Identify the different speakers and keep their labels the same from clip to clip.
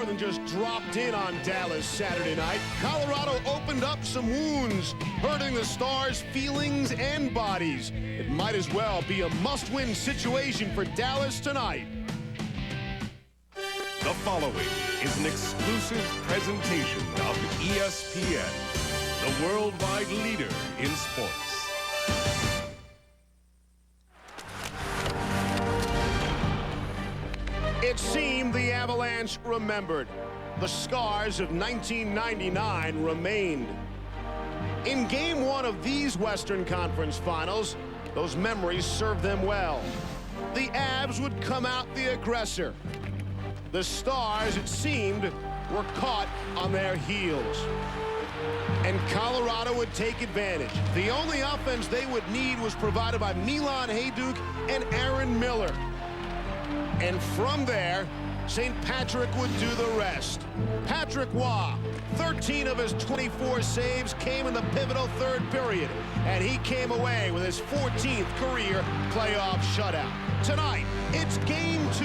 Speaker 1: than just dropped in on Dallas Saturday night. Colorado opened up some wounds, hurting the Stars' feelings and bodies. It might as well be a must-win situation for Dallas tonight.
Speaker 2: The following is an exclusive presentation of ESPN, the worldwide leader in sports.
Speaker 1: It seemed the Avalanche remembered. The scars of 1999 remained. In Game 1 of these Western Conference Finals, those memories served them well. The Avs would come out the aggressor. The Stars, it seemed, were caught on their heels. And Colorado would take advantage. The only offense they would need was provided by Milan Hajduk and Aaron Miller. And from there, St. Patrick would do the rest. Patrick Roy, 13 of his 24 saves came in the pivotal third period, and he came away with his 14th career playoff shutout. Tonight, it's Game 2.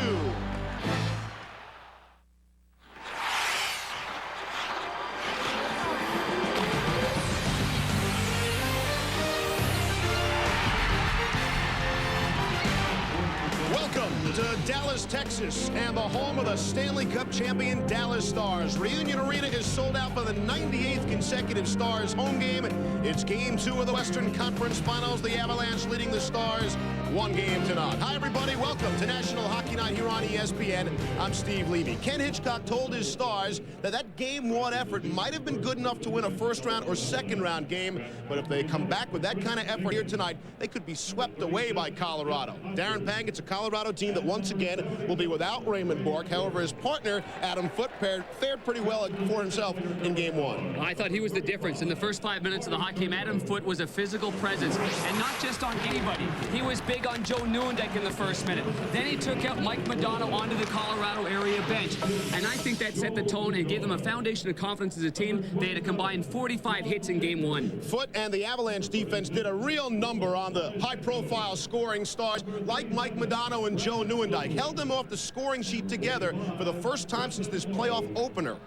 Speaker 1: To Dallas, Texas, and the home of the Stanley Cup champion Dallas Stars. Reunion Arena is sold out for the 98th consecutive Stars home game. It's Game 2 of the Western Conference Finals. The Avalanche leading the Stars 1 game to none. Hi, everybody. Welcome to National Hockey Night here on ESPN. I'm Steve Levy. Ken Hitchcock told his Stars that Game 1 effort might have been good enough to win a first-round or second-round game, but if they come back with that kind of effort here tonight, they could be swept away by Colorado. Darren Pang, it's a Colorado team that once again will be without Raymond Bourque. However, his partner, Adam Foote, fared pretty well for himself in Game 1.
Speaker 3: I thought he was the difference. In the first 5 minutes of the hockey game, Adam Foote was a physical presence, and not just on anybody. He was big on Joe Nieuwendyk in the first minute. Then he took out Mike Modano onto the Colorado area bench, and I think that set the tone and gave them a foundation of confidence as a team. They had a combined 45 hits in Game 1.
Speaker 1: Foote and the Avalanche defense did a real number on the high-profile scoring stars like Mike Modano and Joe Nieuwendyk. Held them off the scoring sheet together for the first time since this playoff opener.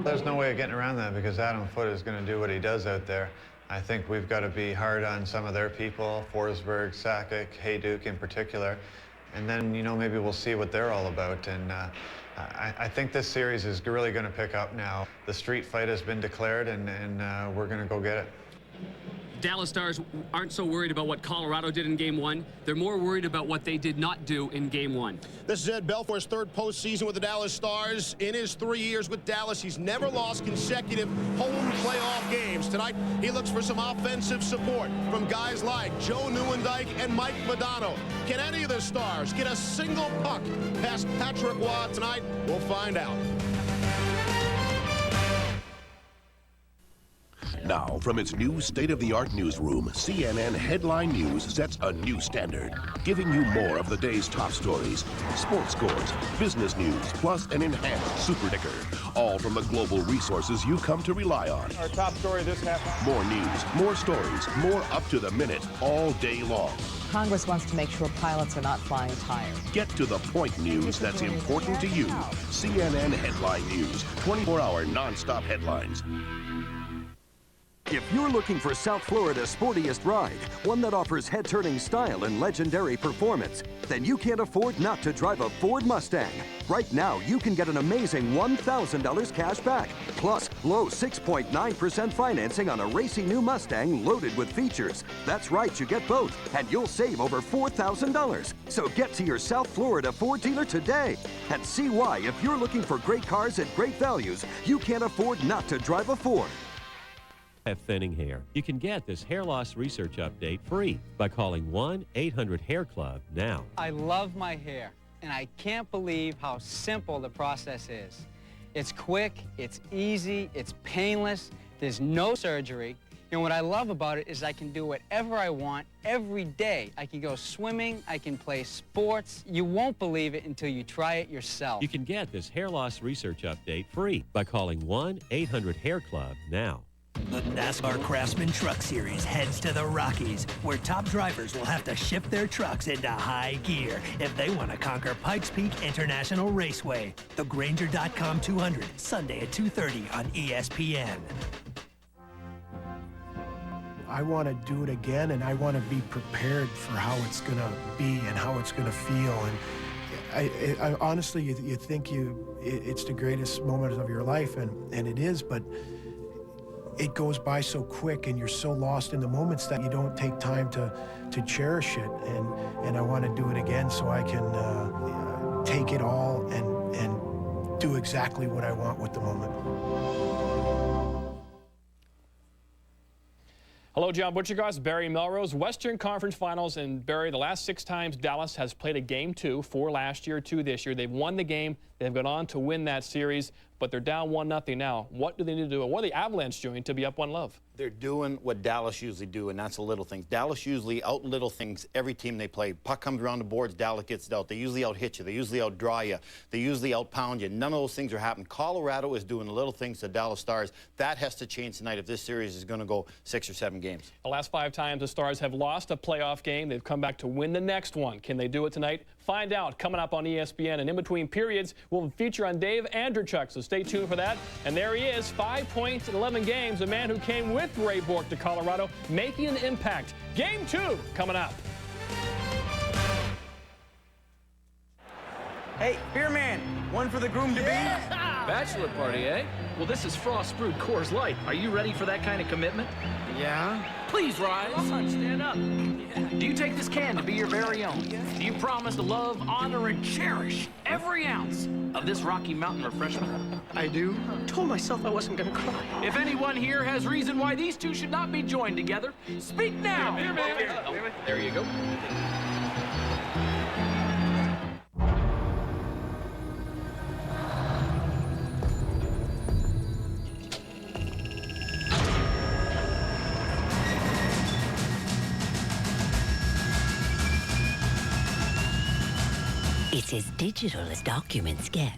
Speaker 4: There's no way of getting around that because Adam Foote is going to do what he does out there. I think we've got to be hard on some of their people, Forsberg, Sakic, Hajduk in particular, and then, you know, maybe we'll see what they're all about. And I think this series is really going to pick up now. The street fight has been declared, and we're going to go get it.
Speaker 3: Dallas Stars aren't so worried about what Colorado did in Game 1. They're more worried about what they did not do in Game 1.
Speaker 1: This is Ed Belfour's third postseason with the Dallas Stars. In his 3 years with Dallas, he's never lost consecutive home playoff games. Tonight, he looks for some offensive support from guys like Joe Nieuwendyk and Mike Modano. Can any of the Stars get a single puck past Patrick Roy tonight? We'll find out.
Speaker 5: Now, from its new state-of-the-art newsroom, CNN Headline News sets a new standard, giving you more of the day's top stories, sports scores, business news, plus an enhanced super ticker, all from the global resources you come to rely on.
Speaker 6: Our top story this half hour.
Speaker 5: More news, more stories, more up to the minute, all day long.
Speaker 7: Congress wants to make sure pilots are not flying tired.
Speaker 5: Get to the point news that's important to you. CNN Headline News, 24-hour non-stop headlines.
Speaker 8: If you're looking for South Florida's sportiest ride, one that offers head-turning style and legendary performance, then you can't afford not to drive a Ford Mustang. Right now, you can get an amazing $1,000 cash back, plus low 6.9% financing on a racy new Mustang loaded with features. That's right, you get both, and you'll save over $4,000. So get to your South Florida Ford dealer today and see why, if you're looking for great cars at great values, you can't afford not to drive a Ford.
Speaker 9: Have thinning hair. You can get this hair loss research update free by calling 1-800-HAIR-CLUB now.
Speaker 10: I love my hair, and I can't believe how simple the process is. It's quick, it's easy, it's painless, there's no surgery. And what I love about it is I can do whatever I want every day. I can go swimming, I can play sports. You won't believe it until you try it yourself.
Speaker 9: You can get this hair loss research update free by calling 1-800-HAIR-CLUB now.
Speaker 11: The NASCAR Craftsman Truck Series heads to the Rockies, where top drivers will have to shift their trucks into high gear if they want to conquer Pikes Peak International Raceway. The Granger.com 200, Sunday at 2:30 on ESPN.
Speaker 12: I want to do it again, and I want to be prepared for how it's going to be and how it's going to feel. And I honestly, you think it's the greatest moment of your life, and it is, but it goes by so quick, and you're so lost in the moments that you don't take time to cherish it. And I want to do it again so I can take it all and do exactly what I want with the moment.
Speaker 6: Hello, John Butchergoss, Barry Melrose. Western Conference Finals, and Barry, the last 6 times Dallas has played a game 2, 4 last year, 2 this year. They've won the game. They've gone on to win that series, but they're down 1-0 now. What do they need to do? What are the Avalanche doing to be up 1-0?
Speaker 13: They're doing what Dallas usually do, and that's the little things. Dallas usually out-little things every team they play. Puck comes around the boards, Dallas gets it out. They usually out-hit you. They usually out-draw you. They usually out-pound you. None of those things are happening. Colorado is doing the little things to Dallas Stars. That has to change tonight if this series is going to go 6 or 7 games.
Speaker 6: The last 5 times the Stars have lost a playoff game. They've come back to win the next one. Can they do it tonight? Find out coming up on ESPN. And in between periods, we'll feature on Dave Andrechuk, so stay tuned for that. And there he is, 5 points in 11 games, a man who came with Ray Bourque to Colorado, making an impact. Game 2 coming up.
Speaker 14: Hey, beer man, one for the groom-to-be?
Speaker 15: Bachelor party, eh? Well, this is Frost Brewed Coors Light. Are you ready for that kind of commitment?
Speaker 14: Yeah.
Speaker 15: Please rise. Come on, stand up. Do you take this can to be your very own? Do you promise to love, honor, and cherish every ounce of this Rocky Mountain refreshment?
Speaker 14: I do. Told myself I wasn't gonna cry.
Speaker 15: If anyone here has reason why these two should not be joined together, speak now.
Speaker 14: Beer man.
Speaker 15: Oh, there you go.
Speaker 16: It's as digital as documents get.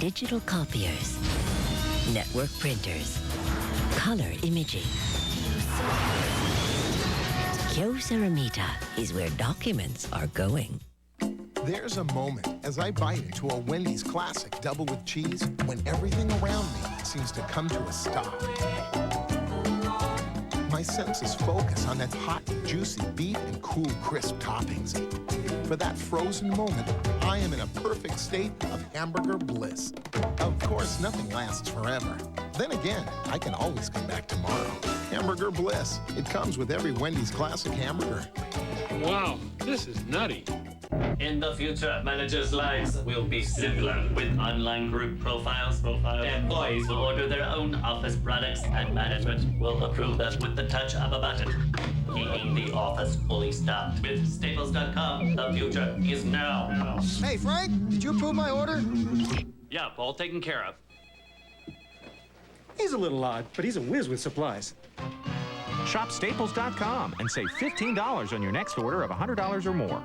Speaker 16: Digital copiers, network printers, color imaging. Kyosaramita is where documents are going.
Speaker 17: There's a moment as I bite into a Wendy's Classic double with cheese when everything around me seems to come to a stop. My senses focus on that hot, juicy beef and cool, crisp toppings. For that frozen moment, I am in a perfect state of hamburger bliss. Of course, nothing lasts forever. Then again, I can always come back tomorrow. Hamburger bliss. It comes with every Wendy's Classic hamburger.
Speaker 18: Wow, this is nutty.
Speaker 19: In the future, managers' lives will be simpler with online group profiles. Employees will order their own office products, and management will approve them with the touch of a button. Keeping the office fully stocked with Staples.com. The future is now.
Speaker 20: Hey, Frank, did you approve my order?
Speaker 19: Yeah, all taken care of.
Speaker 21: He's a little odd, but he's a whiz with supplies.
Speaker 22: Shop Staples.com and save $15 on your next order of $100 or more.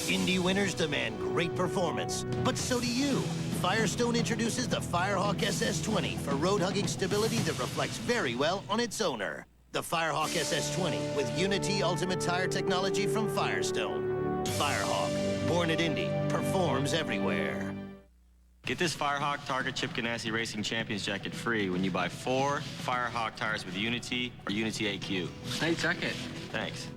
Speaker 23: Indy winners demand great performance, but so do you. Firestone introduces the Firehawk SS20 for road-hugging stability that reflects very well on its owner. The Firehawk SS20 with Unity Ultimate Tire technology from Firestone. Firehawk, born at Indy, performs everywhere.
Speaker 24: Get this Firehawk Target Chip Ganassi Racing Champions jacket free when you buy 4 Firehawk tires with Unity or Unity AQ.
Speaker 15: Hey, check it.
Speaker 24: Thanks.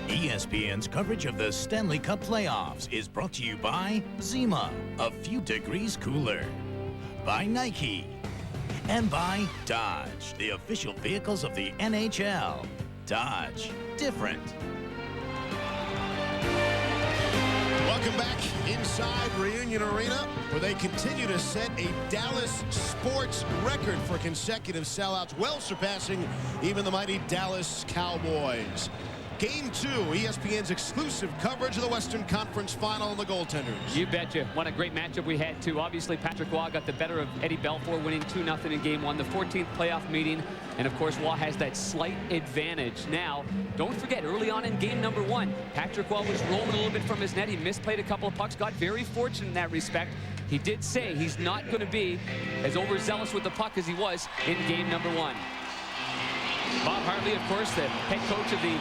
Speaker 25: ESPN's coverage of the Stanley Cup Playoffs is brought to you by Zima, a few degrees cooler, by Nike, and by Dodge, the official vehicles of the NHL. Dodge, different.
Speaker 1: Welcome back inside Reunion Arena, where they continue to set a Dallas sports record for consecutive sellouts, well surpassing even the mighty Dallas Cowboys. Game 2, ESPN's exclusive coverage of the Western Conference Final and the goaltenders.
Speaker 2: You betcha. What a great matchup we had, too. Obviously, Patrick Waugh got the better of Eddie Belfour, winning 2-0 in Game 1, the 14th playoff meeting. And, of course, Waugh has that slight advantage. Now, don't forget, early on in Game number 1, Patrick Waugh was rolling a little bit from his net. He misplayed a couple of pucks, got very fortunate in that respect. He did say he's not going to be as overzealous with the puck as he was in Game number 1. Bob Hartley, of course, the head coach of the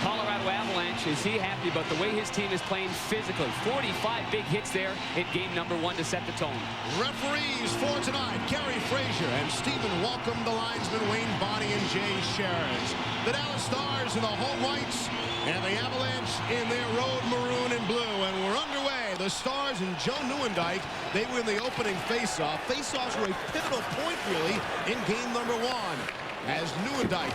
Speaker 2: Colorado Avalanche, is he happy about the way his team is playing physically? 45 big hits there in Game number 1 to set the tone.
Speaker 1: Referees for tonight, Kerry Frazier and Stephen Walcom, the linesman Wayne Bonney and Jay Sherrans. The Dallas Stars in the home whites and the Avalanche in their road maroon and blue. And we're underway. The Stars and Joe Nieuwendyk, they win the opening faceoff. Faceoffs were a pivotal point, really, in Game number 1. As Nieuwendyk,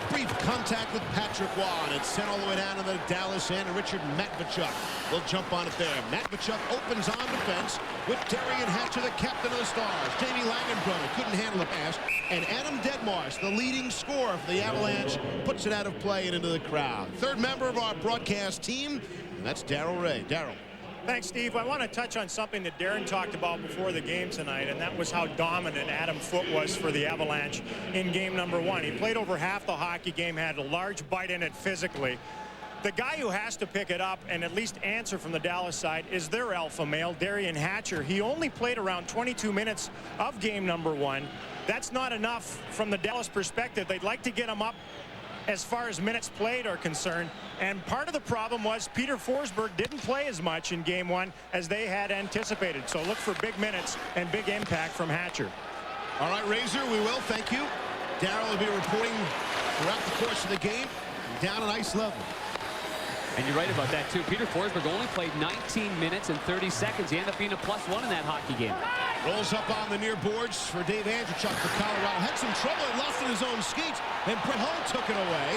Speaker 1: brief contact with Patrick Waugh, and it's sent all the way down to the Dallas end. Richard Matvechuk will jump on it there. Matvechuk opens on defense with Darian Hatcher, the captain of the Stars. Jamie Langenbrunner couldn't handle the pass, and Adam Dedmarsh, the leading scorer for the Avalanche, puts it out of play and into the crowd. Third member of our broadcast team, and that's Darryl Ray. Darryl.
Speaker 3: Thanks, Steve. I want to touch on something that Darren talked about before the game tonight, and that was how dominant Adam Foote was for the Avalanche in Game number 1. He played over half the hockey game, had a large bite in it physically. The guy who has to pick it up and at least answer from the Dallas side is their alpha male, Darian Hatcher. He only played around 22 minutes of Game number 1. That's not enough from the Dallas perspective. They'd like to get him up as far as minutes played are concerned, and part of the problem was Peter Forsberg didn't play as much in Game 1 as they had anticipated. So look for big minutes and big impact from Hatcher.
Speaker 1: All right, Razor, we will. Thank you. Darryl will be reporting throughout the course of the game down at ice level.
Speaker 2: And you're right about that, too. Peter Forsberg only played 19 minutes and 30 seconds. He ended up being a +1 in that hockey game.
Speaker 1: Rolls up on the near boards for Dave Andreychuk for Colorado. Had some trouble and lost in his own skates, and Brett Hull took it away.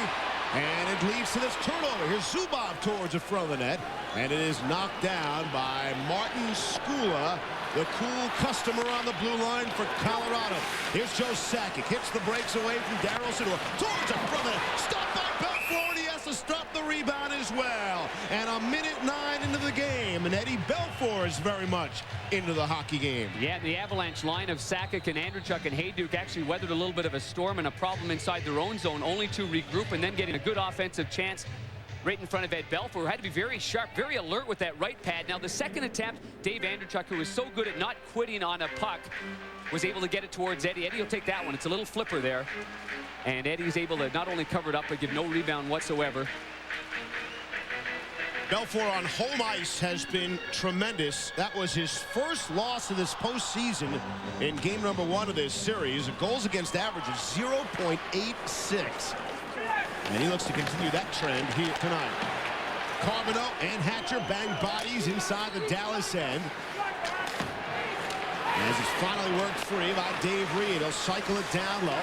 Speaker 1: And it leads to this turnover. Here's Zubov towards the front of the net, and it is knocked down by Martin Skula, the cool customer on the blue line for Colorado. Here's Joe Sakic. Hits the breaks away from Darryl Sidor. Towards the front of the net. Stopped by Belfour, and he has to stop the rebound as well. And a minute 9 into the game, and Eddie Belfour is very much into the hockey game.
Speaker 2: Yeah, the Avalanche line of Sakic and Andreychuk and Hayduk actually weathered a little bit of a storm and a problem inside their own zone, only to regroup and then getting a good offensive chance right in front of Ed Belfour, who had to be very sharp, very alert with that right pad. Now, the second attempt, Dave Andreychuk, who is so good at not quitting on a puck, was able to get it towards Eddie. Eddie will take that one. It's a little flipper there. And Eddie's able to not only cover it up, but give no rebound whatsoever.
Speaker 1: Belfour on home ice has been tremendous. That was his first loss of this postseason in Game number 1 of this series. A goals against average of 0.86. And he looks to continue that trend here tonight. Carbonneau and Hatcher bang bodies inside the Dallas end. As it's finally worked free by Dave Reed. He'll cycle it down low.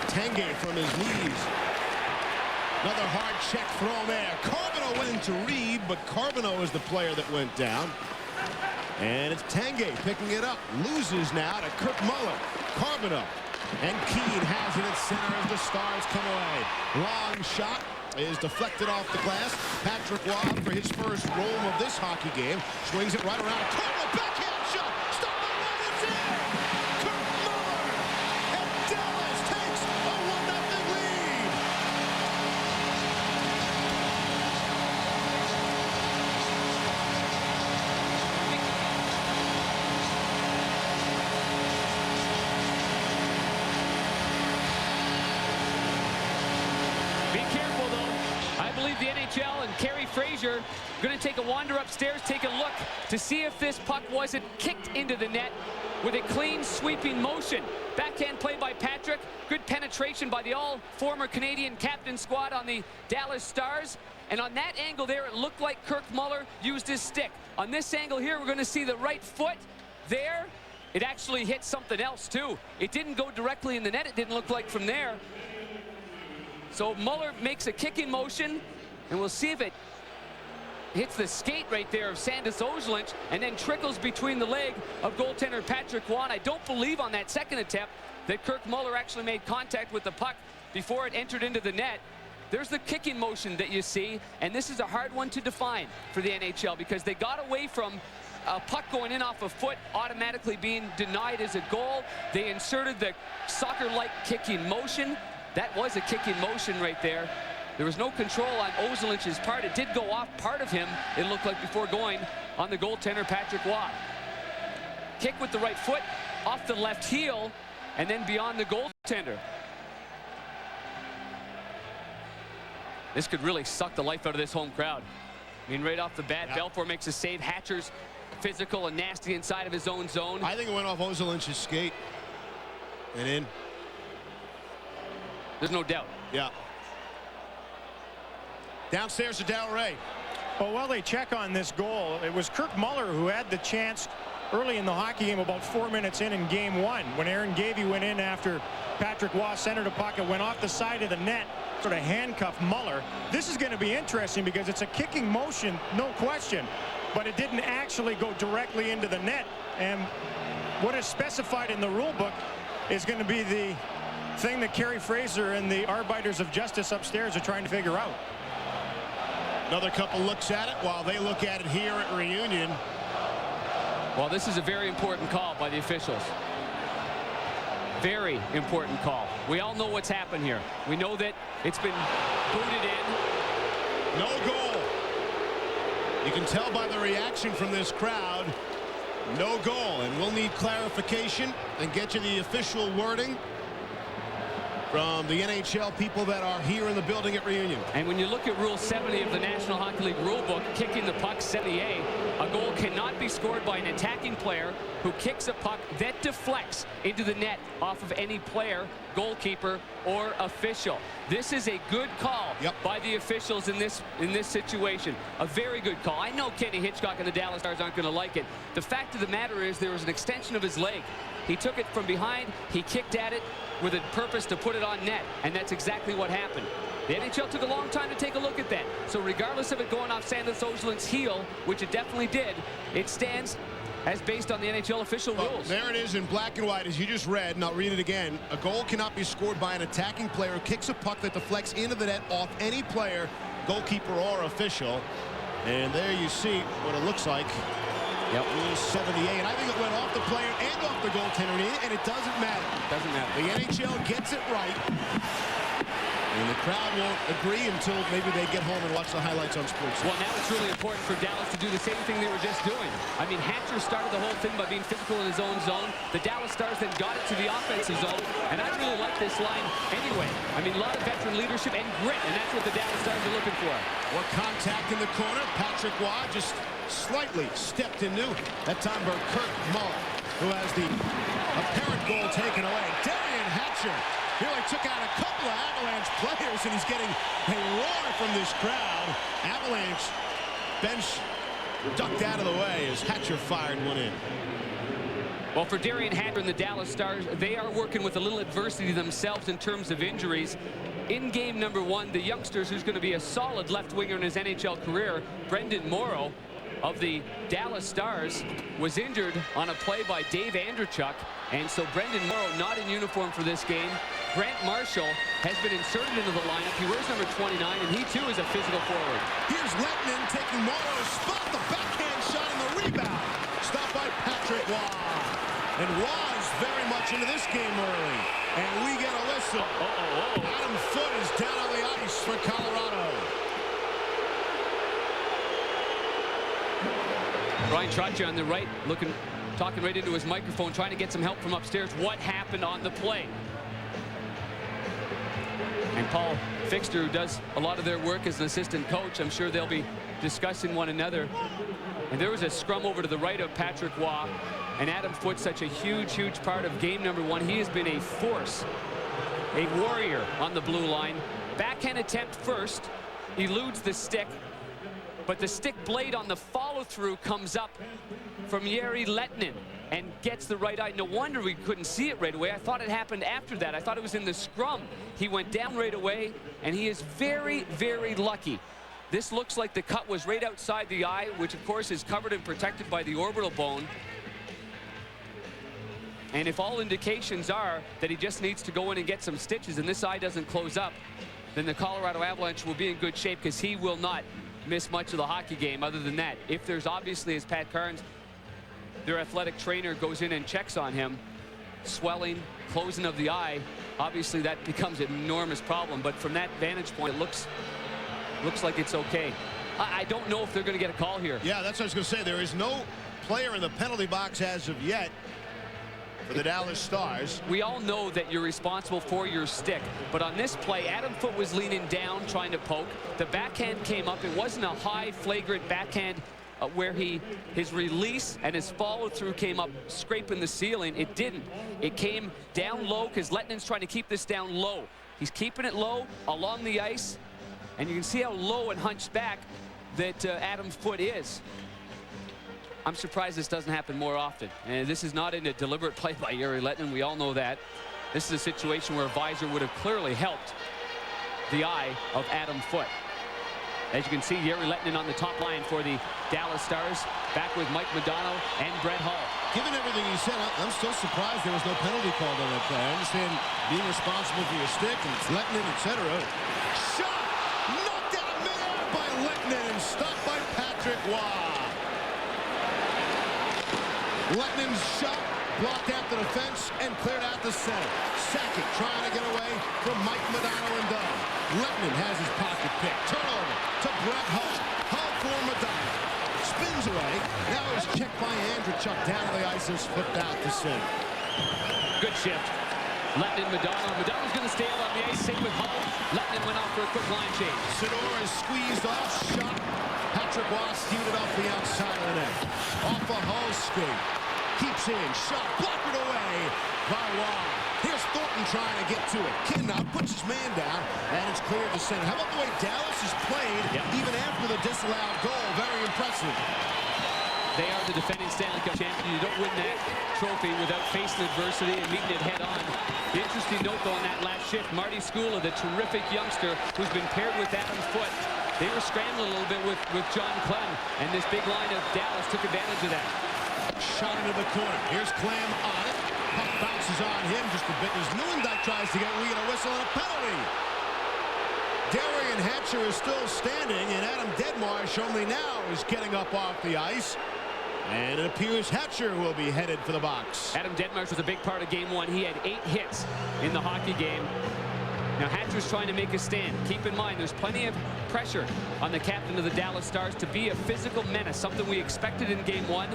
Speaker 1: Tanguay from his knees. Another hard check thrown there. Carbonneau went into Reed, but Carbonneau is the player that went down. And it's Tanguay picking it up. Loses now to Kirk Muller. Carbonneau. And Keane has it at center as the Stars come away. Long shot is deflected off the glass. Patrick Waugh for his first roam of this hockey game. Swings it right around. Carbonneau backhand shot. Stop the run. It's in. Kirk Muller. And Dallas takes a 1-0 lead.
Speaker 2: The NHL and Kerry Frazier going to take a wander upstairs, take a look to see if this puck wasn't kicked into the net with a clean sweeping motion. Backhand play by Patrick. Good penetration by the all-former Canadian captain squad on the Dallas Stars. And on that angle there, it looked like Kirk Muller used his stick. On this angle here, we're going to see the right foot there. It actually hit something else, too. It didn't go directly in the net. It didn't look like from there. So Muller makes a kicking motion. And we'll see if it hits the skate right there of Sandis Ojelynch and then trickles between the leg of goaltender Patrick Waugh. I don't believe on that second attempt that Kirk Muller actually made contact with the puck before it entered into the net. there's the kicking motion that you see, and this is a hard one to define for the NHL because they got away from a puck going in off a foot automatically being denied as a goal. They inserted the soccer-like kicking motion. That was a kicking motion right there. There was no control on Ozelinch's part. It did go off part of him, it looked like, before going on the goaltender, Patrick Waugh. Kick with the right foot, off the left heel, and then beyond the goaltender. This could really suck the life out of this home crowd. I mean, right off the bat, Belfour makes a save. Hatcher's physical and nasty inside of his own zone.
Speaker 1: I think it went off Ozelinch's skate and in.
Speaker 2: There's no doubt.
Speaker 1: Yeah. Downstairs to Del Rey.
Speaker 3: Well, while they check on this goal, it was Kirk Muller who had the chance early in the hockey game, about 4 minutes in game one, when Aaron Gavey went in after Patrick Waugh centered a puck. It went off the side of the net, sort of handcuffed Muller. This is going to be interesting because it's a kicking motion, no question, but it didn't actually go directly into the net. And what is specified in the rule book is going to be the thing that Kerry Fraser and the Arbiters of Justice upstairs are trying to figure out.
Speaker 1: Another couple looks at it while they look at it here at Reunion.
Speaker 2: Well, this is a very important call by the officials. Very important call. We all know what's happened here. We know that it's been booted in.
Speaker 1: No goal. You can tell by the reaction from this crowd. No goal, and we'll need clarification and get you the official wording from the NHL people that are here in the building at Reunion.
Speaker 2: And when you look at Rule 70 of the National Hockey League rulebook, kicking the puck 70A, a goal cannot be scored by an attacking player who kicks a puck that deflects into the net off of any player, goalkeeper, or official. This is a good call by the officials in this situation. A very good call. I know Kenny Hitchcock and the Dallas Stars aren't going to like it. The fact of the matter is there was an extension of his leg. He took it from behind, he kicked at it with a purpose to put it on net, and that's exactly what happened. The NHL took a long time to take a look at that. So regardless of it going off Sandis Ozelin's heel, which it definitely did, it stands as based on the NHL official rules.
Speaker 1: There it is in black and white, as you just read, and I'll read it again. A goal cannot be scored by an attacking player who kicks a puck that deflects into the net off any player, goalkeeper, or official. And there you see what it looks like.
Speaker 2: Yep.
Speaker 1: Rule 78, and I think it went off the player and off the goaltender, and it doesn't matter.
Speaker 2: Doesn't matter.
Speaker 1: The NHL gets it right, and the crowd won't agree until maybe they get home and watch the highlights on Sports.
Speaker 2: Well, now it's really important for Dallas to do the same thing they were just doing. I mean, Hatcher started the whole thing by being physical in his own zone. The Dallas Stars then got it to the offensive zone, and I really like this line anyway. I mean, a lot of veteran leadership and grit, and that's what the Dallas Stars are looking for.
Speaker 1: What contact in the corner? Patrick Waugh just slightly stepped into it. That time for Kirk Muller, who has the apparent goal taken away. Darian Hatcher really took out a couple of Avalanche players, and he's getting a roar from this crowd. Avalanche bench ducked out of the way as Hatcher fired one in.
Speaker 2: Well, for Darian Hatcher and the Dallas Stars, they are working with a little adversity themselves in terms of injuries. In game number one, the youngsters, who's going to be a solid left winger in his NHL career, Brendan Morrow of the Dallas Stars, was injured on a play by Dave Andrechuk, and so Brendan Morrow not in uniform for this game. Grant Marshall has been inserted into the lineup. He wears number 29, and he too is a physical forward.
Speaker 1: Here's Lettinen taking Morrow's spot. The backhand shot and the rebound. Stopped by Patrick Waugh. And Waugh is very much into this game early. And we get a whistle. Adam Foote is down on the ice for Colorado.
Speaker 2: Brian Trottier on the right, talking right into his microphone, trying to get some help from upstairs. What happened on the play? And Paul Fixter, who does a lot of their work as an assistant coach, I'm sure they'll be discussing one another. And there was a scrum over to the right of Patrick Waugh, and Adam Foote, such a huge, huge part of game number one. He has been a force, a warrior on the blue line. Backhand attempt first, eludes the stick, but the stick blade on the follow-through comes up from Jere Lettinen and gets the right eye. No wonder we couldn't see it right away. I thought it happened after that. I thought it was in the scrum. He went down right away, and he is very, very lucky. This looks like the cut was right outside the eye, which of course is covered and protected by the orbital bone. And if all indications are that he just needs to go in and get some stitches and this eye doesn't close up, then the Colorado Avalanche will be in good shape, because he will not miss much of the hockey game. Other than that, if there's obviously, as Pat Carnes, their athletic trainer, goes in and checks on him, swelling, closing of the eye, obviously that becomes an enormous problem. But from that vantage point, it looks like it's okay. I don't know if they're going to get a call here.
Speaker 1: Yeah, that's what I was going to say. There is no player in the penalty box as of yet for the Dallas Stars.
Speaker 2: We all know that you're responsible for your stick, but on this play, Adam Foote was leaning down trying to poke. The backhand came up. It wasn't a high flagrant backhand where his release and his follow-through came up scraping the ceiling. It didn't. It came down low, because Letnin's trying to keep this down low. He's keeping it low along the ice, and you can see how low and hunched back that Adam Foote is. I'm surprised this doesn't happen more often. And this is not in a deliberate play by Jere Lehtinen. We all know that. This is a situation where a visor would have clearly helped the eye of Adam Foote. As you can see, Jere Lehtinen on the top line for the Dallas Stars, back with Mike Modano and Brett Hull.
Speaker 1: Given everything he said, I'm still surprised there was no penalty called on that play. I understand being responsible for your stick and Lehtinen, etc. Shot! Knocked out of midair by Lehtinen and stopped by Patrick Waugh. Letnin's shot blocked after the fence and cleared out the center. Sakic trying to get away from Mike Modano and Doug. Lehtinen has his pocket pick. Turnover to Brett Hull. Hull for Modano. Spins away. Now it's checked by Andrechuk down to the ice and flipped out to center.
Speaker 2: Good shift. Lehtinen, Modano. Modano's going to stay out on the ice. Same with Hull. Lehtinen went off for a quick line change.
Speaker 1: Sidor is squeezed off. Shot. Patrick Waugh skewed it off the outside of the net. Off a Hull skate. Keeps in. Shot. Blocked it away by Waugh. Here's Thornton trying to get to it. Kin now puts his man down, and it's cleared to center. How about the way Dallas has played even after the disallowed goal? Very impressive.
Speaker 2: They are the defending Stanley Cup champion. You don't win that trophy without facing adversity and meeting it head on. The interesting note, though, on that last shift, Marty Skula, the terrific youngster who's been paired with Adam Foote, they were scrambling a little bit with John Clem, and this big line of Dallas took advantage of that.
Speaker 1: Shot into the corner. Here's Clam on it. Puck bounces on him just a bit as Newendijk tries to get we get a whistle and a penalty. Darian Hatcher is still standing, and Adam Deadmarsh only now is getting up off the ice. And it appears Hatcher will be headed for the box.
Speaker 2: Adam Deadmarsh was a big part of Game 1. He had 8 hits in the hockey game. Now Hatcher's trying to make a stand. Keep in mind, there's plenty of pressure on the captain of the Dallas Stars to be a physical menace, something we expected in Game 1.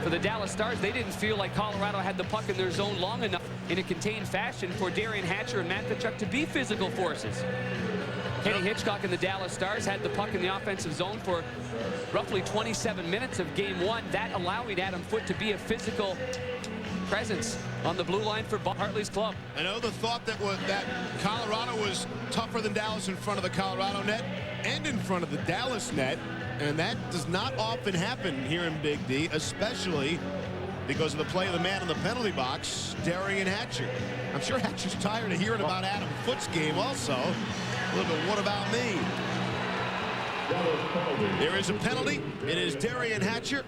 Speaker 2: For the Dallas Stars, they didn't feel like Colorado had the puck in their zone long enough in a contained fashion for Darian Hatcher and Matt Tkachuk to be physical forces. Kenny Hitchcock and the Dallas Stars had the puck in the offensive zone for roughly 27 minutes of Game 1, that allowing Adam Foote to be a physical presence on the blue line for Bob Hartley's club.
Speaker 1: I know the thought that Colorado was tougher than Dallas in front of the Colorado net and in front of the Dallas net, and that does not often happen here in Big D, especially because of the play of the man in the penalty box, Darian Hatcher. I'm sure Hatcher's tired of hearing about Adam Foote's game also. A little bit, what about me? There is a penalty. It is Darian Hatcher.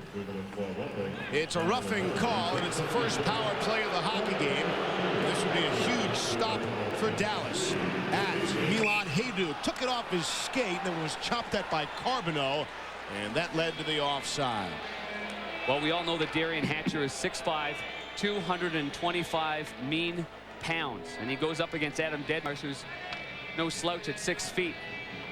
Speaker 1: It's a roughing call, and it's the first power play of the hockey game. This would be a huge stop for Dallas as Milan Hajduk took it off his skate and was chopped at by Carbonneau, and that led to the offside.
Speaker 2: Well, we all know that Darian Hatcher is 6'5", 225 mean pounds, and he goes up against Adam Deadmarsh, who's no slouch at 6 feet.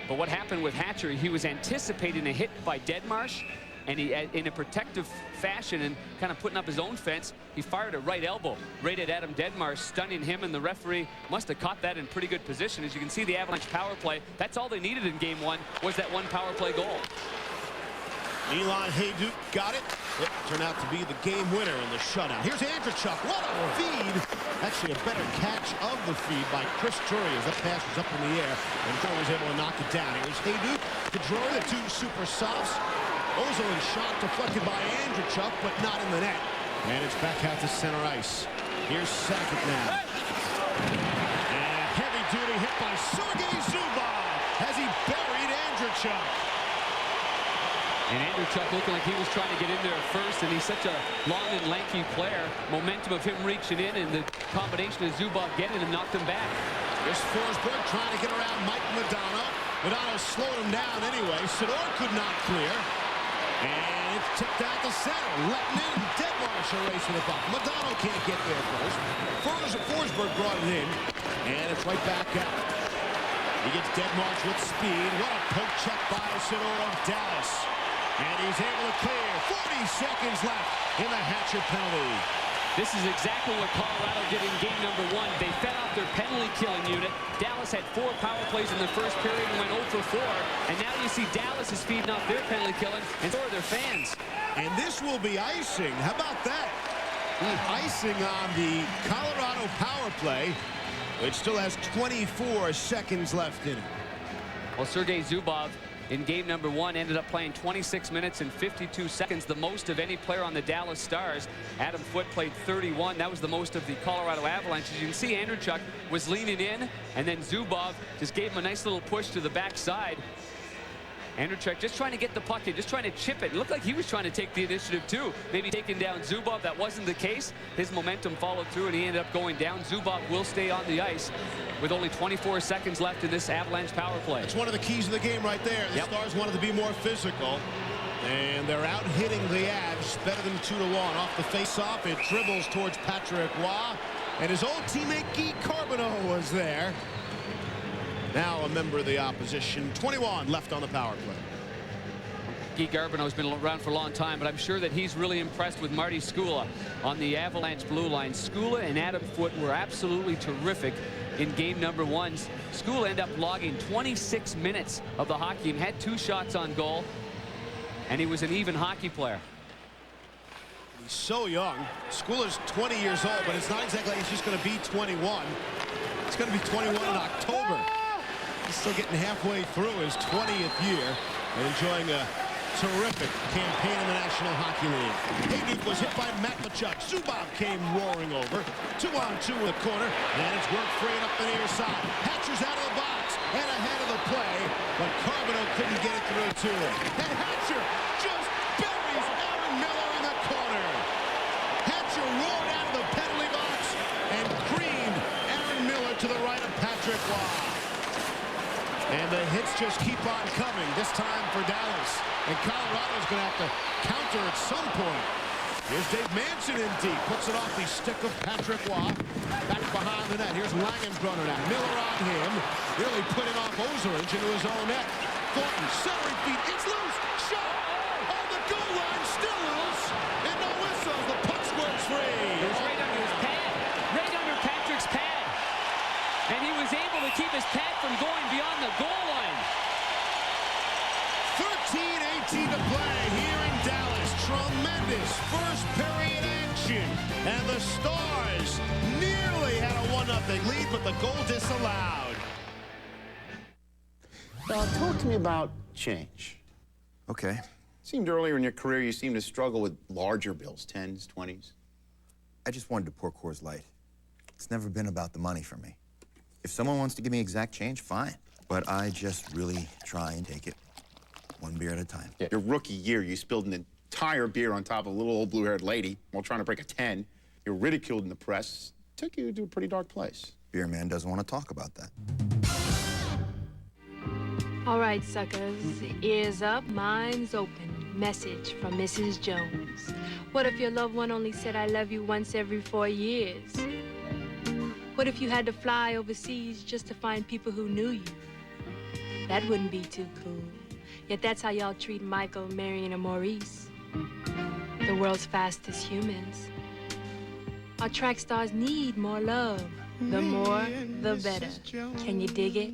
Speaker 2: But what happened with Hatcher, he was anticipating a hit by Deadmarsh, and he, in a protective fashion and kind of putting up his own fence, he fired a right elbow right at Adam Deadmarsh, stunning him, and the referee must have caught that in pretty good position. As you can see, the Avalanche power play, that's all they needed in Game 1 was that one power play goal.
Speaker 1: Milan Hajduk got it. It turned out to be the game winner in the shutout. Here's Andrechuk. What a feed. Actually, a better catch of the feed by Chris Drury as that pass was up in the air, and Drury was able to knock it down. Here's Hajduk to Drury, the two super softs. Ozolin's shot deflected by Andrechuk, but not in the net. And it's back out to center ice. Here's Sakic now. And heavy-duty hit by Sergei Zubov as he buried Andrechuk.
Speaker 2: And Andreychuk looking like he was trying to get in there first, and he's such a long and lanky player. Momentum of him reaching in, and the combination of Zubov getting him knocked him back.
Speaker 1: Here's Forsberg trying to get around Mike Modano. Modano slowed him down anyway. Sidor could not clear. And it's tipped out to center. Letting in. Deadmarsh a race for the puck. Modano can't get there first. Forsberg brought it in. And it's right back out. He gets Deadmarsh with speed. What a poke check by Sidor of Dallas. And he's able to clear. 40 seconds left in the Hatcher penalty.
Speaker 2: This is exactly what Colorado did in game number 1. They fed off their penalty-killing unit. Dallas had 4 power plays in the first period and went 0 for 4. And now you see Dallas is feeding off their penalty-killing, and so are their fans.
Speaker 1: And this will be icing. How about that? Icing on the Colorado power play, which still has 24 seconds left in it.
Speaker 2: Well, Sergei Zubov in game number 1 ended up playing 26 minutes and 52 seconds, the most of any player on the Dallas Stars. Adam Foote played 31. That was the most of the Colorado Avalanche. As you can see, Andreychuk was leaning in, and then Zubov just gave him a nice little push to the backside. Andreychuk just trying to get the puck in, just trying to chip it. It looked like he was trying to take the initiative too, maybe taking down Zubov. That wasn't the case. His momentum followed through, and he ended up going down. Zubov will stay on the ice with only 24 seconds left in this Avalanche power play.
Speaker 1: It's one of the keys of the game right there. The Stars wanted to be more physical, and they're out hitting the Avs better than 2-1. Off the face-off, it dribbles towards Patrick Roy, and his old teammate Guy Carbonneau was there. Now a member of the opposition. 21 left on the power play.
Speaker 2: Guy Carbonneau's been around for a long time, but I'm sure that he's really impressed with Marty Skula on the Avalanche blue line. Skula and Adam Foote were absolutely terrific in game number 1. Skula ended up logging 26 minutes of the hockey and had 2 shots on goal, and he was an even hockey player.
Speaker 1: He's so young. Skula's 20 years old, but it's not exactly like he's just going to be 21. It's going to be 21 in October. He's still getting halfway through his 20th year and enjoying a terrific campaign in the National Hockey League. Hayden was hit by Matvichuk. Zubov came roaring over. 2-on-2 in the corner, and it's worked free up the near side. Hatcher's out of the box and ahead of the play, but Carbonneau couldn't get it through to him. And Hatcher just buries Aaron Miller in the corner. Hatcher roared out of the penalty box and creamed Aaron Miller to the right of Patrick Roy. And the hits just keep on coming, this time for Dallas. And Colorado's going to have to counter at some point. Here's Dave Manson in deep. Puts it off the stick of Patrick Roy. Back behind the net. Here's Langenbrunner now. Miller on him. Really putting off Ozeridge into his own net. Thornton, centering feet. It's loose. Shot on the goal line. Still loose. And no whistle. The puck squirts free.
Speaker 2: It was right under his pad. Right under Patrick's pad. And he was able to keep his pad from going beyond the goal line.
Speaker 1: 13:18 to play here in Dallas. Tremendous first period action. And the Stars nearly had a 1-0 lead, but the goal disallowed.
Speaker 4: Well, talk to me about change.
Speaker 5: Okay.
Speaker 4: Seemed earlier in your career you seemed to struggle with larger bills, 10s, 20s.
Speaker 5: I just wanted to pour Coors Light. It's never been about the money for me. If someone wants to give me exact change, fine. But I just really try and take it one beer at a time.
Speaker 4: Yeah. Your rookie year, you spilled an entire beer on top of a little old blue-haired lady while trying to break a 10. You're ridiculed in the press. Took you to a pretty dark place.
Speaker 5: Beer man doesn't want to talk about that.
Speaker 7: All right, suckers. Ears up, minds open. Message from Mrs. Jones. What if your loved one only said I love you once every 4 years? What if you had to fly overseas just to find people who knew you? That wouldn't be too cool. Yet that's how y'all treat Michael, Marion, and Maurice. The world's fastest humans. Our track stars need more love. The more, the better. Can you dig it?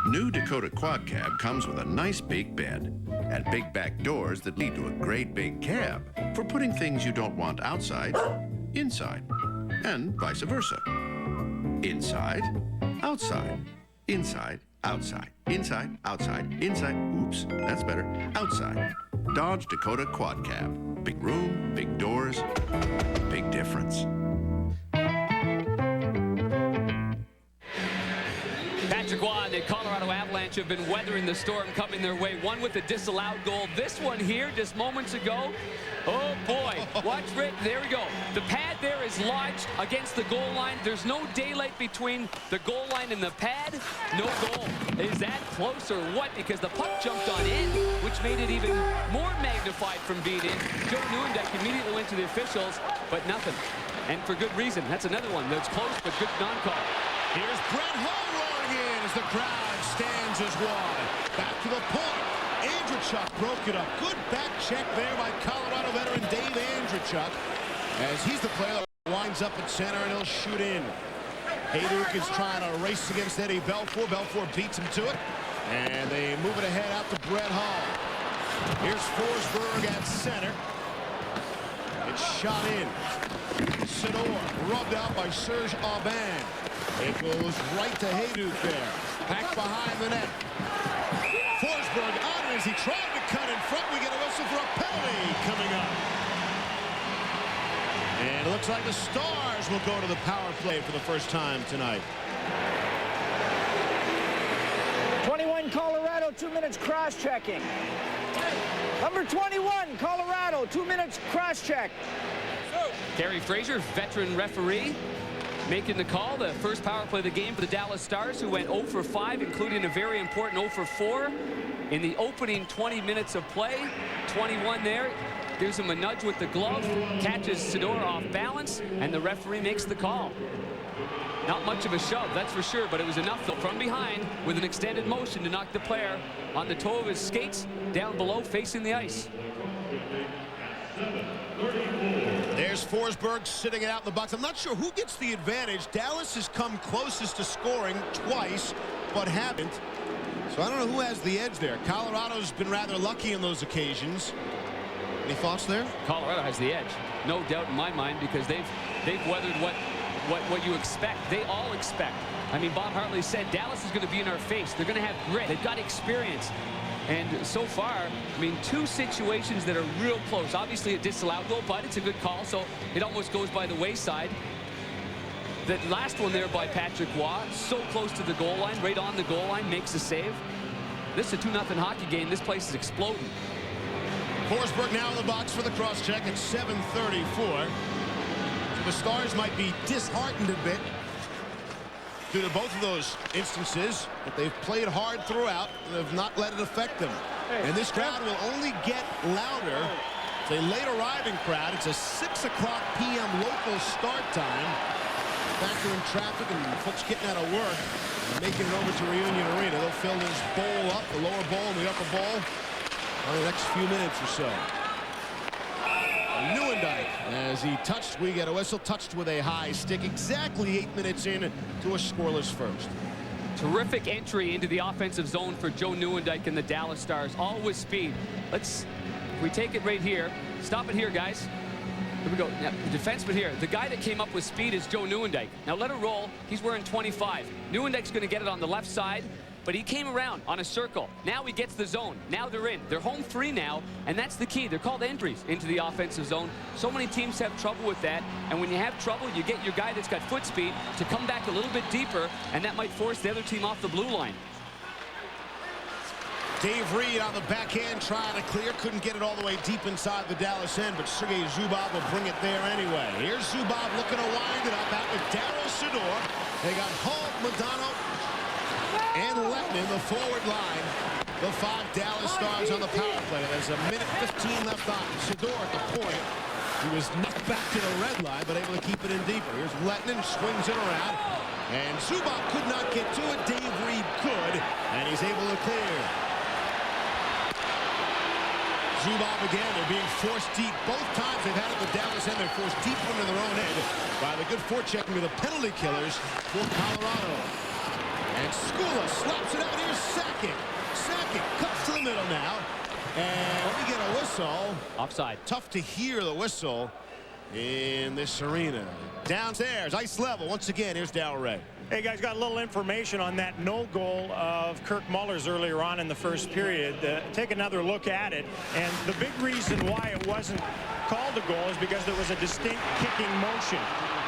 Speaker 8: New Dakota Quad Cab comes with a nice big bed and big back doors that lead to a great big cab for putting things you don't want outside, inside, and vice versa. Inside, outside, inside, outside, inside, outside, inside, oops, that's better, outside. Dodge Dakota Quad Cab. Big room, big doors, big difference.
Speaker 2: Patrick Waugh and the Colorado Avalanche have been weathering the storm coming their way. One with a disallowed goal. This one here just moments ago. Oh boy, watch right, there we go. The pad there is lodged against the goal line. There's no daylight between the goal line and the pad. No goal. Is that close or what? Because the puck jumped on in, which made it even more magnified from being in. Joe Nieuwendyk immediately went to the officials, but nothing. And for good reason. That's another one that's close, but good non-call.
Speaker 1: Here's Brett Hull roaring in as the crowd stands as one. Back to the point. Andrechuk broke it up. Good back check there by Colorado veteran Dave Andrechuk, as he's the player that winds up at center and he'll shoot in. Hayduk is trying to race against Eddie Belfour. Belfour beats him to it, and they move it ahead out to Brett Hull. Here's Forsberg at center. It's shot in. Sidor rubbed out by Serge Aubin. It goes right to Hayduk there. Back behind the net. Forsberg on it as he tried to cut in front. We get a whistle for a penalty coming up. And it looks like the Stars will go to the power play for the first time tonight.
Speaker 14: 21 Colorado, 2 minutes cross-checking. Number 21 Colorado, 2 minutes cross-check.
Speaker 2: Gary Fraser, veteran referee, making the call. The first power play of the game for the Dallas Stars, who went 0 for 5, including a very important 0 for 4 in the opening 20 minutes of play. 21 there. Gives him a nudge with the glove, catches Sidor off balance, and the referee makes the call. Not much of a shove, that's for sure, but it was enough though, from behind with an extended motion to knock the player on the toe of his skates down below facing the ice.
Speaker 1: There's Forsberg sitting it out in the box. I'm not sure who gets the advantage. Dallas has come closest to scoring twice, but haven't. So I don't know who has the edge there. Colorado's been rather lucky in those occasions. Any thoughts there?
Speaker 2: Colorado has the edge, no doubt in my mind, because they've weathered what you expect. They all expect. I mean, Bob Hartley said Dallas is going to be in our face. They're going to have grit. They've got experience. And so far, I mean, 2 situations that are real close. Obviously a disallowed goal, but it's a good call, so it almost goes by the wayside. That last one there by Patrick Waugh, so close to the goal line, right on the goal line, makes a save. This is a 2-0 hockey game. This place is exploding.
Speaker 1: Forsberg now in the box for the cross-check at 7:34. So the Stars might be disheartened a bit due to both of those instances, but they've played hard throughout and have not let it affect them. And this crowd will only get louder. It's a late arriving crowd. It's a 6 o'clock p.m. local start time. Factor in traffic and folks getting out of work and making it over to Reunion Arena. They'll fill this bowl up, the lower bowl and the upper bowl, in the next few minutes or so. Nieuwendyk, as he touched, we get a whistle, touched with a high stick, exactly 8 minutes in to a scoreless first.
Speaker 2: Terrific entry into the offensive zone for Joe Nieuwendyk and the Dallas Stars, all with speed. If we take it right here, stop it here, guys. Here we go. Now, the defenseman here, the guy that came up with speed is Joe Nieuwendyk. Now let it roll. He's wearing 25. Nieuwendyk's going to get it on the left side, but he came around on a circle. Now he gets the zone. Now they're in. They're home free now, and that's the key. They're called entries into the offensive zone. So many teams have trouble with that, and when you have trouble, you get your guy that's got foot speed to come back a little bit deeper, and that might force the other team off the blue line.
Speaker 1: Dave Reed on the backhand trying to clear. Couldn't get it all the way deep inside the Dallas end, but Sergei Zubov will bring it there anyway. Here's Zubov looking to wind it up out with Daryl Sidor. They got Hull, Modano, and Letton in the forward line. The 5 Dallas Stars on the power play. There's a minute 15 left on. Sidor at the point. He was knocked back to the red line, but able to keep it in deeper. Here's Letton, swings it around. And Zubov could not get to it. Dave Reed could, and he's able to clear. Zubov again, they're being forced deep. Both times they've had it with Dallas end, they're forced deep into their own end by the good forechecking of the penalty killers for Colorado. And Skula slaps it out. Here's Sakic. Sakic cuts to the middle now. And we get a whistle.
Speaker 2: Offside.
Speaker 1: Tough to hear the whistle in this arena. Downstairs, ice level. Once again, here's Darryl Ray.
Speaker 3: Hey, guys, got a little information on that no goal of Kirk Muller's earlier on in the first period. Take another look at it. And the big reason why it wasn't called a goal is because there was a distinct kicking motion.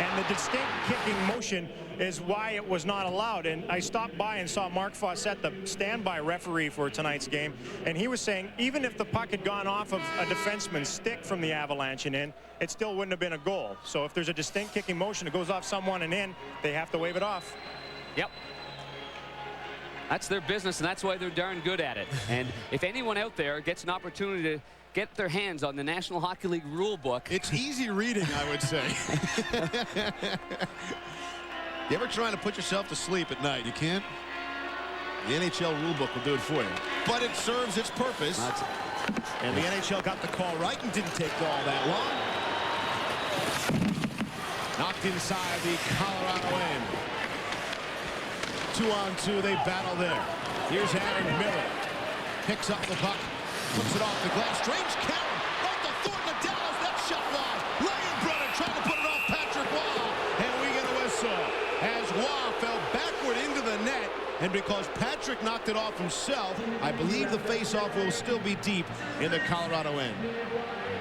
Speaker 3: And the distinct kicking motion is why it was not allowed. And I stopped by and saw Mark Fawcett, the standby referee for tonight's game, and he was saying even if the puck had gone off of a defenseman's stick from the Avalanche and in, it still wouldn't have been a goal. So if there's a distinct kicking motion, it goes off someone and in, they have to wave it off.
Speaker 2: Yep. That's their business, and that's why they're darn good at it. And if anyone out there gets an opportunity to get their hands on the National Hockey League rule book.
Speaker 1: It's easy reading, I would say. You ever trying to put yourself to sleep at night? You can't? The NHL rule book will do it for you. But it serves its purpose. And the NHL got the call right and didn't take all that long. Knocked inside the Colorado end. 2-on-2, they battle there. Here's Aaron Miller. Picks up the puck. Puts it off the glass. Strange count. Right to Thornton of Dallas. That shot wide. Ryan Brennan trying to put it off Patrick Waugh. And we get a whistle as Waugh fell backward into the net. And because Patrick knocked it off himself, I believe the faceoff will still be deep in the Colorado end.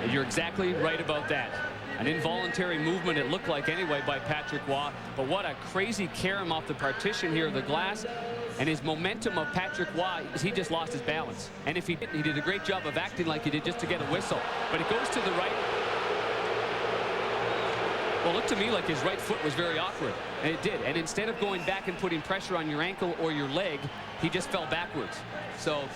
Speaker 2: And you're exactly right about that. An involuntary movement, it looked like anyway, by Patrick Waugh. But what a crazy carom off the partition here of the glass. And his momentum of Patrick Waugh, he just lost his balance. And if he didn't, he did a great job of acting like he did just to get a whistle. But it goes to the right. Well, it looked to me like his right foot was very awkward. And it did. And instead of going back and putting pressure on your ankle or your leg, he just fell backwards. So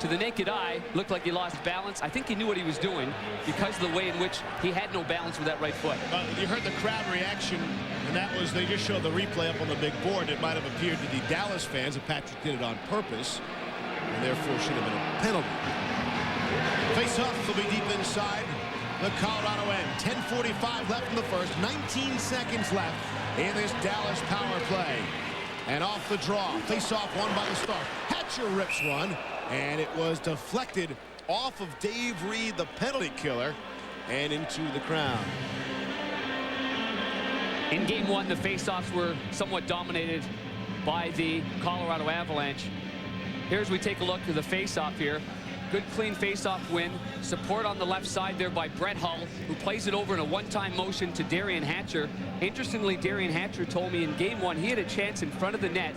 Speaker 2: to the naked eye, looked like he lost balance. I think he knew what he was doing because of the way in which he had no balance with that right foot.
Speaker 1: You heard the crowd reaction, and that was they just showed the replay up on the big board. It might have appeared to the Dallas fans that Patrick did it on purpose, and therefore should have been a penalty. Face-off will be deep inside the Colorado end. 10:45 left in the first, 19 seconds left in this Dallas power play. And off the draw, face-off won by the Stars. Hatcher rips one, and it was deflected off of Dave Reed, the penalty killer, and into the crowd.
Speaker 2: In game one, the face-offs were somewhat dominated by the Colorado Avalanche. Here's we take a look at the face-off here. Good clean face-off win. Support on the left side there by Brett Hull, who plays it over in a one-time motion to Darian Hatcher. Interestingly, Darian Hatcher told me in game one he had a chance in front of the net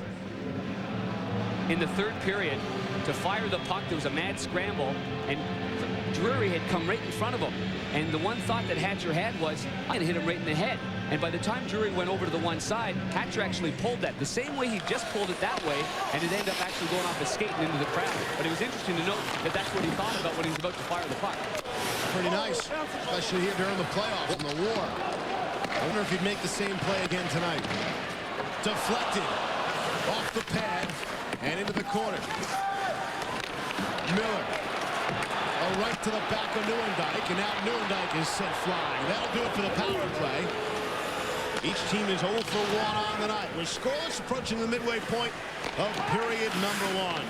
Speaker 2: in the third period to fire the puck. There was a mad scramble, and Drury had come right in front of him. And the one thought that Hatcher had was, I'm going to hit him right in the head. And by the time Drury went over to the one side, Hatcher actually pulled that the same way he just pulled it that way, and it ended up actually going off his skate and into the crowd. But it was interesting to note that that's what he thought about when he was about to fire the puck.
Speaker 1: Pretty nice, especially here during the playoffs and the war. I wonder if he'd make the same play again tonight. Deflected off the pad and into the corner. Miller. Right to the back of Nieuwendyk, and now Nieuwendyk is sent flying. That'll do it for the power play. Each team is 0 for 1 on the night. We're scoreless, approaching the midway point of period number 1.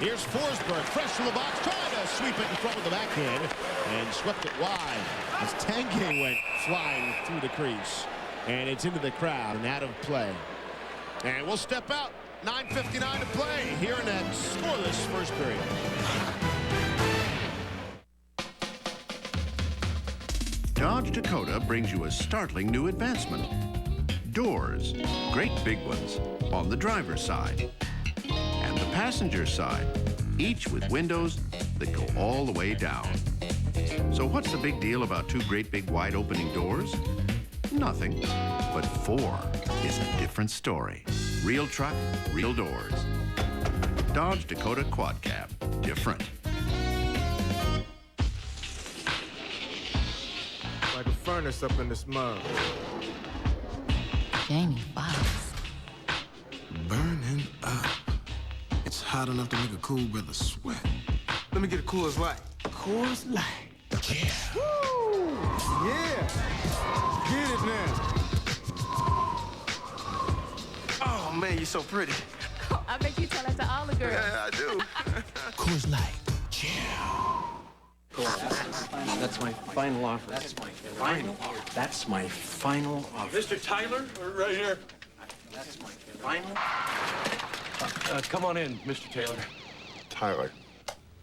Speaker 1: Here's Forsberg, fresh from the box, trying to sweep it in front with the backhand, and swept it wide as Tanguay went flying through the crease. And it's into the crowd and out of play. And we'll step out. 9:59 to play here in that scoreless first period.
Speaker 8: Dodge Dakota brings you a startling new advancement. Doors, great big ones, on the driver's side and the passenger side, each with windows that go all the way down. So what's the big deal about 2 great big wide opening doors? Nothing, but 4 is a different story. Real truck, real doors. Dodge Dakota Quad Cab, different.
Speaker 9: Like a furnace up in this mug.
Speaker 10: Jamie Foxx.
Speaker 11: Burning up. It's hot enough to make a cool brother sweat.
Speaker 9: Let me get a Coors Light.
Speaker 11: Coors Light. Yeah.
Speaker 9: Woo! Yeah. Get it now.
Speaker 11: Oh, man, you're so pretty.
Speaker 10: I bet you tell that to all the girls.
Speaker 11: Yeah, I do. Coors Light. Yeah.
Speaker 21: That's my final offer. That's my final offer. That's my final offer.
Speaker 18: Mr. Tyler, right here.
Speaker 21: That's my final. Come on in, Mr. Taylor.
Speaker 12: Tyler.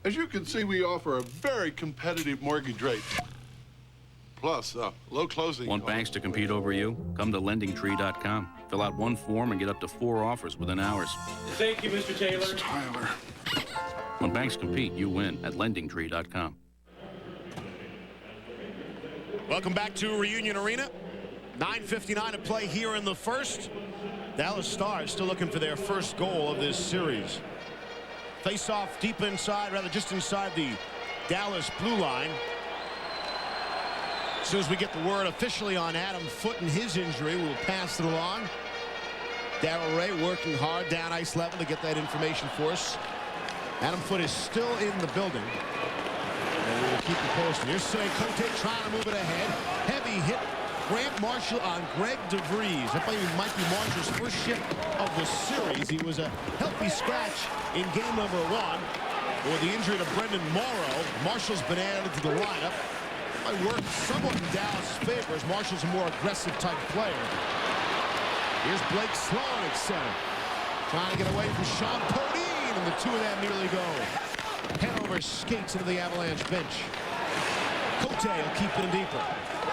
Speaker 12: As you can see, we offer a very competitive mortgage rate.
Speaker 6: Plus, low closing.
Speaker 12: Want banks to compete over you? Come to LendingTree.com. Fill out one form and get up to 4 offers within hours.
Speaker 18: Thank you, Mr. Taylor.
Speaker 6: It's Tyler.
Speaker 12: When banks compete, you win at LendingTree.com.
Speaker 1: Welcome back to Reunion Arena. 9:59 to play here in the first. Dallas Stars still looking for their first goal of this series. Face-off deep inside, rather just inside the Dallas blue line. As soon as we get the word officially on Adam Foote and his injury, we'll pass it along. Darrell Ray working hard down ice level to get that information for us. Adam Foote is still in the building. And we'll keep you posted. Here's Say Cote trying to move it ahead. Heavy hit. Grant Marshall on Greg DeVries. That might be Marshall's first shift of the series. He was a healthy scratch in game number 1. With the injury to Brendan Morrow, Marshall's been added to the lineup. Might work somewhat in Dallas' favor as Marshall's a more aggressive type player. Here's Blake Sloan at center. Trying to get away from Sean Podine, and the two of them nearly go. Head over skates into the Avalanche bench. Cote will keep it in deeper.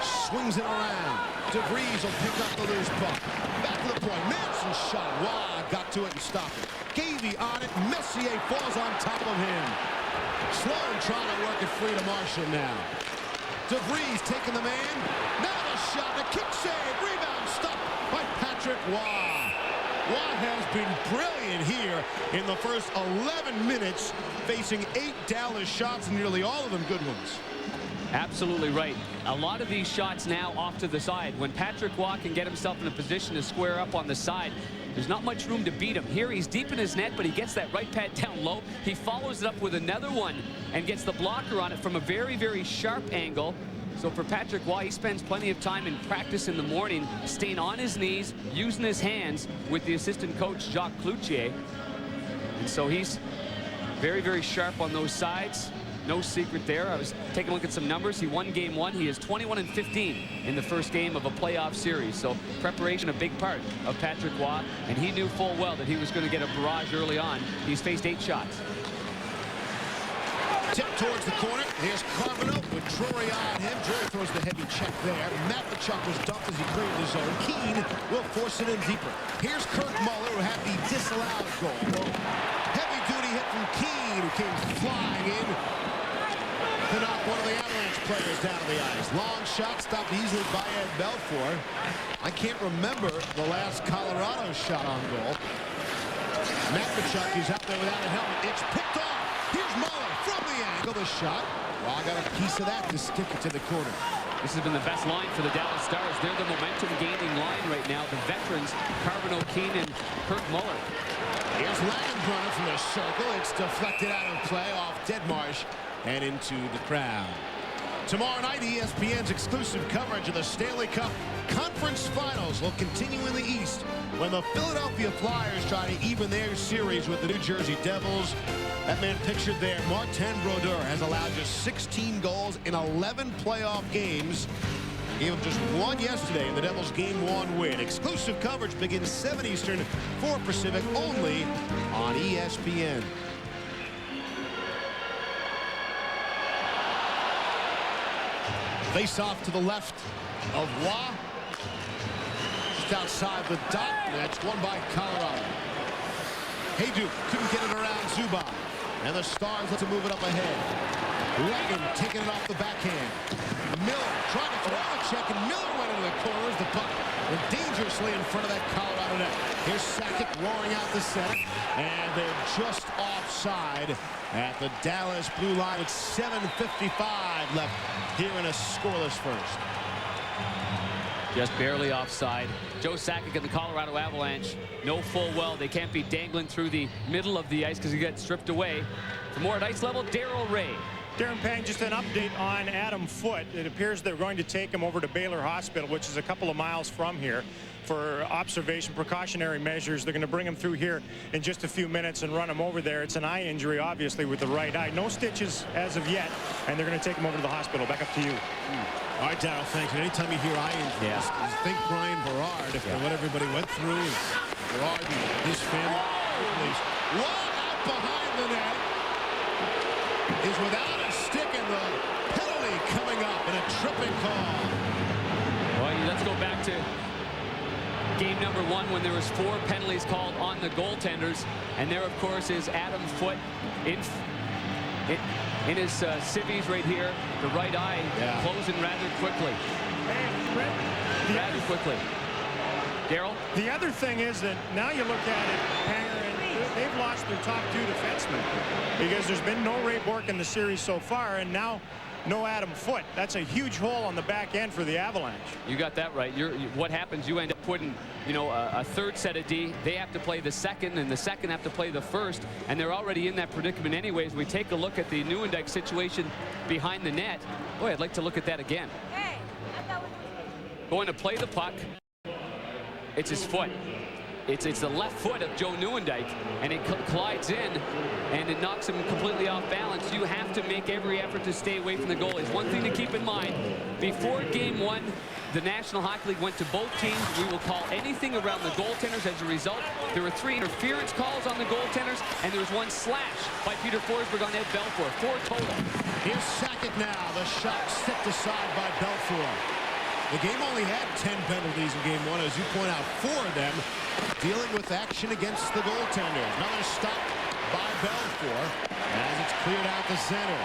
Speaker 1: Swings it around. DeVries will pick up the loose puck. Back to the point. Manson shot. Wow, got to it and stopped it. Gavey on it. Messier falls on top of him. Sloan trying to work it free to Marshall now. DeVries taking the man. Now the shot. A kick save. Rebound stopped by Patrick Waugh. Waugh has been brilliant here in the first 11 minutes, facing 8 Dallas shots, and nearly all of them good ones.
Speaker 2: Absolutely right. A lot of these shots now off to the side. When Patrick Waugh can get himself in a position to square up on the side, there's not much room to beat him. Here he's deep in his net, but he gets that right pad down low. He follows it up with another one and gets the blocker on it from a very, very sharp angle. So for Patrick Waugh, he spends plenty of time in practice in the morning, staying on his knees, using his hands with the assistant coach, Jacques Cloutier. And so he's very, very sharp on those sides. No secret there. I was taking a look at some numbers. He won game 1. He is 21-15 in the first game of a playoff series. So preparation a big part of Patrick Waugh, and he knew full well that he was going to get a barrage early on. He's faced 8 shots.
Speaker 1: Tip towards the corner. Here's Carbonneau with Drury on him. Drury throws the heavy check there. Matvichuk was dumped as he cleared the zone. Keane will force it in deeper. Here's Kirk Muller, who had the disallowed goal. Heavy-duty hit from Keane, who came flying in to knock one of the Avalanche players down the ice. Long shot stopped easily by Ed Belfour. I can't remember the last Colorado shot on goal. Matvichuk is out there without a helmet. It's picked off. Here's Muller from the angle. The shot. Well, I got a piece of that to stick it to the corner.
Speaker 2: This has been the best line for the Dallas Stars. They're the momentum-gaining line right now. The veterans, Carbonneau, Keane, and Kirk Muller.
Speaker 1: Here's Landbrunner from the circle. It's deflected out of play off Deadmarsh and into the crowd. Tomorrow night, ESPN's exclusive coverage of the Stanley Cup Conference Finals will continue in the East when the Philadelphia Flyers try to even their series with the New Jersey Devils. That man pictured there, Martin Brodeur, has allowed just 16 goals in 11 playoff games. Gave him just 1 yesterday in the Devils' Game 1 win. Exclusive coverage begins 7 Eastern, 4 Pacific, only on ESPN. Face off to the left of Waugh. Just outside the dot. That's won by Colorado. Hayduk couldn't get it around Zubov. And the Stars let him move it up ahead. Langen taking it off the backhand. Miller trying to throw a check, and Miller went into the corners. The puck went dangerously in front of that Colorado net. Here's Sakic roaring out the center, and they're just offside at the Dallas blue line with 7:55 left here in a scoreless first.
Speaker 2: Just barely offside. Joe Sakic and the Colorado Avalanche know full well they can't be dangling through the middle of the ice because he got stripped away. For more at ice level, Darrell Ray.
Speaker 3: Darren Pang, just an update on Adam Foote. It appears they're going to take him over to Baylor Hospital, which is a couple of miles from here, for observation, precautionary measures. They're going to bring him through here in just a few minutes and run him over there. It's an eye injury, obviously, with the right eye. No stitches as of yet, and they're going to take him over to the hospital. Back up to you.
Speaker 1: All right, Darryl, thanks. And anytime you hear eye injuries, you think Brian Berard, and what everybody went through, Berard and his family. Waugh out behind the net is without a stick, and the penalty coming up. and a tripping call.
Speaker 2: Well, let's go back to game number 1 when there was 4 penalties called on the goaltenders, and there, of course, is Adam Foote in his civvies right here, the right eye closing rather quickly. Rather quickly. Darryl?
Speaker 3: The other thing is that now you look at it, Hanger, and they've lost their top 2 defensemen because there's been no Ray Bourque in the series so far, and now no Adam Foote. That's a huge hole on the back end for the Avalanche.
Speaker 2: You got that right. What happens, you end up putting, you know, a third set of D. They have to play the second, and the second have to play the first, and they're already in that predicament anyways. We take a look at the Nieuwendyk situation behind the net. Boy, I'd like to look at that again. Going to play the puck. It's his foot. It's the left foot of Joe Nieuwendyk, and it collides in, and it knocks him completely off balance. You have to make every effort to stay away from the goalies. One thing to keep in mind, before game 1, the National Hockey League went to both teams. We will call anything around the goaltenders. As a result, there were 3 interference calls on the goaltenders, and there was 1 slash by Peter Forsberg on Ed Belfour. 4 total.
Speaker 1: Here's Sakic now. The shot stepped aside by Belfour. The game only had 10 penalties in game 1, as you point out, 4 of them dealing with action against the goaltenders. Another stop by Belfour as it's cleared out the center.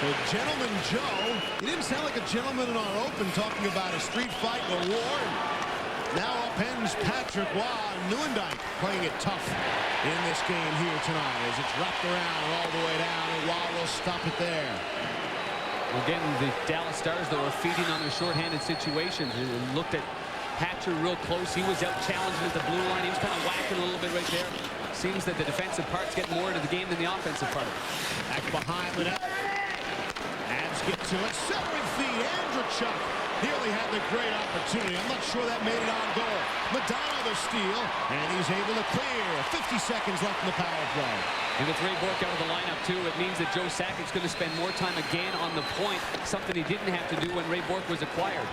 Speaker 1: So Gentleman Joe, he didn't sound like a gentleman in our open talking about a street fight and a war. Now upends Patrick Waugh. Nieuwendyk playing it tough in this game here tonight as it's wrapped around all the way down, and Waugh will stop it there.
Speaker 2: Again, the Dallas Stars, though, are feeding on their shorthanded situations. And looked at Hatcher real close. He was out challenging at the blue line. He was kind of whacking a little bit right there. Seems that the defensive part's getting more into the game than the offensive part.
Speaker 1: Back behind the net. Abs get to it. Centering feed. Andrechuk nearly had the great opportunity. I'm not sure that made it on goal. Madonna the steal, and he's able to clear. 50 seconds left in the power play.
Speaker 2: And with Ray Bourque out of the lineup, too, it means that Joe Sakic's going to spend more time again on the point, something he didn't have to do when Ray Bourque was acquired.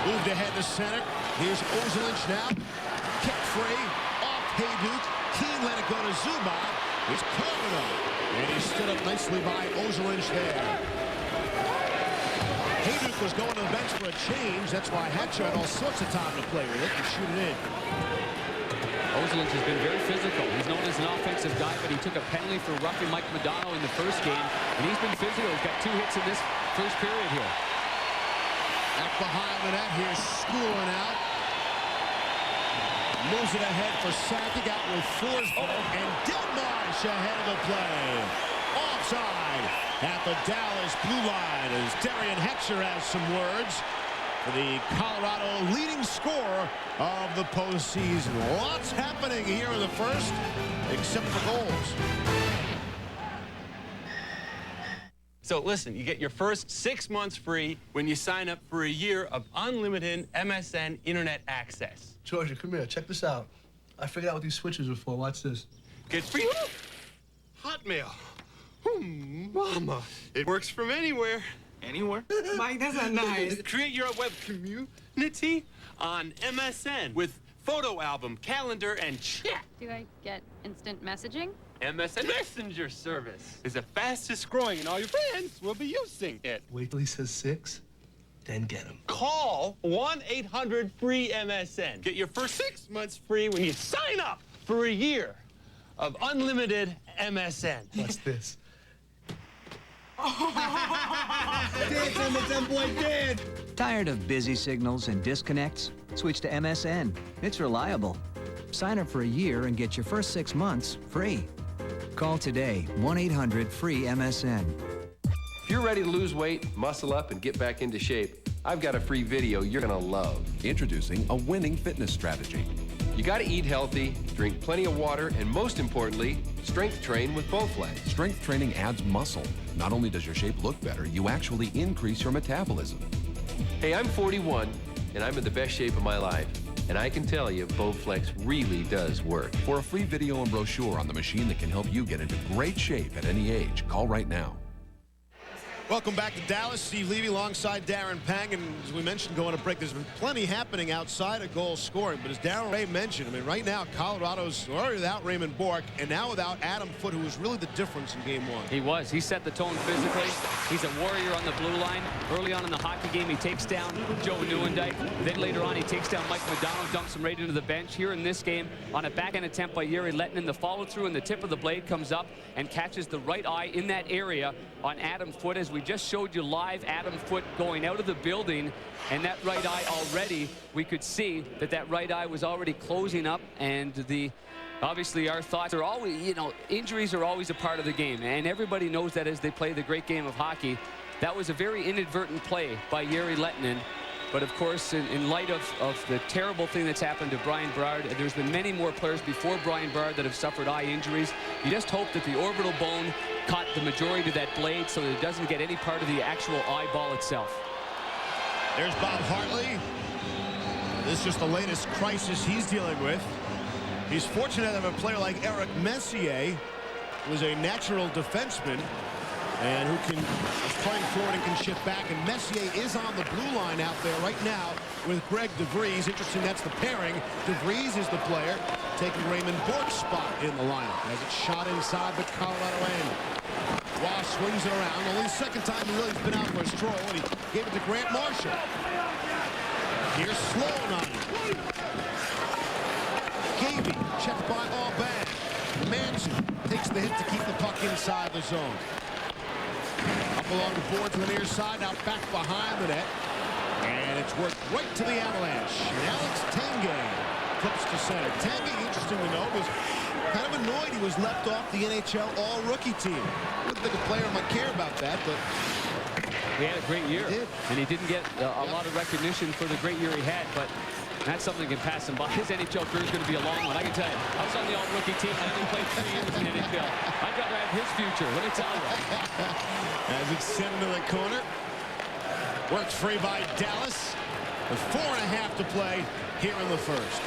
Speaker 1: Moved ahead to center. Here's Ozelinch now. Kick free. Off Hayduk. Keane let it go to Zubov. Here's Carmino. And he stood up nicely by Ozelinch there. Hayduk was going to the bench for a change. That's why Hatcher had all sorts of time to play with it and shoot it in.
Speaker 2: Ozelinch has been very physical. He's known as an offensive guy, but he took a penalty for roughing Mike Modano in the first game, and he's been physical. He's got 2 hits in this first period here.
Speaker 1: Back behind the net, here's Schooler now. Moves it ahead for Sakic, out with Forsberg, and Delmarsh ahead of the play. Offside at the Dallas blue line as Darian Hatcher has some words for the Colorado leading scorer of the postseason. Lots happening here in the first, except for goals.
Speaker 6: So listen, you get your first 6 months free when you sign up for a year of unlimited MSN internet access.
Speaker 13: Georgia, come here. Check this out. I figured out what these switches are for. Watch this.
Speaker 6: Get free Hotmail. Mama, it works from anywhere. Anywhere?
Speaker 16: Mike, that's not nice.
Speaker 6: Create your web community on MSN with photo album, calendar, and chat.
Speaker 10: Do I get instant messaging?
Speaker 6: MSN Messenger service is the fastest growing, and all your friends will be using it.
Speaker 13: Wait till he says 6, then get him.
Speaker 6: Call 1-800-FREE-MSN. Get your first 6 months free when you sign up for a year of unlimited MSN.
Speaker 13: What's this?
Speaker 16: Dance MSN boy, dance!
Speaker 17: Tired of busy signals and disconnects? Switch to MSN. It's reliable. Sign up for a year and get your first 6 months free. Call today, 1-800-FREE-MSN.
Speaker 20: If you're ready to lose weight, muscle up, and get back into shape, I've got a free video you're gonna love. Introducing a winning fitness strategy. You gotta eat healthy, drink plenty of water, and most importantly, strength train with Bowflex.
Speaker 26: Strength training adds muscle. Not only does your shape look better, you actually increase your metabolism.
Speaker 20: Hey, I'm 41, and I'm in the best shape of my life. And I can tell you, Bowflex really does work.
Speaker 26: For a free video and brochure on the machine that can help you get into great shape at any age, call right now.
Speaker 1: Welcome back to Dallas. Steve Levy alongside Darren Pang. And as we mentioned going to break, there's been plenty happening outside of goal scoring. But as Darren Ray mentioned, I mean, right now, Colorado's already without Raymond Bourque and now without Adam Foote, who was really the difference in game one.
Speaker 2: He was. He set the tone physically. He's a warrior on the blue line. Early on in the hockey game, he takes down Joe Nieuwendyk. Then later on, he takes down Mike Modano, dumps him right into the bench. Here in this game, on a backhand attempt by Jere Lehtinen, the follow-through and the tip of the blade comes up and catches the right eye in that area on Adam Foote. As we just showed you live, Adam Foote going out of the building, and that right eye already, we could see that right eye was already closing up. And obviously our thoughts are always, you know, injuries are always a part of the game, and everybody knows that as they play the great game of hockey. That was a very inadvertent play by Jere Lehtinen. But of course, in light of the terrible thing that's happened to Brian Berard, there's been many more players before Brian Berard that have suffered eye injuries. You just hope that the orbital bone caught the majority of that blade so that it doesn't get any part of the actual eyeball itself.
Speaker 1: There's Bob Hartley. This is just the latest crisis he's dealing with. He's fortunate to have a player like Eric Messier, who is a natural defenseman and who is playing forward and can shift back. And Messier is on the blue line out there right now with Greg DeVries. Interesting, that's the pairing. DeVries is the player taking Raymond Bourque's spot in the lineup as it's shot inside the Colorado end. Ross swings it around. Only the second time he really has been out for a stroll, and he gave it to Grant Marshall. Here's Sloan on it. Gavey checked by Aubin. Manson takes the hit to keep the puck inside the zone. Up along the board to the near side, now back behind the net. And it's worked right to the Avalanche. And Alex Tanguay flips to center. Tanguay, interesting to note, was kind of annoyed he was left off the NHL all-rookie team. I wouldn't think a player might care about that, but
Speaker 2: he had a great year.
Speaker 1: He did.
Speaker 2: And he didn't get a lot of recognition for the great year he had, but that's something that can pass him by. His NHL career is going to be a long one. I can tell you, I was on the all-rookie team. I only played 3 years in the NHL. I'd rather have his future, let me tell you.
Speaker 1: As it's sent into the corner. Worked free by Dallas. With 4.5 to play here in the first.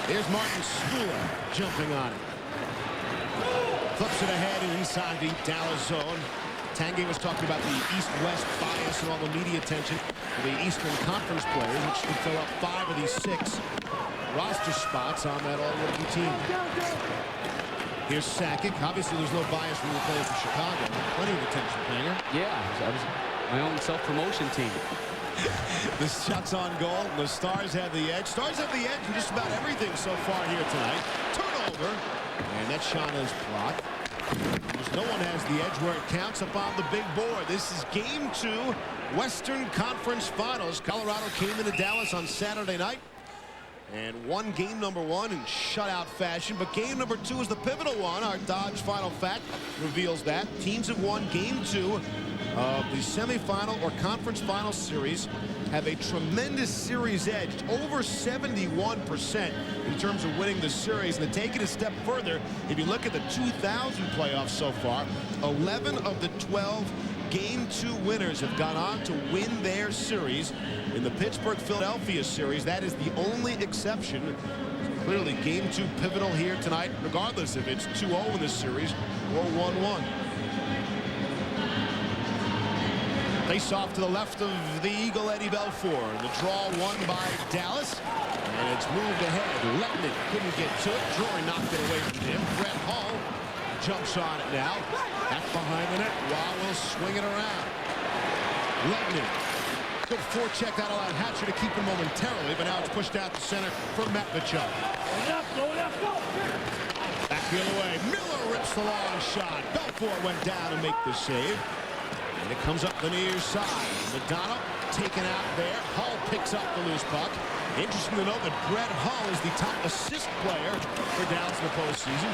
Speaker 1: Here's Martin Spooler jumping on it. Flips it ahead and inside the Dallas zone. Tanguay was talking about the East-West bias and all the media attention for the Eastern Conference players, which could fill up 5 of these 6 roster spots on that all-rookie team. Here's Sakic. Obviously, there's no bias when you're playing for Chicago. Plenty of attention, Panger.
Speaker 2: Yeah, I was my own self-promotion team.
Speaker 1: The shot's on goal. The Stars have the edge. Stars have the edge in just about everything so far here tonight. Turnover. And that shot is blocked. No one has the edge where it counts up on the big board. This is Game 2, Western Conference Finals. Colorado came into Dallas on Saturday night and won game number 1 in shutout fashion. But game number 2 is the pivotal one. Our Dodge Final Fact reveals that. Teams have won game 2 of the semifinal or conference final series have a tremendous series edge, over 71% in terms of winning the series. And to take it a step further, if you look at the 2000 playoffs so far, 11 of the 12 Game 2 winners have gone on to win their series. In the Pittsburgh-Philadelphia series, that is the only exception. Clearly, Game 2 pivotal here tonight, regardless if it's 2-0 in this series or 1-1. Face off to the left of the Eagle, Eddie Belfour. The draw won by Dallas. And it's moved ahead. Lehtinen couldn't get to it. Drury knocked it away from him. Brett Hull jumps on it now. Back behind the net. Waugh will swing it around. Lehtinen. Good forecheck out of that Hatcher to keep him momentarily, but now it's pushed out to center for Matvichuk. Back the other way. Miller rips the long shot. Belfour went down to make the save. And it comes up the near side. Modano taken out there. Hull picks up the loose puck. Interesting to note that Brett Hull is the top assist player for Dallas in the postseason.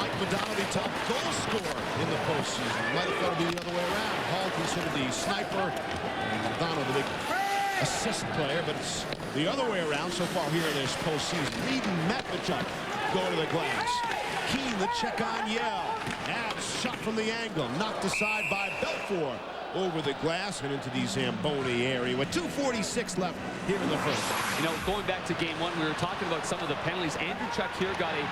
Speaker 1: Mike Modano, the top goal scorer in the postseason. You might have thought it would be the other way around. Hull considered the sniper, and Modano the big assist player, but it's the other way around so far here in this postseason. Reed and Matvichuk go to the glass. Keane, the check on Yell. And shot from the angle, knocked aside by Belfour. over the glass and into the Zamboni area with 2:46 left here in the first.
Speaker 2: You know, going back to game one, we were talking about some of the penalties. Andrew Chuck here got a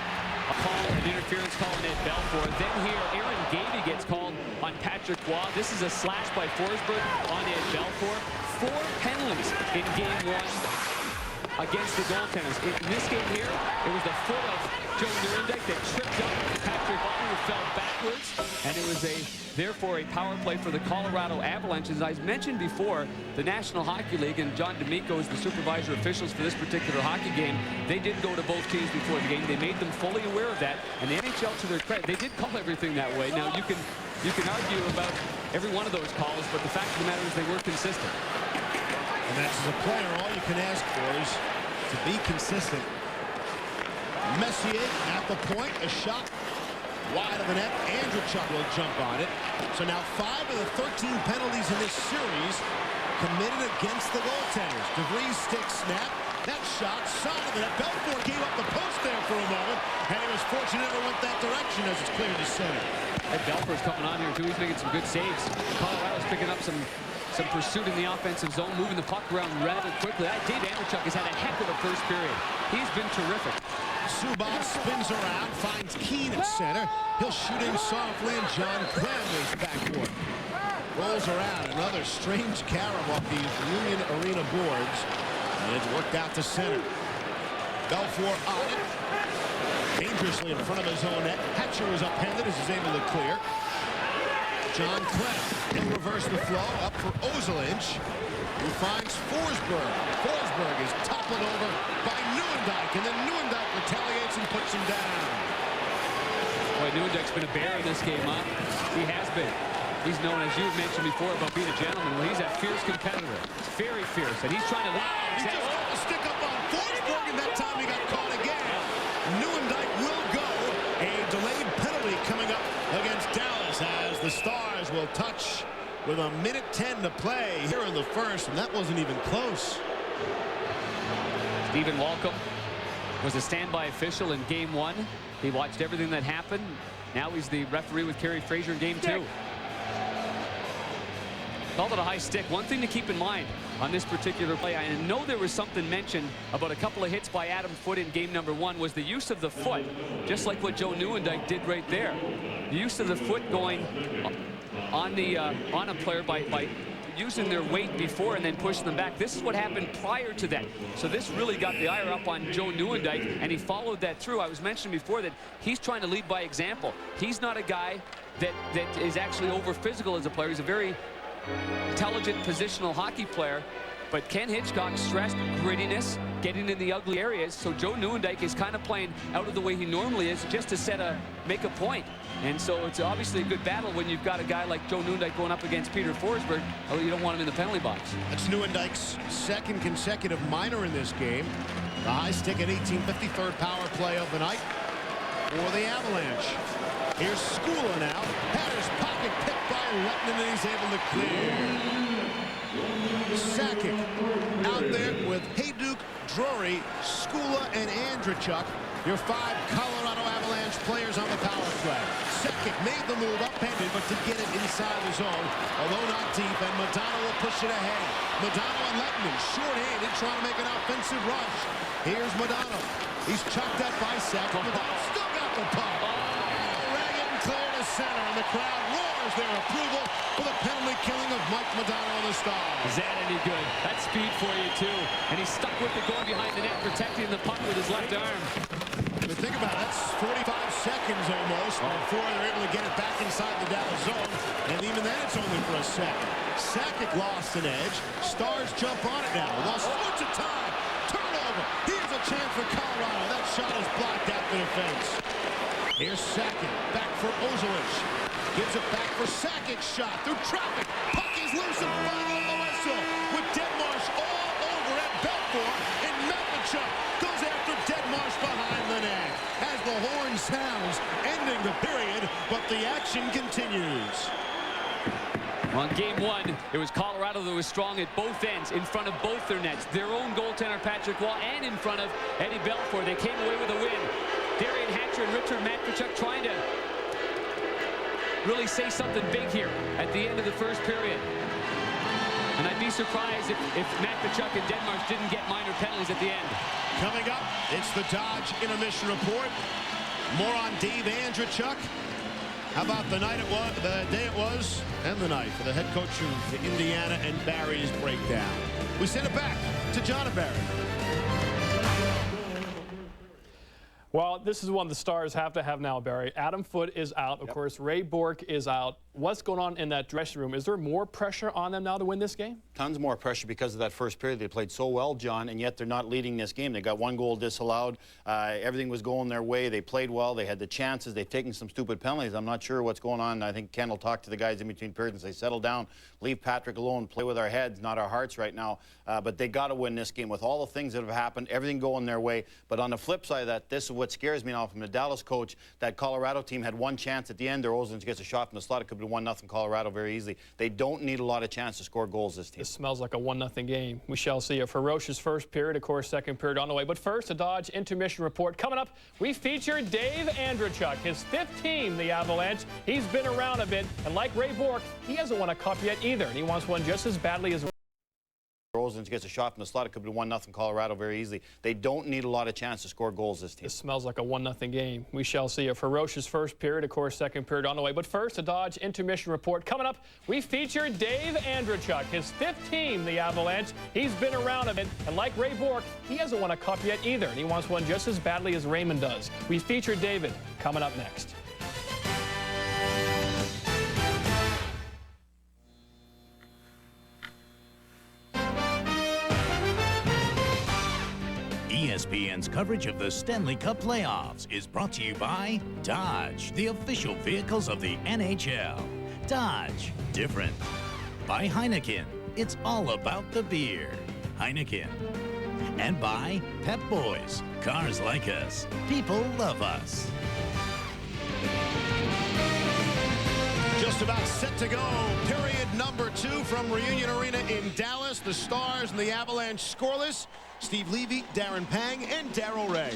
Speaker 2: call, an interference call on Ed Belfour. Then here, Aaron Gavey gets called on Patrick Waugh. This is a slash by Forsberg on Ed Belfour. 4 penalties in game one against the goaltenders. In this game here, it was the foot of Joe Nurendijk that tripped up Patrick Waugh, who fell backwards, and it was therefore a power play for the Colorado Avalanche. As I mentioned before, the National Hockey League, and John D'Amico is the supervisor officials for this particular hockey game, they did go to both teams before the game. They made them fully aware of that, and the NHL, to their credit, they did call everything that way. Now, you can argue about every one of those calls, but the fact of the matter is they were consistent.
Speaker 1: And that's as a player, all you can ask for is to be consistent. Messier at the point, a shot wide of the net. Andrew Chuck will jump on it. So now 5 of the 13 penalties in this series committed against the goaltenders. DeVries stick snap. That shot, side of the net. Belfour gave up the post there for a moment, and he was fortunate it went that direction as it's cleared to center.
Speaker 2: Ed Belfour's coming on here too. He's making some good saves. Colorado's picking up some pursuit in the offensive zone, moving the puck around rather quickly. Dave Andreychuk has had a heck of a first period. He's been terrific.
Speaker 1: Subban spins around, finds Keane at center. He'll shoot in softly, and John Clem is backboard. Rolls around, another strange carom off these Union Arena boards, and it's worked out to center. Belfour on it, dangerously in front of his own net. Hatcher is upended as he's able to clear. John Clem, he'll reverse the flow, up for Ozelinch, who finds Forsberg. Forsberg is toppled over by Newendijk, and then Newendijk retaliates and puts him down.
Speaker 2: Boy, Newendijk's been a bear in this game, huh? He has been. He's known, as you mentioned before, about being a gentleman. Well, he's a fierce competitor. Very fierce, and he's trying to...
Speaker 1: He just got a stick up on Forsberg, and that time he got caught again. Newendijk will go. A delayed penalty coming up against Dallas as the Stars will touch with 1:10 to play here in the first, and that wasn't even close.
Speaker 2: Stephen Walcom was a standby official in game one. He watched everything that happened. Now he's the referee with Kerry Fraser in game two. Called it a high stick. One thing to keep in mind on this particular play, I know there was something mentioned about a couple of hits by Adam Foote in game number one, was the use of the foot, just like what Joe Newendijk did right there. The use of the foot going on a player by using their weight before and then pushing them back. This is what happened prior to that. So this really got the ire up on Joe Newendijk, and he followed that through. I was mentioning before that he's trying to lead by example. He's not a guy that is actually over physical as a player. He's a very intelligent positional hockey player, but Ken Hitchcock stressed grittiness, getting in the ugly areas. So Joe Newendijk is kind of playing out of the way he normally is, just to make a point. And so it's obviously a good battle when you've got a guy like Joe Newendijk going up against Peter Forsberg. Although you don't want him in the penalty box.
Speaker 1: That's Newendijk's second consecutive minor in this game. The high stick at 18:50, third power play of the night for the Avalanche. Here's Skula now. Hatter's pocket picked by Lettman, and he's able to clear. Sakic out there with Hayduk, Drury, Skula, and Andreychuk. Your 5 Colorado Avalanche players on the power play. Sakic made the move upended, but to get it inside the zone, although not deep, and Madonna will push it ahead. Madonna and Lettman, short-handed, trying to make an offensive rush. Here's Madonna. He's chucked that by Sakic. Madonna still got the puck. Clear to center, and the crowd roars their approval for the penalty killing of Mike Madonna on the Stars.
Speaker 2: Is that any good? That's speed for you, too. And he's stuck with it going behind the net, protecting the puck with his left arm.
Speaker 1: But think about it, that's 45 seconds almost before they're able to get it back inside the Dallas zone. And even then, it's only for a second. Sakic lost an edge. Stars jump on it now. Lost loads of time. Turnover. Here's a chance for Colorado. That shot is blocked out the defense. Here's Sakic, back for Ozelinch. Gives it back for Sakic, shot through traffic. Puck is loose and final on the whistle. With Deadmarsh all over at Belfour, and Melnichuk goes after Deadmarsh behind the net. As the horn sounds, ending the period, but the action continues.
Speaker 2: On game one, it was Colorado that was strong at both ends, in front of both their nets. Their own goaltender, Patrick Waugh, and in front of Eddie Belfour. They came away with a win. Darian Hatcher and Richard Matvichuk trying to really say something big here at the end of the first period. And I'd be surprised if Matt Tkachuk and Denmark didn't get minor penalties at the end.
Speaker 1: Coming up, it's the Dodge Intermission Report. More on Dave Andreychuk. How about the night it was, the day it was, and the night for the head coach of Indiana and Barry's breakdown. We send it back to John and Barry.
Speaker 15: Well, this is one the Stars have to have now, Barry. Adam Foote is out. Of course, Ray Bourque is out. What's going on in that dressing room? Is there more pressure on them now to win this game?
Speaker 19: Tons more pressure because of that first period. They played so well, John, and yet they're not leading this game. They got one goal disallowed. Everything was going their way. They played well. They had the chances. They've taken some stupid penalties. I'm not sure what's going on. I think Ken will talk to the guys in between periods and say, settle down, leave Patrick alone, play with our heads, not our hearts right now. But they got to win this game with all the things that have happened, everything going their way. But on the flip side of that, this is what scares me now from the Dallas coach. That Colorado team had one chance at the end. Their Olsen gets a shot from the slot. It could be 1-0 Colorado very easily. They don't need a lot of chance to score goals, this team.
Speaker 15: This smells like a 1-0 game. We shall see. A ferocious first period, of course, second period on the way. But first, a Dodge Intermission Report. Coming up, we feature Dave Andreychuk, his fifth team, the Avalanche. He's been around a bit, and like Ray Bourque, he hasn't won a cup yet either, and he wants one just as badly as
Speaker 19: Olsen gets a shot from the slot. It could be 1-0 Colorado very easily. They don't need a lot of chance to score goals, this team.
Speaker 15: This smells like a 1-0 game. We shall see. A ferocious first period, of course, second period on the way. But first, a Dodge Intermission Report. Coming up, we feature Dave Andreychuk, his fifth team, the Avalanche. He's been around a bit, and like Ray Bourque, he hasn't won a cup yet either, and he wants one just as badly as Raymond does. We feature David coming up next.
Speaker 22: ESPN's coverage of the Stanley Cup Playoffs is brought to you by Dodge, the official vehicles of the NHL. Dodge, different. By Heineken, it's all about the beer. Heineken. And by Pep Boys, cars like us. People love us.
Speaker 1: Just about set to go. Period number 2 from Reunion Arena in Dallas. The Stars and the Avalanche scoreless. Steve Levy, Darren Pang, and Darryl Ray.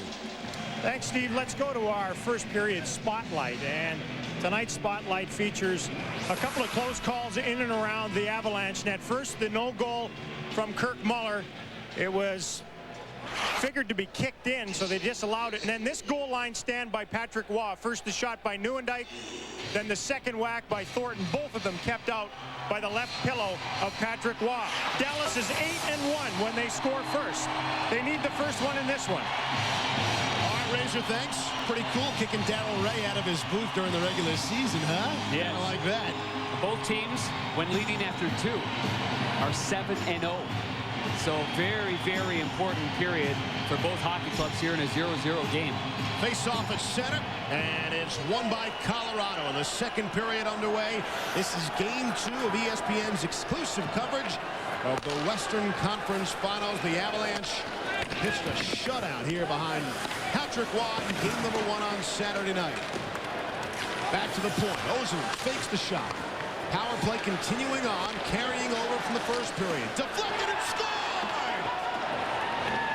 Speaker 3: Thanks, Steve. Let's go to our first period spotlight. And tonight's spotlight features a couple of close calls in and around the Avalanche net. First, the no goal from Kirk Muller. It was figured to be kicked in, so they disallowed it. And then this goal line stand by Patrick Waugh. First the shot by Nieuwendyk, then the second whack by Thornton. Both of them kept out by the left pillow of Patrick Waugh. Dallas is 8-1 when they score first. They need the first one in this one.
Speaker 1: All right, Razor, thanks. Pretty cool kicking Darryl Ray out of his booth during the regular season, huh?
Speaker 2: Yeah.
Speaker 1: I like that.
Speaker 2: Both teams, when leading after 2, are 7-0. So very, very important period for both hockey clubs here in a 0-0 game.
Speaker 1: Face off at center, and it's won by Colorado. In the second period underway, this is game 2 of ESPN's exclusive coverage of the Western Conference Finals. The Avalanche pitched a shutout here behind Patrick Waugh in game number 1 on Saturday night. Back to the point. Ozil fakes the shot. Power play continuing on, carrying over from the first period. Deflected and scored!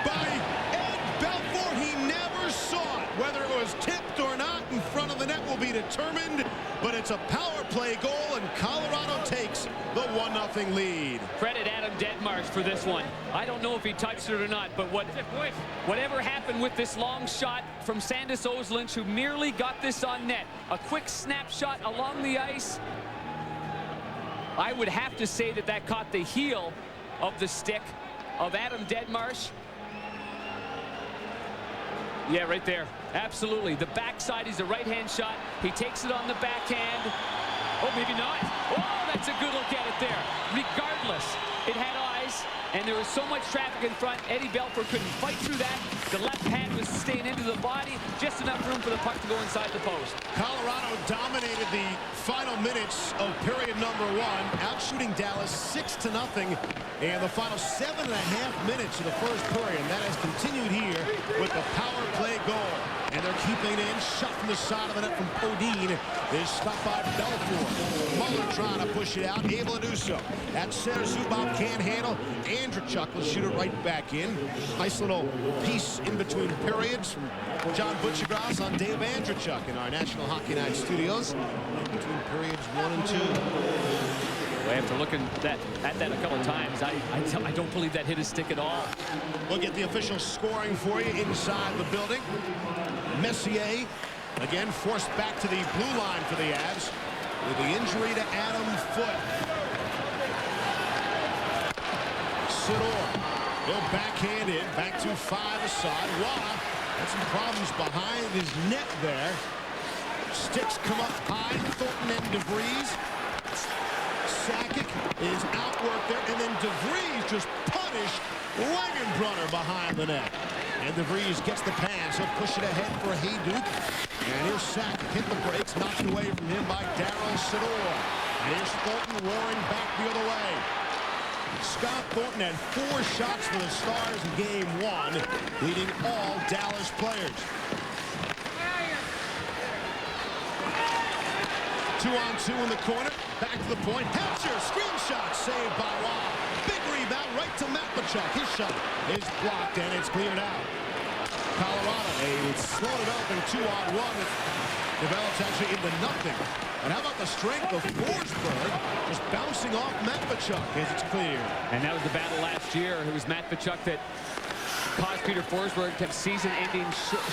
Speaker 1: By Ed Belfour. He never saw it. Whether it was tipped or not in front of the net will be determined, but it's a power play goal, and Colorado takes the 1-0 lead.
Speaker 2: Credit Adam Denmark for this one. I don't know if he touched it or not, but whatever happened with this long shot from Sandis Oslund, who merely got this on net, a quick snapshot along the ice, I would have to say that that caught the heel of the stick of Adam Denmark. Yeah, right there. Absolutely. The backside is a right-hand shot. He takes it on the backhand. Oh, maybe not. Oh, that's a good look at it there. Regardless, it had eyes, and there was so much traffic in front. Eddie Belfour couldn't fight through that. The left hand was staying into the body. Just enough room for the puck to go inside the post.
Speaker 1: Colorado dominated the final minutes of period number 1, outshooting Dallas 6-0 in the final 7.5 minutes of the first period. And that has continued here with the power play goal. And they're keeping it in. Shot from the side of the net from Podine is stopped by Belfour. Muller trying to push it out, able to do so. At center, Zubov can't handle. Andrechuk will shoot it right back in. Nice little piece in between periods from John Butchergrass on Dave Andrechuk in our National Hockey Night studios. Between periods 1 and 2.
Speaker 2: Well, after looking at that a couple of times, I don't believe that hit his stick at all.
Speaker 1: We'll get the official scoring for you inside the building. Messier, again, forced back to the blue line for the Avs with the injury to Adam Foote. Sidor, he'll backhand it, back to 5 aside. Waugh had some problems behind his net there. Sticks come up high, Thornton and DeVries. Sakic is outworked there, and then DeVries just punished Langenbrunner behind the net. And DeVries gets the pass. He'll push it ahead for Hayduk. And here's Sakic. Hit the brakes. Knocked away from him by Darryl Sidor. And here's Thornton roaring back the other way. Scott Thornton had 4 shots for the Stars in Game 1, leading all Dallas players. 2-on-2 in the corner. Back to the point. Hatcher, screen shot, saved by Waugh. Big rebound right to Matvichuk. His shot is blocked, and it's cleared out. Colorado, they slowed it up in 2-on-1. It develops actually into nothing. And how about the strength of Forsberg just bouncing off Matvichuk as it's cleared.
Speaker 2: And that was the battle last year. It was Matvichuk that caused Peter Forsberg to have season-ending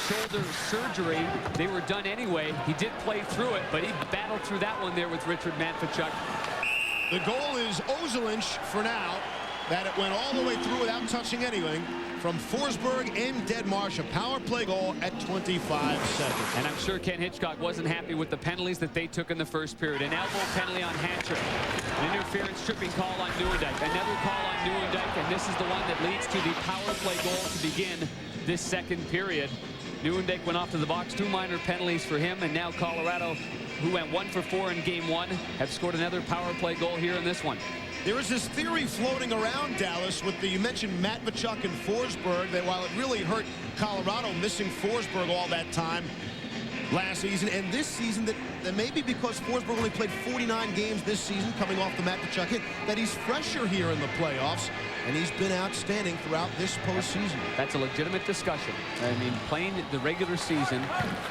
Speaker 2: shoulder surgery. They were done anyway. He did play through it, but he battled through that one there with Richard Matvichuk.
Speaker 1: The goal is Ozelinch for now. That it went all the way through without touching anything from Forsberg and Deadmarsh. A power play goal at 25 seconds.
Speaker 2: And I'm sure Ken Hitchcock wasn't happy with the penalties that they took in the first period. An elbow penalty on Hatcher. An interference tripping call on Nieuwendyk. Another call on Nieuwendyk, and this is the one that leads to the power play goal to begin this second period. Nieuwendyk went off to the box. 2 minor penalties for him, and now Colorado, who went 1 for 4 in Game 1, have scored another power play goal here in this one.
Speaker 1: There is this theory floating around Dallas with you mentioned Matvichuk and Forsberg, that while it really hurt Colorado missing Forsberg all that time last season and this season, that maybe because Forsberg only played 49 games this season coming off the Matvichuk hit, that he's fresher here in the playoffs, and he's been outstanding throughout this postseason.
Speaker 2: That's a legitimate discussion. I mean, playing the regular season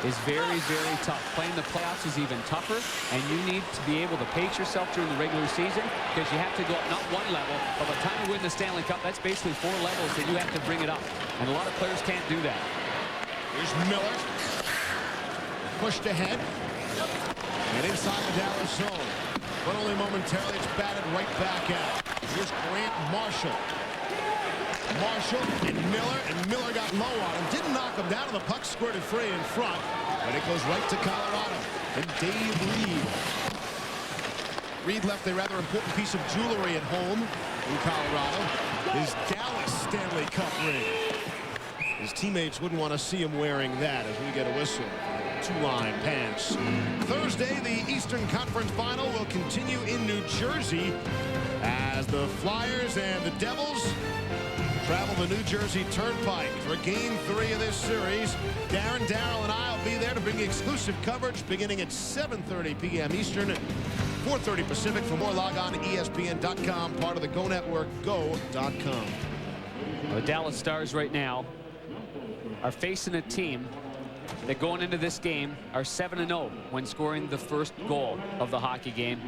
Speaker 2: is very, very tough. Playing the playoffs is even tougher, and you need to be able to pace yourself during the regular season because you have to go up not 1 level, but by the time you win the Stanley Cup, that's basically 4 levels that you have to bring it up. And a lot of players can't do that.
Speaker 1: Here's Miller. Pushed ahead. And inside the Dallas zone. But only momentarily, it's batted right back out. Here's Grant Marshall. Marshall and Miller got low on him. Didn't knock him down, and the puck squirted free in front. But it goes right to Colorado. And Dave Reed. Reed left a rather important piece of jewelry at home in Colorado. His Dallas Stanley Cup ring. His teammates wouldn't want to see him wearing that as we get a whistle. 2-line pants. Thursday, the Eastern Conference Final will continue in New Jersey as the Flyers and the Devils travel the New Jersey Turnpike for Game 3 of this series. Darryl and I will be there to bring you exclusive coverage beginning at 7:30 p.m. Eastern, 4:30 Pacific. For more, log on to ESPN.com, part of the Go Network, go.com.
Speaker 2: The Dallas Stars right now are facing a team that going into this game are 7-0 when scoring the first goal of the hockey game.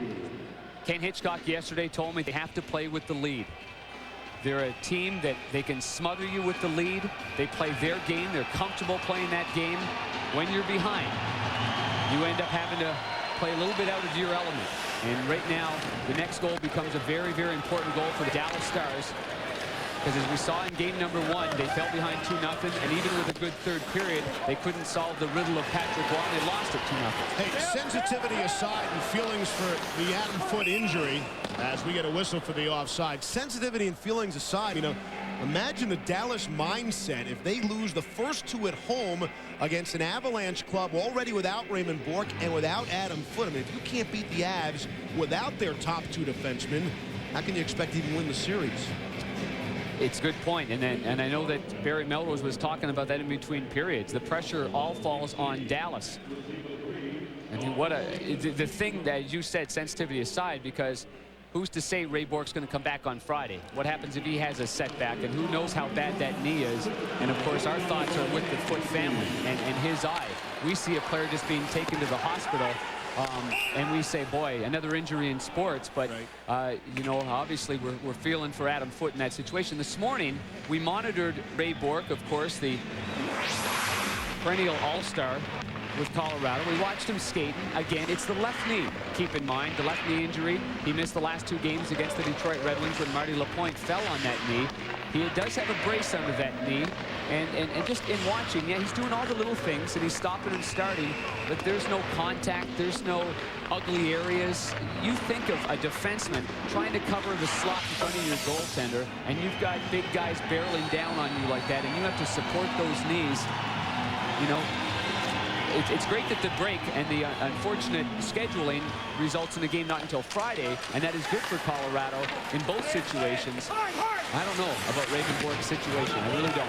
Speaker 2: Ken Hitchcock yesterday told me they have to play with the lead. They're a team that they can smother you with the lead. They play their game. They're comfortable playing that game. When you're behind, you end up having to play a little bit out of your element. And right now, the next goal becomes a very, very important goal for the Dallas Stars. Because as we saw in game number 1, they fell behind 2-0, and even with a good third period, they couldn't solve the riddle of Patrick Waugh. They lost it 2-0.
Speaker 1: Hey, sensitivity aside and feelings for the Adam Foote injury, as we get a whistle for the offside. Sensitivity and feelings aside, you know, imagine the Dallas mindset if they lose the first 2 at home against an Avalanche club already without Raymond Bourque and without Adam Foote. I mean, if you can't beat the Avs without their top 2 defensemen, how can you expect to even win the series?
Speaker 2: It's a good point, and I know that Barry Melrose was talking about that in between periods. The pressure all falls on Dallas. I mean, the thing that you said, sensitivity aside, because who's to say Ray Bourque's going to come back on Friday? What happens if he has a setback? And who knows how bad that knee is? And, of course, our thoughts are with the Foot family and his eye. We see a player just being taken to the hospital. And we say, boy, another injury in sports. But, you know, obviously we're feeling for Adam Foote in that situation. This morning, we monitored Ray Bourque, of course, the perennial all-star with Colorado. We watched him skating. Again, it's the left knee. Keep in mind, the left knee injury. He missed the last 2 games against the Detroit Red Wings when Marty Lapointe fell on that knee. He does have a brace under that knee. And just in watching, yeah, he's doing all the little things, and he's stopping and starting, but there's no contact, there's no ugly areas. You think of a defenseman trying to cover the slot in front of your goaltender, and you've got big guys barreling down on you like that, and you have to support those knees. You know, it's great that the break and the unfortunate scheduling results in a game not until Friday, and that is good for Colorado in both situations. I don't know about Raymond Bourque's situation. I really don't.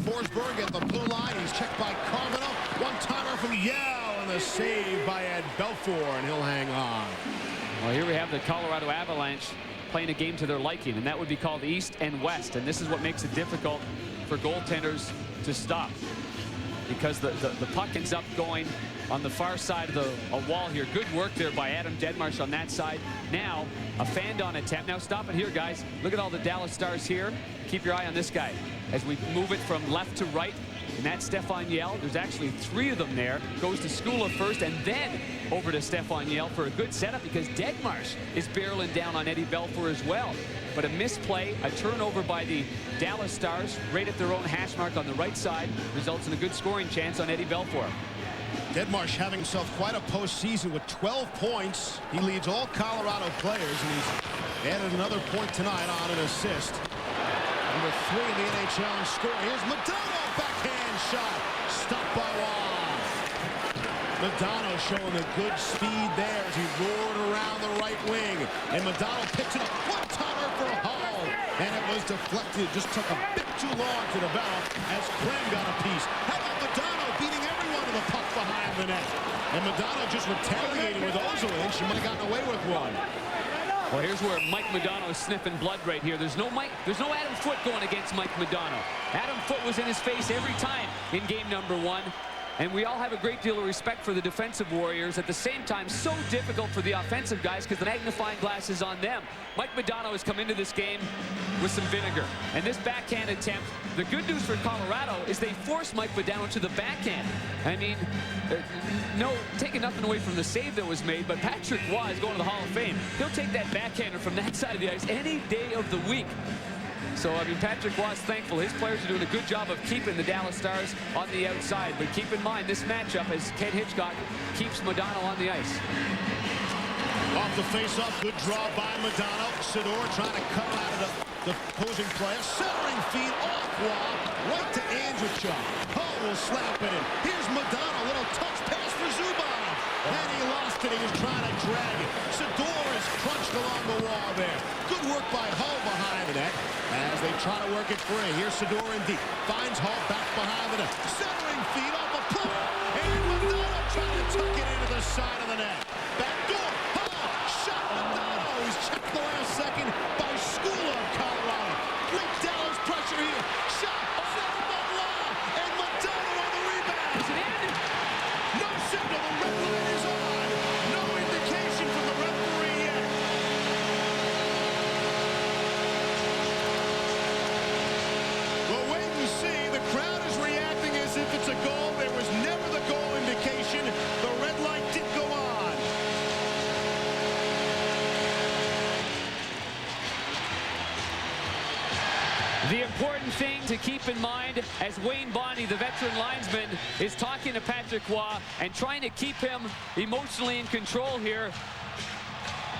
Speaker 1: Forsberg at the blue line. He's checked by Carbonell. One-timer from Yell, and the save by Ed Belfour, and he'll hang on.
Speaker 2: Well, here we have the Colorado Avalanche playing a game to their liking, and that would be called East and West, and this is what makes it difficult for goaltenders to stop, because the puck ends up going on the far side of the wall here. Good work there by Adam Deadmarsh on that side. Now, a Fandon attempt. Now, stop it here, guys. Look at all the Dallas Stars here. Keep your eye on this guy as we move it from left to right. And that's Stefan Yell. There's actually 3 of them there. Goes to Skula first and then over to Stefan Yell for a good setup, because Deadmarsh is barreling down on Eddie Belfour as well. But a misplay, a turnover by the Dallas Stars right at their own hash mark on the right side results in a good scoring chance on Eddie Belfour.
Speaker 1: Deadmarsh having himself quite a postseason with 12 points. He leads all Colorado players, and he's added another point tonight on an assist. Number 3 in the NHL in scoring. Here's Modano, backhand shot. Stopped by Waugh. Modano showing the good speed there as he roared around the right wing. And Modano picks it up. One-timer for Hall. And it was deflected. Just took a bit too long to develop as Krem got a piece. How about Modano beating everyone to the puck behind the net? And Modano just retaliating with Ozolin. She might have gotten away with one.
Speaker 2: Well, here's where Mike Modano is sniffing blood right here. There's no Adam Foote going against Mike Modano. Adam Foote was in his face every time in game number 1. And we all have a great deal of respect for the defensive warriors. At the same time, so difficult for the offensive guys because the magnifying glass is on them. Mike Modano has come into this game with some vinegar. And this backhand attempt, the good news for Colorado is they forced Mike Modano to the backhand. I mean, no, taking nothing away from the save that was made, but Patrick Waugh is going to the Hall of Fame. He'll take that backhander from that side of the ice any day of the week. So, I mean, Patrick Waugh is thankful. His players are doing a good job of keeping the Dallas Stars on the outside. But keep in mind this matchup as Ken Hitchcock keeps Modano on the ice.
Speaker 1: Off the face-off, good draw by Modano. Sidor trying to cut out of the opposing player. Centering feed off Waugh, right to Andrechuk. Hull will slap it in. Here's Modano, little touch pass for Zubov. And he lost it. He was trying to drag it. Sidor is crunched along the wall there. Good work by Hull behind the net as they try to work it free. Here's Sidor in deep. Finds Hull back behind the net. Centering feed off a play. And Modano trying to tuck it into the side of the net. Back door. Hull. Shot Modano. He's checked the last second by Skula of Colorado. Great Dallas pressure here. Shot. Saved by Waugh. And Modano on the rebound.
Speaker 2: Is it in?
Speaker 1: No signal. The red line is on. No indication from the referee yet. Well, wait and see. The crowd is reacting as if it's a goal. There was never the goal indication. The red light did go on.
Speaker 2: The important thing to keep in mind as Wayne Bonney, the veteran linesman, is talking to Patrick Waugh and trying to keep him emotionally in control here.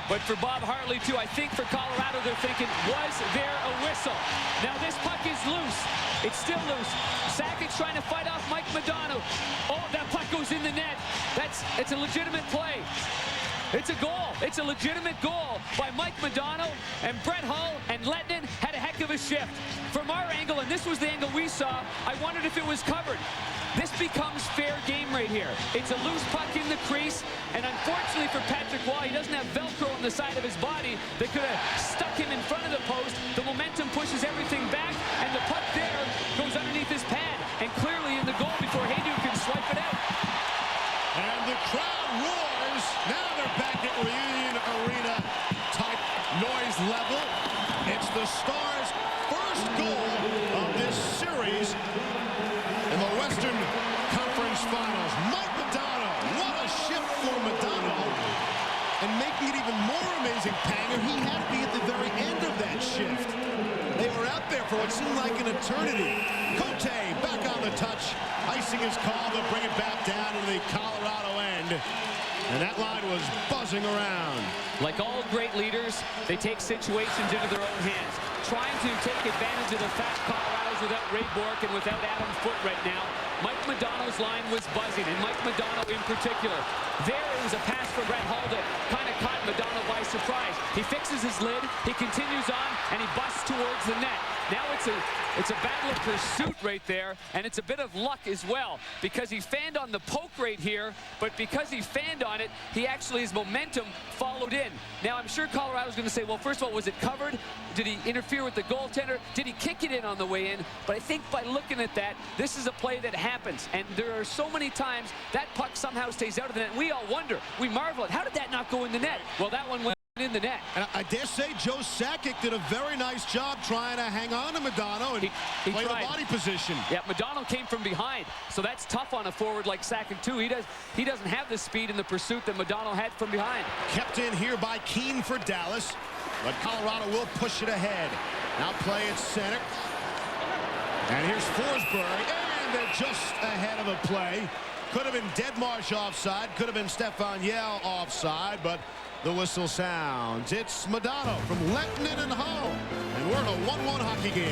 Speaker 2: But for Bob Hartley, too, I think for Colorado, they're thinking, was there a whistle? Now this puck is loose. It's still loose. Sakic trying to fight off Mike Modano. Oh, that puck goes in the net. It's a legitimate play. It's a goal. It's a legitimate goal by Mike Modano, and Brett Hull and Lettinen had a heck of a shift. From our angle, angle, and this was the angle we saw. I wondered if it was covered. This becomes fair game right here. It's a loose puck in the crease, and unfortunately for Patrick Waugh, he doesn't have Velcro on the side of his body that could have stuck him in front of the post. The momentum pushes everything back, and the puck there goes underneath his pad, and clearly in the goal before Hayduk can swipe it out.
Speaker 1: And the crowd roars. Now they're back at Reunion Arena type noise level. It's the Stars' first goal of this series in the Western Conference Finals. Mike Modano, what a shift for Modano. And making it even more amazing, Panger, he had to be at the very end of that shift. They were out there for what seemed like an eternity. Cote back on the touch, icing his call to bring it back down to the Colorado end. And that line was buzzing around.
Speaker 2: Like all great leaders, they take situations into their own hands, trying to take advantage of the fact Colorado's without Ray Bourque and without Adam Foote right now. Mike Modano's line was buzzing, and Mike Modano in particular. There it was a pass for Brett Hull that kind of caught Modano by surprise. He fixes his lid, he continues on, and he busts towards the net. Now it's a battle of pursuit right there, and it's a bit of luck as well, because he fanned on the poke right here, but because he fanned on it, he actually, his momentum followed in. Now, I'm sure Colorado's going to say, well, first of all, was it covered? Did he interfere with the goaltender? Did he kick it in on the way in? But I think by looking at that, this is a play that happens, and there are so many times that puck somehow stays out of the net. We all wonder, we marvel at, how did that not go in the net? Well, that one went in the net.
Speaker 1: And I dare say Joe Sakic did a very nice job trying to hang on to Modano and
Speaker 2: he
Speaker 1: play
Speaker 2: tried.
Speaker 1: the body position.
Speaker 2: Yeah, Modano came from behind, so that's tough on a forward like Sakic too. He doesn't have the speed in the pursuit that Modano had from behind.
Speaker 1: Kept in here by Keane for Dallas, but Colorado will push it ahead. Now play at center. And here's Forsberg, and they're just ahead of the play. Could have been Deadmarsh offside, could have been Stefan Yell offside, but the whistle sounds. It's Modano from Lettinen and home, and we're in a 1-1 hockey game.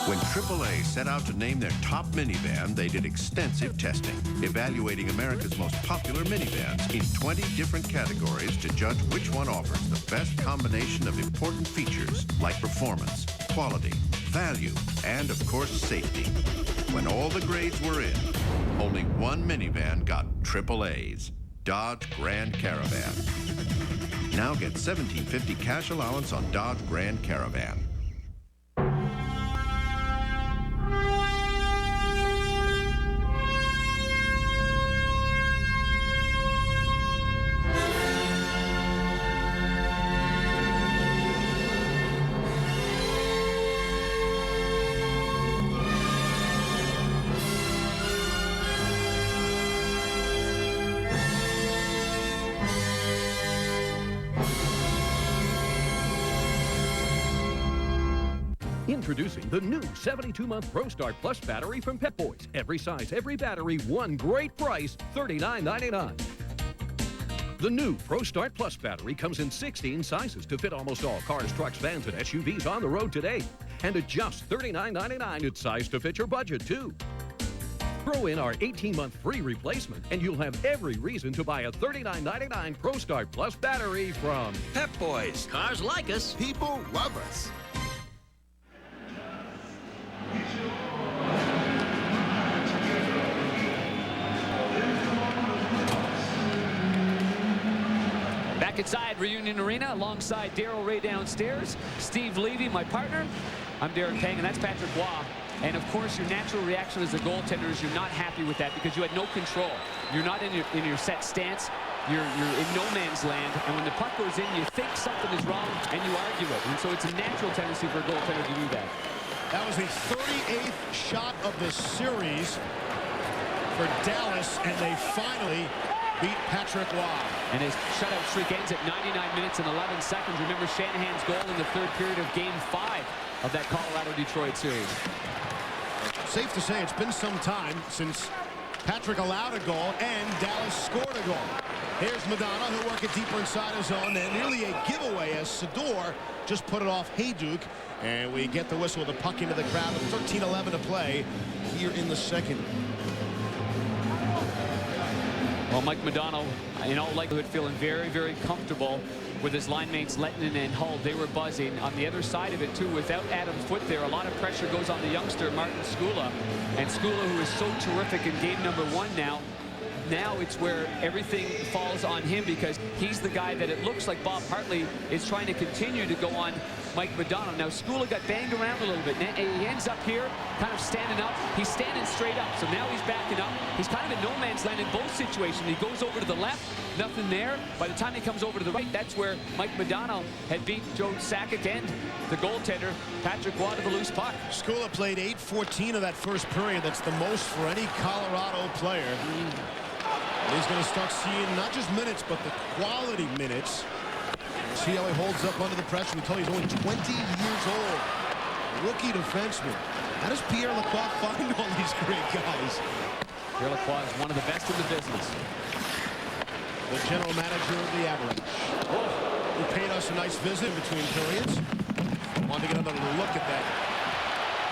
Speaker 8: When AAA set out to name their top minivan, they did extensive testing, evaluating America's most popular minivans in 20 different categories to judge which one offers the best combination of important features like performance, quality, value, and of course safety. When all the grades were in, only one minivan got AAA's, Dodge Grand Caravan. Now get $1,750 cash allowance on Dodge Grand Caravan.
Speaker 4: Introducing the new 72-month Pro Start Plus battery from Pep Boys. Every size, every battery, one great price, $39.99. The new Pro Start Plus battery comes in 16 sizes to fit almost all cars, trucks, vans, and SUVs on the road today. And at just $39.99, it's sized to fit your budget, too. Throw in our 18-month free replacement, and you'll have every reason to buy a $39.99 Pro Start Plus battery from
Speaker 21: Pep Boys. Cars like us.
Speaker 9: People love us.
Speaker 2: Back inside Reunion Arena alongside Darryl Ray downstairs, Steve Levy, my partner. I'm Darren Pang, and that's Patrick Waugh. And of course, your natural reaction as a goaltender is you're not happy with that because you had no control. You're not in your set stance. You're in no man's land. And when the puck goes in, you think something is wrong, and you argue it. And so it's a natural tendency for a goaltender to do that.
Speaker 1: That was the 38th shot of the series for Dallas, and they finally beat Patrick Waugh.
Speaker 2: And his shutout streak ends at 99 minutes and 11 seconds. Remember Shanahan's goal in the third period of Game 5 of that Colorado-Detroit series.
Speaker 1: Safe to say it's been some time since Patrick allowed a goal and Dallas scored a goal. Here's Modano, who'll work it deeper inside his zone, and nearly a giveaway as Sador just put it off Hayduk. And we get the whistle with the puck into the crowd with 13:11 to play here in the second.
Speaker 2: Well, Mike Modano, in all likelihood, feeling very, very comfortable with his line mates Lettinen and Hull. They were buzzing. On the other side of it, too, without Adam Foote there, a lot of pressure goes on the youngster, Martin Skula. And Skula, who is so terrific in game number 1 now, it's where everything falls on him because he's the guy that it looks like Bob Hartley is trying to continue to go on Mike Modano. Now, Skula got banged around a little bit. He ends up here, kind of standing up. He's standing straight up, so now he's backing up. He's kind of in no man's land in both situations. He goes over to the left, nothing there. By the time he comes over to the right, that's where Mike Modano had beat Joe Sakic and the goaltender, Patrick Waugh, to the loose puck.
Speaker 1: Skula played 8:14 of that first period. That's the most for any Colorado player. And he's going to start seeing not just minutes, but the quality minutes. See how he holds up under the pressure. We told you he's only 20 years old. Rookie defenseman. How does Pierre Lacroix find all these great guys?
Speaker 2: Pierre Lacroix is one of the best in the business.
Speaker 1: The general manager of the Avalanche, who paid us a nice visit in between periods. Wanted to get another look at that.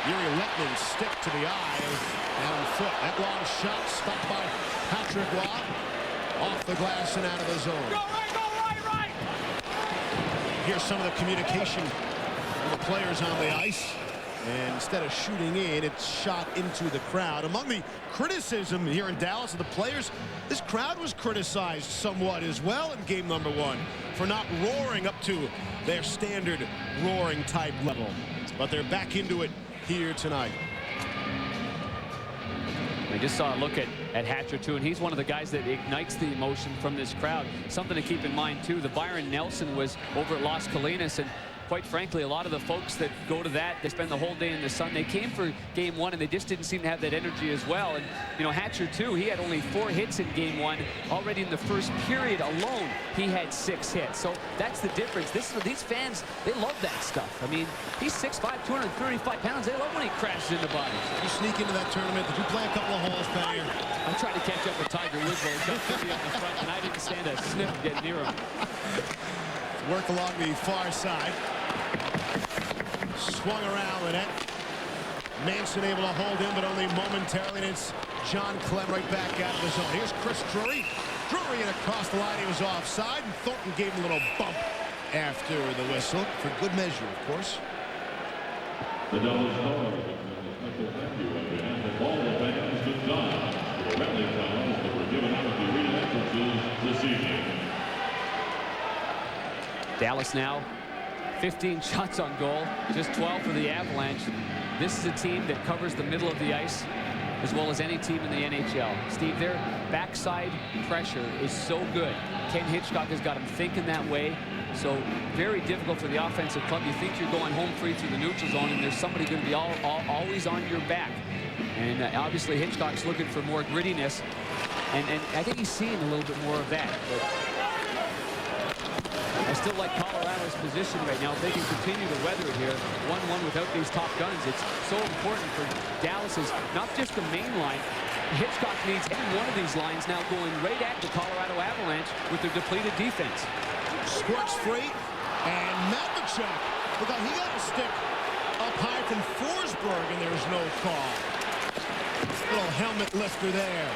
Speaker 1: Yuri Lettinen stick to the eye of Adam Foote. That long shot stopped by Patrick Waugh. Off the glass and out of the zone.
Speaker 2: Go right!
Speaker 1: Here's some of the communication from the players on the ice. And instead of shooting in, it's shot into the crowd. Among the criticism here in Dallas of the players, this crowd was criticized somewhat as well in game number 1 for not roaring up to their standard roaring type level. But they're back into it here tonight.
Speaker 2: I just saw a look at Hatcher, too, and he's one of the guys that ignites the emotion from this crowd. Something to keep in mind, too. The Byron Nelson was over at Las Colinas, and quite frankly, a lot of the folks that go to that, they spend the whole day in the sun. They came for game 1, and they just didn't seem to have that energy as well. And, you know, Hatcher, too, he had only 4 hits in game 1. Already in the first period alone, he had 6 hits. So that's the difference. These fans, they love that stuff. I mean, he's 6'5", 235 pounds. They love when he crashes into bodies.
Speaker 1: You sneak into that tournament. Did you play a couple of holes, Pat?
Speaker 2: I tried to catch up with Tiger Woods while he got 50 up the front, and I didn't stand a sniff to get near him.
Speaker 1: Work along the far side. Swung around the net. Manson able to hold him, but only momentarily, and it's John Clem right back out of the zone. Here's Chris Drury. Drury and across the line, he was offside, and Thornton gave him a little bump after the whistle, for good measure, of course.
Speaker 5: The Dallas Stars extend a special thank you on behalf of all the fans of Dodge for the rally fouls that were given out at the arena entrances this evening.
Speaker 2: Dallas now 15 shots on goal, just 12 for the Avalanche. This is a team that covers the middle of the ice as well as any team in the NHL. Steve, their backside pressure is so good. Ken Hitchcock has got him thinking that way. So very difficult for the offensive club. You think you're going home free through the neutral zone, and there's somebody going to be always on your back. And obviously Hitchcock's looking for more grittiness, and I think he's seeing a little bit more of that. But I still like Colorado's position right now. If they can continue to weather it here, 1-1 without these top guns, it's so important for Dallas's, not just the main line. Hitchcock needs any one of these lines now going right at the Colorado Avalanche with their depleted defense.
Speaker 1: Squirts free, and Matvichuk, look how he got a stick up high from Forsberg, and there's no call. Little helmet lifter there.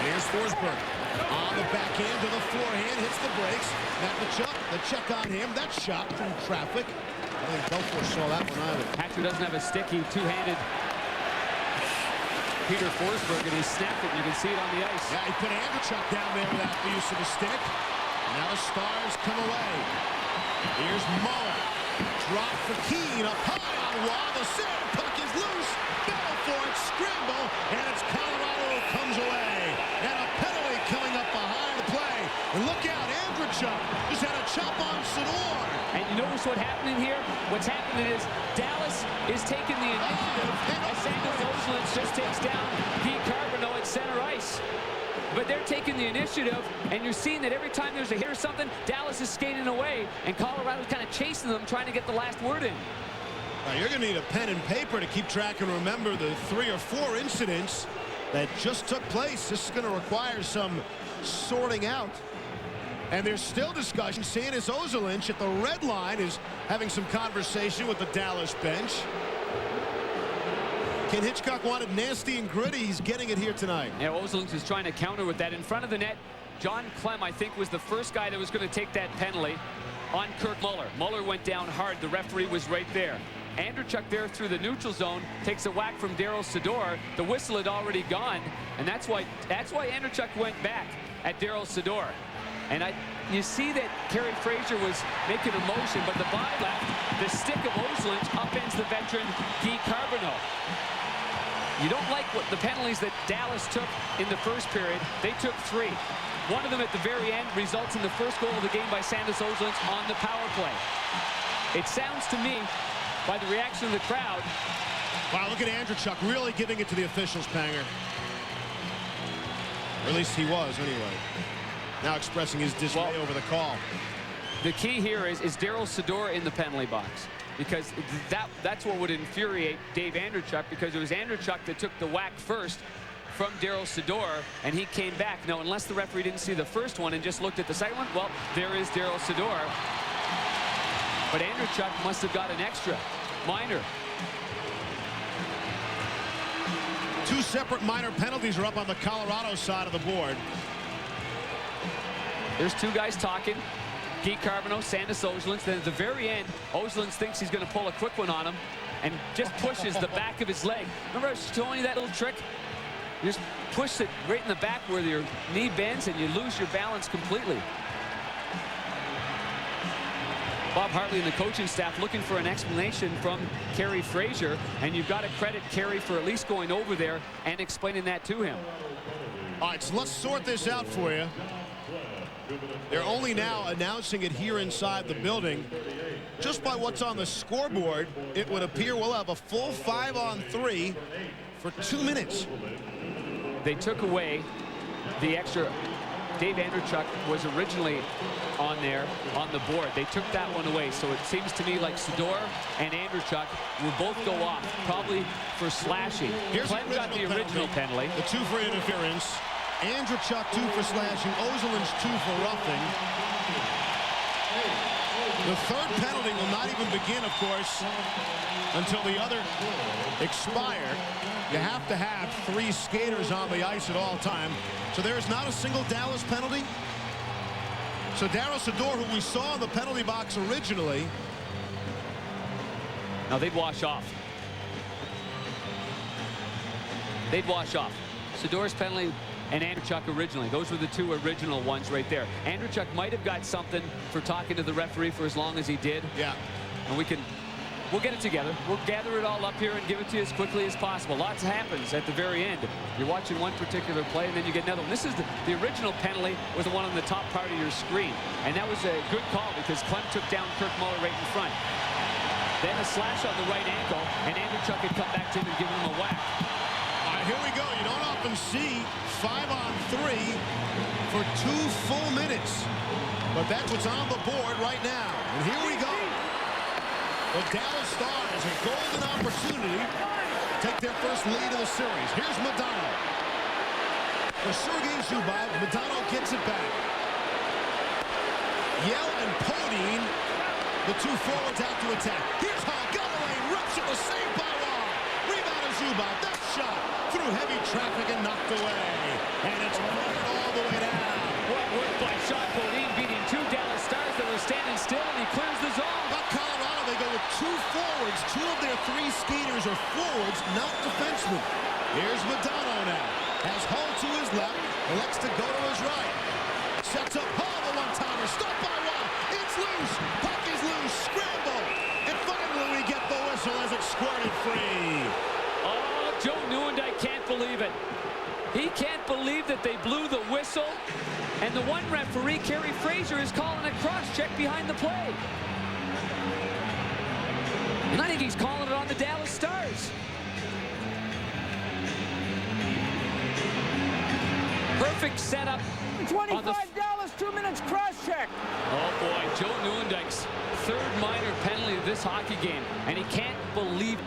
Speaker 1: And here's Forsberg on the backhand to the forehand, hits the brakes. Matvichuk, the check on him. That shot from traffic. I think Belfort saw that one either.
Speaker 2: Hatcher doesn't have a stick. He two-handed Peter Forsberg, and he snapped it. You can see it on the ice.
Speaker 1: Yeah, he put Andrechuk down there without the use of a stick. Now the Stars come away. Here's Muller. Drop for Keane. Up high on Waugh. The save. Puck is loose. Battle for it. Scramble. And it's Colorado who comes away. And a penalty coming up behind the play. And look out. Andrechuk just had a chop on Sador.
Speaker 2: And you notice what happened here? What's happening is Dallas is taking the initiative as Samuel Oselins just takes down Guy Carbonneau at center ice. But they're taking the initiative, and you're seeing that every time there's a hit or something, Dallas is skating away, and Colorado's kind of chasing them, trying to get the last word in.
Speaker 1: Now, you're going to need a pen and paper to keep track and remember the 3 or 4 incidents that just took place. This is going to require some sorting out. And there's still discussion. Sanus Ozelins at the red line is having some conversation with the Dallas bench. Ken Hitchcock wanted nasty and gritty. He's getting it here tonight.
Speaker 2: Yeah, Ozelins is trying to counter with that. In front of the net, John Clem, I think, was the first guy that was going to take that penalty. on Kirk Muller. Muller went down hard. The referee was right there. Andrechuk there through the neutral zone takes a whack from Daryl Sador. The whistle had already gone, and that's why Andrechuk went back at Daryl Sador. And you see that Kerry Fraser was making a motion, but the body left. The stick of Oslund upends the veteran Guy Carbonneau. You don't like what the penalties that Dallas took in the first period. They took 3. One of them at the very end results in the first goal of the game by Sandis Oslund on the power play. It sounds to me, by the reaction of the crowd.
Speaker 1: Wow, look at Andrechuk really giving it to the officials, Panger. Or at least he was, anyway. Now expressing his dismay over the call.
Speaker 2: The key here is Daryl Sador in the penalty box, because that's what would infuriate Dave Andrechuk, because it was Andrechuk that took the whack first from Daryl Sador, and he came back. Now, unless the referee didn't see the first one and just looked at the second one, well, there is Daryl Sador. But Andrechuk must have got an extra minor.
Speaker 1: 2 separate minor penalties are up on the Colorado side of the board.
Speaker 2: There's 2 guys talking. Guy Carbonneau, Sandis Oslund. Then at the very end, Oslund thinks he's going to pull a quick one on him and just pushes the back of his leg. Remember I was showing you that little trick? You just push it right in the back where your knee bends and you lose your balance completely. Bob Hartley and the coaching staff looking for an explanation from Kerry Fraser, and you've got to credit Kerry for at least going over there and explaining that to him.
Speaker 1: All right, so let's sort this out for you. They're only now announcing it here inside the building. Just by what's on the scoreboard, it would appear we'll have a full 5-on-3 for 2 minutes.
Speaker 2: They took away the extra. Dave Andrechuk was originally on there on the board. They took that one away, so it seems to me like Sador and Andrechuk will both go off, probably for slashing. Clem got the original penalty.
Speaker 1: The 2 for interference. Andrechuk 2 for slashing. Oslund's 2 for roughing. The 3rd penalty will not even begin, of course, until the other expire. You have to have 3 skaters on the ice at all time. So there is not a single Dallas penalty. So Daryl Sador, who we saw in the penalty box originally.
Speaker 2: Now they'd wash off. They'd wash off. Sador's penalty and Andrechuk originally. Those were the 2 original ones right there. Andrechuk might have got something for talking to the referee for as long as he did.
Speaker 1: Yeah.
Speaker 2: And we'll get it together. We'll gather it all up here and give it to you as quickly as possible. Lots happens at the very end. You're watching one particular play, and then you get another one. This is the original penalty was the one on the top part of your screen. And that was a good call because Clem took down Kirk Muller right in front. Then a slash on the right ankle, and Andrechuk had come back to him and given him a whack.
Speaker 1: All right, here we go. You don't often see 5-on-3 for 2 full minutes. But that's what's on the board right now. And here we go. The Dallas Stars a golden opportunity to take their first lead of the series. Here's Madonna. For Sergei Zubov, Madonna gets it back. Yell and Podine, the 2 forwards out to attack. Here's Hall. Got away. Rips it. Was saved by Wall. Rebound of Zubov. That shot through heavy traffic and knocked away. And it's fired all the way down.
Speaker 2: What work by Sean Podine beating 2 Dallas Stars that were standing still, and he clears the zone.
Speaker 1: But Colorado, they go with 2 forwards. 2 of their 3 skaters are forwards, not defensemen. Here's Madonna now. Has Hull to his left. Elects to go to his right. Sets up Hull, the one-timer. Stopped by Wall. It's loose. Puck is loose. Scramble. And finally we get the whistle as it's squirted free.
Speaker 2: Oh, Joe Nieuwendyk can't believe it. He can't believe that they blew the whistle. And the one referee, Kerry Fraser, is calling a cross-check behind the play. And I think he's calling it on the Dallas Stars. Perfect setup.
Speaker 7: 25 Dallas, 2 minutes cross-check.
Speaker 2: Oh, boy, Joe Nieuwendyk's 3rd minor penalty of this hockey game. And he can't believe it.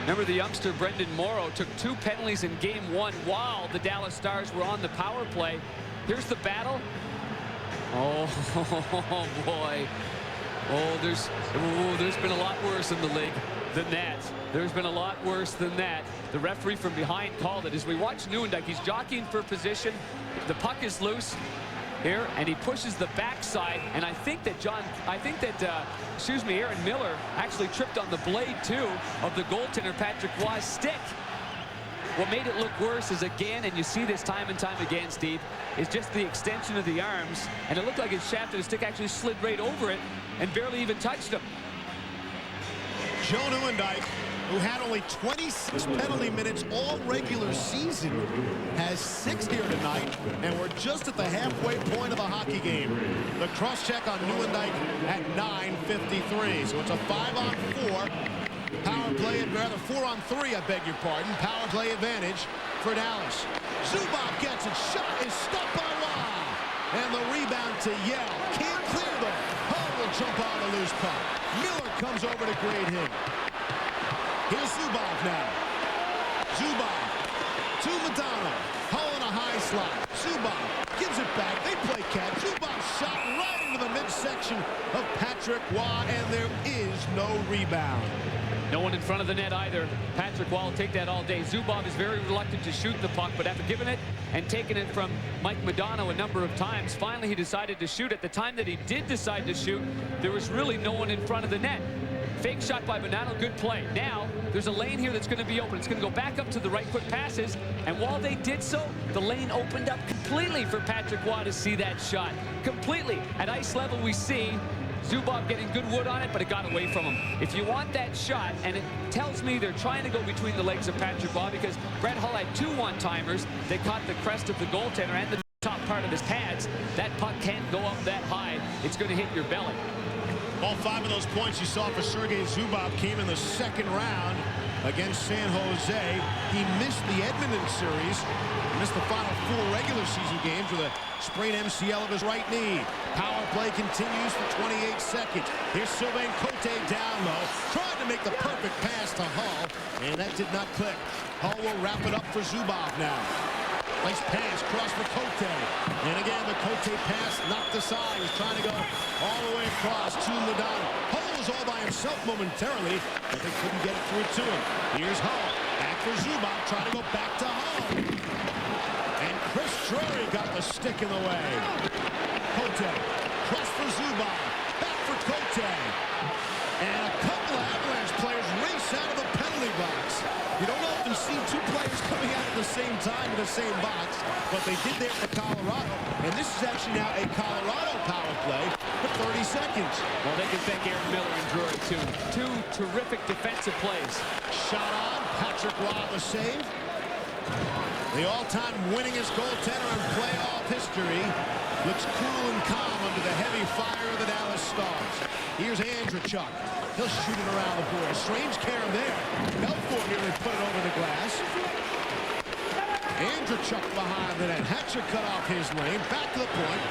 Speaker 2: Remember, the youngster Brendan Morrow took 2 penalties in game 1 while the Dallas Stars were on the power play. Here's the battle. Oh, boy. Oh, there's been a lot worse in the league than that. There's been a lot worse than that. The referee from behind called it. As we watch Nieuwendyk, he's jockeying for position. The puck is loose. here, and he pushes the backside, and I think that Aaron Miller actually tripped on the blade too of the goaltender Patrick Roy's stick. What made it look worse is, again, and you see this time and time again, Steve, is just the extension of the arms, and it looked like his shaft of the stick actually slid right over it and barely even touched him.
Speaker 1: Joe Nieuwendyk, who had only 26 penalty minutes all regular season, has 6 here tonight, and we're just at the halfway point of the hockey game. The cross-check on Nieuwendyk at 9:53, so it's a 5-on-4 power play, rather 4-on-3, I beg your pardon, power play advantage for Dallas. Zubov gets it, shot is stopped by Waugh, and the rebound to Yell. Can't clear though. Hull will jump on the loose puck. Miller comes over to grade him. Here's Zubov now. Zubov to Madonna. Hull in a high slot. Zubov gives it back. They play catch. Zubov shot right into the midsection of Patrick Roy, and there is no rebound.
Speaker 2: No one in front of the net either. Patrick Roy will take that all day. Zubov is very reluctant to shoot the puck, but after giving it and taking it from Mike Modano a number of times, finally he decided to shoot. At the time that he did decide to shoot, there was really no one in front of the net. Fake shot by Modano, good play. Now, there's a lane here that's going to be open. It's going to go back up to the right, quick passes, and while they did so, the lane opened up completely for Patrick Roy to see that shot. Completely. At ice level, we see Zubov getting good wood on it, but it got away from him. If you want that shot, and it tells me they're trying to go between the legs of Patrick Roy, because Brett Hull had 2 one-timers that caught the crest of the goaltender and the top part of his pads. That puck can't go up that high. It's going to hit your belly.
Speaker 1: All 5 of those points you saw for Sergei Zubov came in the second round against San Jose. He missed the Edmonton series, missed the final 4 regular season games with a sprained MCL of his right knee. Power play continues for 28 seconds. Here's Sylvain Cote down low, trying to make the perfect pass to Hull, and that did not click. Hull will wrap it up for Zubov now. Nice pass, cross for Cote. And again, the Cote pass knocked aside. He's trying to go all the way across to Madonna. Hull was all by himself momentarily, but they couldn't get it through to him. Here's Hull. Back for Zubov, trying to go back to Hull. And Chris Drury got the stick in the way. Cote, cross for Zubov. Back for Cote. And a couple of Avalanche players race out of the penalty box. You don't often see 2 players coming out at the same time in the same box, but they did there for Colorado, and this is actually now a Colorado power play for 30 seconds.
Speaker 2: Well, they can thank Aaron Miller and Drury, too. 2 terrific defensive plays.
Speaker 1: Shot on, Patrick Roy the save. The all-time winningest goaltender in playoff history looks cool and calm under the heavy fire of the Dallas Stars. Here's Andrechuk. He'll shoot it around the boards. Strange care there. Belfort nearly put it over the glass. Andrechuk behind the net. Hatcher cut off his lane. Back to the point.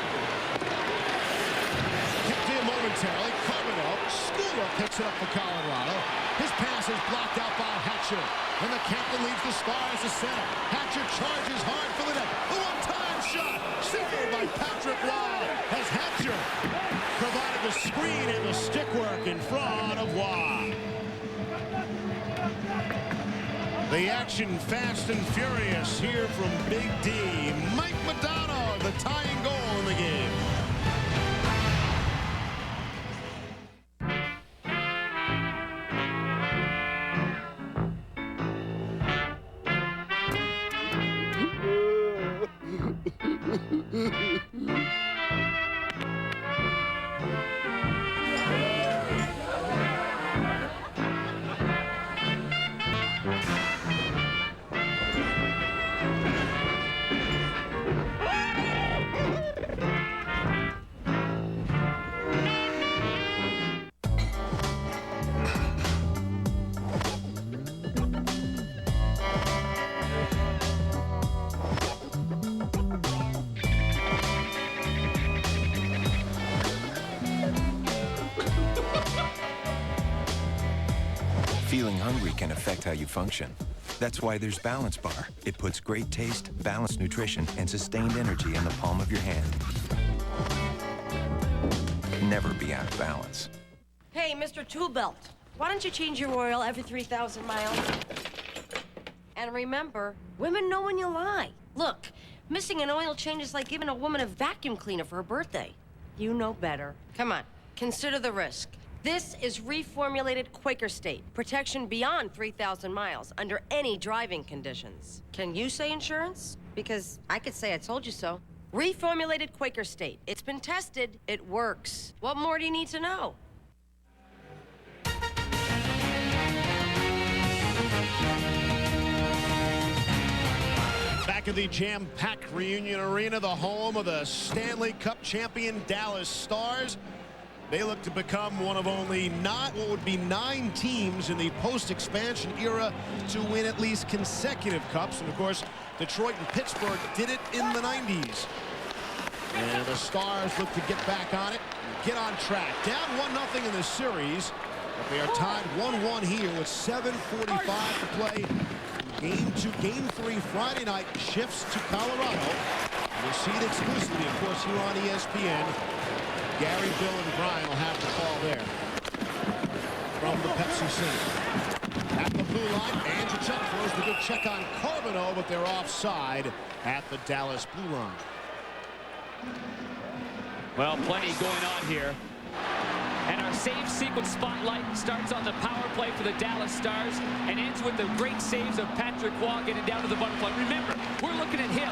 Speaker 1: Kept in momentarily. Carbonell. Schooler picks it up for Colorado. His pass is blocked out by Hatcher. And the captain leads the Stars to center. Hatcher charges hard for the net. The one-time shot. Saved by Patrick Roy as Hatcher provided the screen and the stick work in front of Waugh. The action fast and furious here from Big D. Mike Modano, the tying goal in the game.
Speaker 11: Feeling hungry can affect how you function. That's why there's Balance Bar. It puts great taste, balanced nutrition, and sustained energy in the palm of your hand. Never be out of balance.
Speaker 14: Hey, Mr. Two-Belt, why don't you change your oil every 3,000 miles? And remember, women know when you lie. Look, Missing an oil change is like giving a woman a vacuum cleaner for her birthday. You know better. Come on, consider the risk. This is reformulated Quaker State. Protection beyond 3,000 miles under any driving conditions. Can you say insurance? Because I could say I told you so. Reformulated Quaker State. It's been tested. It works. What more do you need to know?
Speaker 1: Back at the jam-packed Reunion Arena, the home of the Stanley Cup champion Dallas Stars. They look to become one of only what would be 9 teams in the post-expansion era to win at least consecutive cups. And of course, Detroit and Pittsburgh did it in the 90s. And the Stars look to get back on it, get on track. Down 1-0 in the series, but they are tied 1-1 here with 7:45 to play. Game 2, Game 3 Friday night shifts to Colorado. You'll see it exclusively, of course, here on ESPN. Gary, Bill, and Brian will have the call there from the Pepsi Center. At the blue line, Andrzejczyk throws the good check on Carbonneau, but they're offside at the Dallas blue line.
Speaker 2: Well, plenty going on here. And our save sequence spotlight starts on the power play for the Dallas Stars and ends with the great saves of Patrick Waugh getting down to the butterfly. Remember, we're looking at him.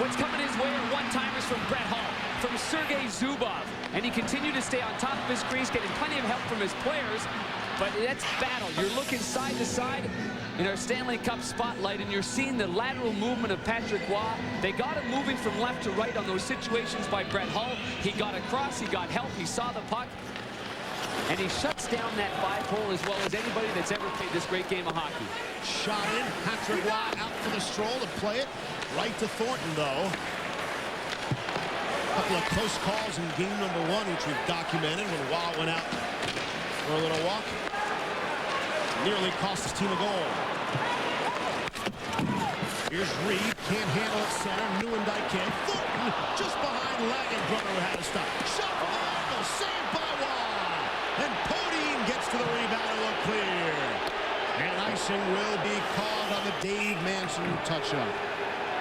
Speaker 2: What's coming his way are one-timers from Brett Hull, from Sergei Zubov, and he continued to stay on top of his crease, getting plenty of help from his players. But that's battle. You're looking side to side in our Stanley Cup spotlight, and you're seeing the lateral movement of Patrick Waugh. They got him moving from left to right on those situations by Brett Hull. He got across, he got help, he saw the puck, and he shuts down that 5-hole as well as anybody that's ever played this great game of hockey.
Speaker 1: Shot in, Patrick Waugh out for the stroll to play it. Right to Thornton, though. A couple of close calls in game number 1, which we've documented when Waugh went out for a little walk. Nearly cost his team a goal. Here's Reed, can't handle it center. Nieuwendyk can. Thornton just behind Lagenbrunner, who had to stop. Shot from the angle, saved by Waugh. And Podine gets to the rebound and will clear. And icing will be called on the Dave Manson touch-up.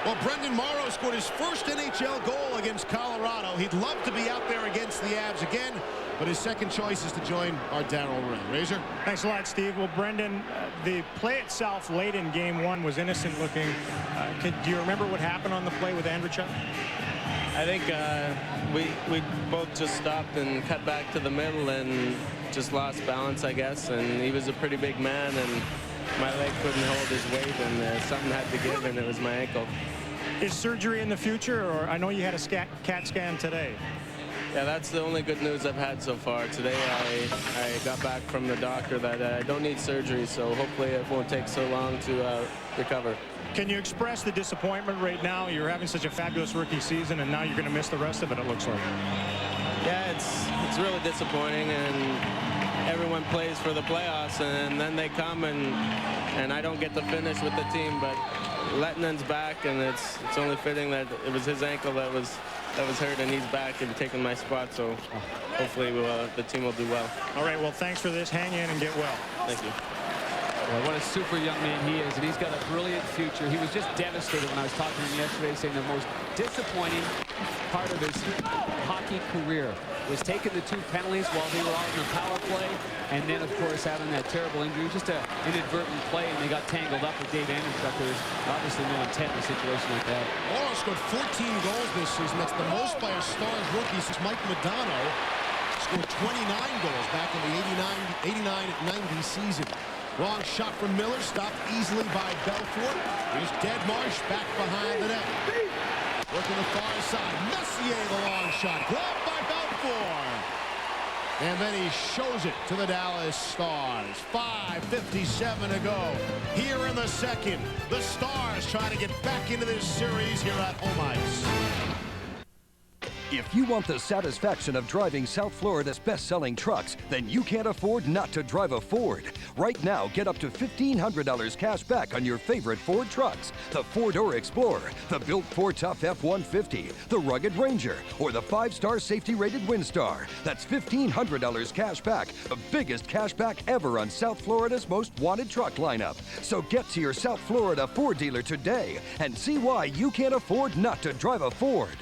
Speaker 1: Well, Brendan Morrow scored his first NHL goal against Colorado. He'd love to be out there against the Avs again, but his second choice is to join our Darryl Ray. Razor?
Speaker 3: Thanks a lot, Steve. Well, Brendan, the play itself late in game 1 was innocent looking. Do you remember what happened on the play with Andrzejczyk?
Speaker 10: I think we both just stopped and cut back to the middle and just lost balance, I guess. And he was a pretty big man, and my leg couldn't hold his weight, and something had to give, and it was my ankle.
Speaker 3: Is surgery in the future, or I know you had a CAT scan today?
Speaker 10: Yeah, that's the only good news I've had so far. Today I got back from the doctor that I don't need surgery, so hopefully it won't take so long to recover.
Speaker 3: Can you express the disappointment right now? You're having such a fabulous rookie season, and now you're going to miss the rest of it, it looks like.
Speaker 10: Yeah, it's really disappointing, and everyone plays for the playoffs, and then they come, and I don't get to finish with the team, but Lettinen's back, and it's only fitting that it was his ankle that was hurt, and he's back and taking my spot, so hopefully the team will do well.
Speaker 3: All right, well, thanks for this. Hang in and get well.
Speaker 10: Thank you.
Speaker 2: Well, what a super young man he is, and he's got a brilliant future. He was just devastated when I was talking to him yesterday, saying the most disappointing part of his hockey career was taking the 2 penalties while they were all in the power play, and then, of course, having that terrible injury. Just an inadvertent play, and they got tangled up with Dave Andrzejczyk. There's obviously no intent in a situation like that.
Speaker 1: Morrow scored 14 goals this season. That's the most by a Stars rookie since Mike Modano scored 29 goals back in the 89-90 season. Wrong shot from Miller, stopped easily by Belfort. Here's Deadmarsh back behind the net. Working the far side. Messier, the long shot. Gloved by Belfort. And then he shows it to the Dallas Stars. 5:57 to go here in the second. The Stars trying to get back into this series here at home ice.
Speaker 6: If you want the satisfaction of driving South Florida's best-selling trucks, then you can't afford not to drive a Ford. Right now, get up to $1,500 cash back on your favorite Ford trucks. The 4-door Explorer, the Built Ford Tough F-150, the Rugged Ranger, or the 5-star safety-rated Windstar. That's $1,500 cash back, the biggest cash back ever on South Florida's most wanted truck lineup. So get to your South Florida Ford dealer today and see why you can't afford not to drive a Ford.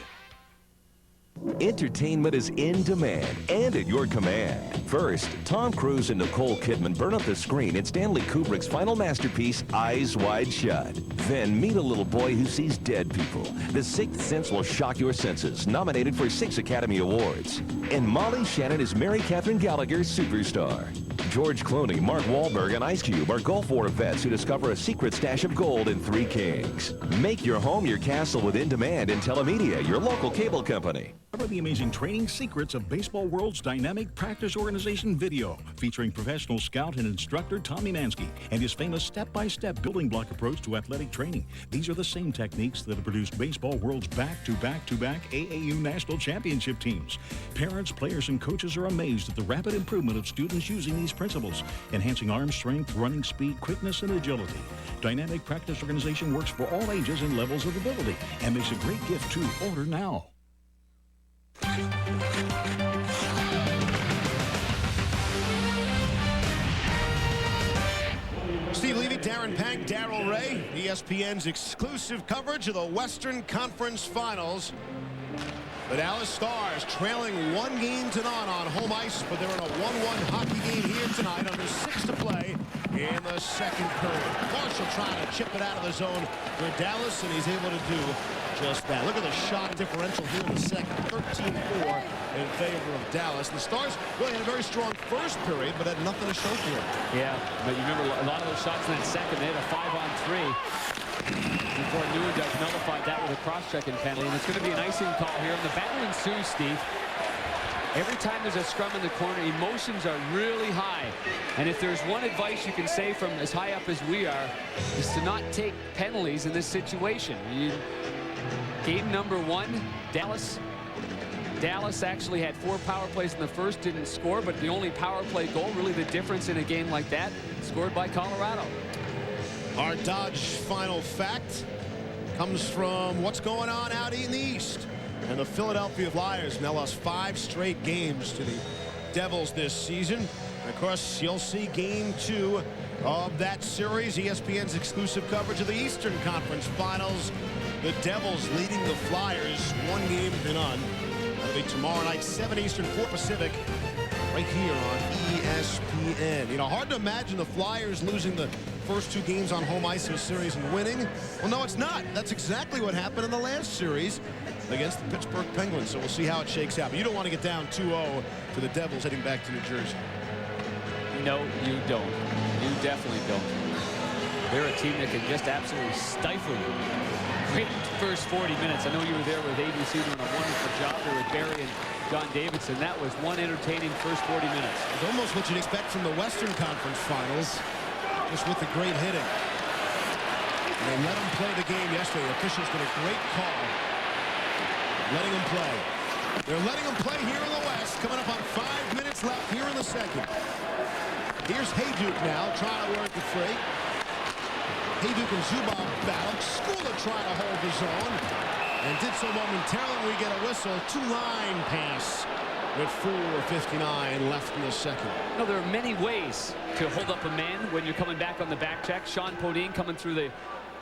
Speaker 12: Entertainment is in demand and at your command. First, Tom Cruise and Nicole Kidman burn up the screen in Stanley Kubrick's final masterpiece, Eyes Wide Shut. Then meet a little boy who sees dead people. The Sixth Sense will shock your senses, nominated for 6 Academy Awards. And Molly Shannon is Mary Catherine Gallagher's superstar. George Clooney, Mark Wahlberg, and Ice Cube are Gulf War vets who discover a secret stash of gold in Three Kings. Make your home your castle with In Demand and Telemedia, your local cable company.
Speaker 18: Cover the amazing training secrets of Baseball World's dynamic practice organization video, featuring professional scout and instructor Tommy Mansky and his famous step-by-step building block approach to athletic training. These are the same techniques that have produced Baseball World's back-to-back-to-back AAU national championship teams. Parents, players, and coaches are amazed at the rapid improvement of students using these principles, enhancing arm strength, running speed, quickness, and agility. Dynamic practice organization works for all ages and levels of ability and makes a great gift too. Order now.
Speaker 1: Steve Levy, Darren Pank, Darrell Ray, ESPN's exclusive coverage of the Western Conference Finals. The Dallas Stars trailing 1-0 on home ice, but they're in a 1-1 hockey game here tonight under 6 to play in the second period. Marshall trying to chip it out of the zone for Dallas, and he's able to do just that. Look at the shot differential here in the second, 13-4 in favor of Dallas. The Stars really had a very strong first period, but had nothing to show for it.
Speaker 2: Yeah, but you remember a lot of those shots in that second, they had a 5-on-3. Before Newendijk nullified that with a cross-checking penalty, and it's going to be an icing call here. And the battle ensues, Steve. Every time there's a scrum in the corner, emotions are really high. And if there's one advice you can say from as high up as we are, is to not take penalties in this situation. Game number 1, Dallas actually had 4 power plays in the first, didn't score, but the only power play goal, really the difference in a game like that, scored by Colorado.
Speaker 1: Our Dodge final fact comes from what's going on out in the East. And the Philadelphia Flyers now lost 5 straight games to the Devils this season. And of course, you'll see game 2 of that series, ESPN's exclusive coverage of the Eastern Conference Finals. The Devils leading the Flyers 1-0. That'll be tomorrow night, 7 Eastern, 4 Pacific, right here on ESPN. You know, hard to imagine the Flyers losing the first 2 games on home ice in a series and winning. Well, no, it's not. That's exactly what happened in the last series against the Pittsburgh Penguins. So we'll see how it shakes out. But you don't want to get down 2-0 to the Devils heading back to New Jersey.
Speaker 2: No, you don't. You definitely don't. They're a team that can just absolutely stifle you. Great first 40 minutes. I know you were there with ABC doing a wonderful job there with Barry and John Davidson. That was one entertaining first 40 minutes.
Speaker 1: It's almost what you'd expect from the Western Conference Finals, just with the great hitting. They let him play the game yesterday. The officials did a great call, letting him play. They're letting him play here in the West, coming up on 5 minutes left here in the second. Here's Hayduk now, trying to work the free. Hayduk and Zubov battle. Skula trying to hold the zone, and did so momentarily. We get a whistle. 2-line pass with 4:59 left in the second.
Speaker 2: No, there are many ways to hold up a man when you're coming back on the back check. Sean Podine coming through the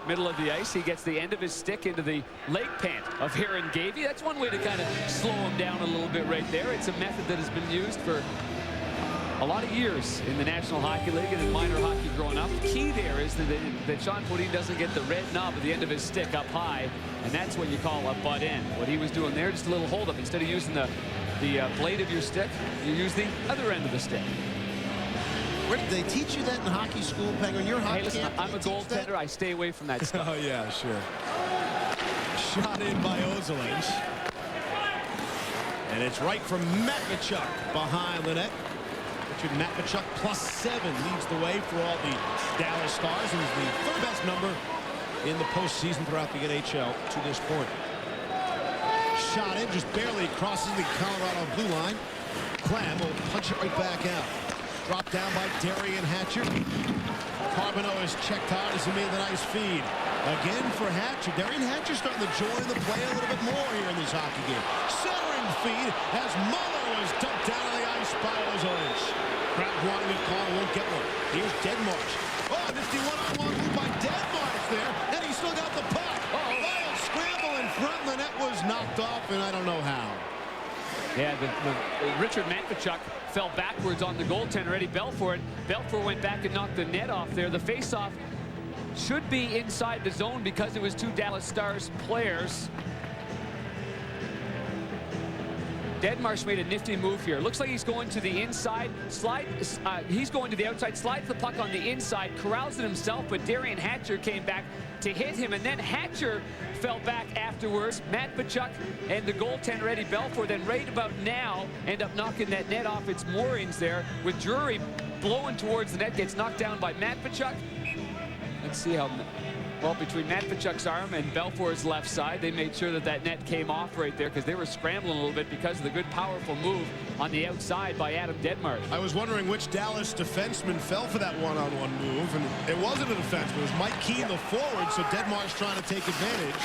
Speaker 2: middle of the ice. He gets the end of his stick into the leg pant of Aaron Gavey. That's one way to kind of slow him down a little bit right there. It's a method that has been used for a lot of years in the National Hockey League and in minor hockey growing up. The key there is that Sean Podine doesn't get the red knob at the end of his stick up high, and that's what you call a butt in. What he was doing there, just a little hold up. Instead of using the blade of your stick, you use the other end of the stick.
Speaker 1: Where did they teach you that in hockey school, Penguin? Your hockey
Speaker 2: listen,
Speaker 1: camp,
Speaker 2: I'm a goaltender. I stay away from that stuff.
Speaker 1: Oh, yeah, sure. Shot in by Ozolinsh. And it's right from Matvichuk behind the net. Richard Matvichuk +7 leads the way for all the Dallas Stars, and is the 3rd best number in the postseason throughout the NHL to this point. Shot in, just barely crosses the Colorado blue line. Clam will punch it right back out. Dropped down by Darian Hatcher. Carbonneau is checked hard as he made the nice feed. Again for Hatcher. Darian Hatcher starting to join the play a little bit more here in this hockey game. Centering feed as Muller is dumped down on the ice by Avalanche. Crowd wanting a call, won't get one. Here's Deadmarsh. Oh, nifty one-on-one move by Deadmarsh there, and he still got the puck. Wild scramble in front, and the net was knocked off, and I don't know how.
Speaker 2: Yeah, Richard Matvichuk fell backwards on the goaltender, Eddie Belfour. Belfour went back and knocked the net off there. The faceoff should be inside the zone because it was two Dallas Stars players. Deadmarsh made a nifty move here. Looks like he's going to the inside, he's going to the outside, slides the puck on the inside, corrals it himself, but Darian Hatcher came back to hit him, and then Hatcher fell back afterwards. Matvichuk and the goaltender Eddie Belfour then right about now end up knocking that net off its moorings there, with Drury blowing towards the net, gets knocked down by Matvichuk. Let's see how, well, between Matvichuk's arm and Belfour's left side, they made sure that that net came off right there because they were scrambling a little bit because of the good, powerful move on the outside by Adam Deadmarsh.
Speaker 1: I was wondering which Dallas defenseman fell for that one-on-one move, and it wasn't a defenseman. It was Mike Keane, the forward, so Deadmarsh trying to take advantage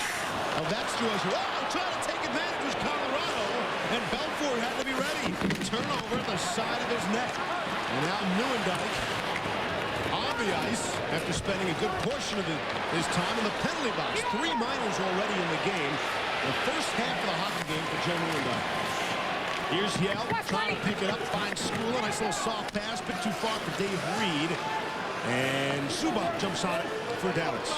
Speaker 1: of that situation. Oh, trying to take advantage was Colorado, and Belfour had to be ready. Turnover at the side of his net. And now Neuendijk on the ice after spending a good portion of his time in the penalty box. 3 minors already in the game. The first half of the hockey game for Joe Neuendijk. Here's Yell trying to pick it up, finds School. A nice little soft pass, bit too far for Dave Reed. And Subban jumps on it for Dallas.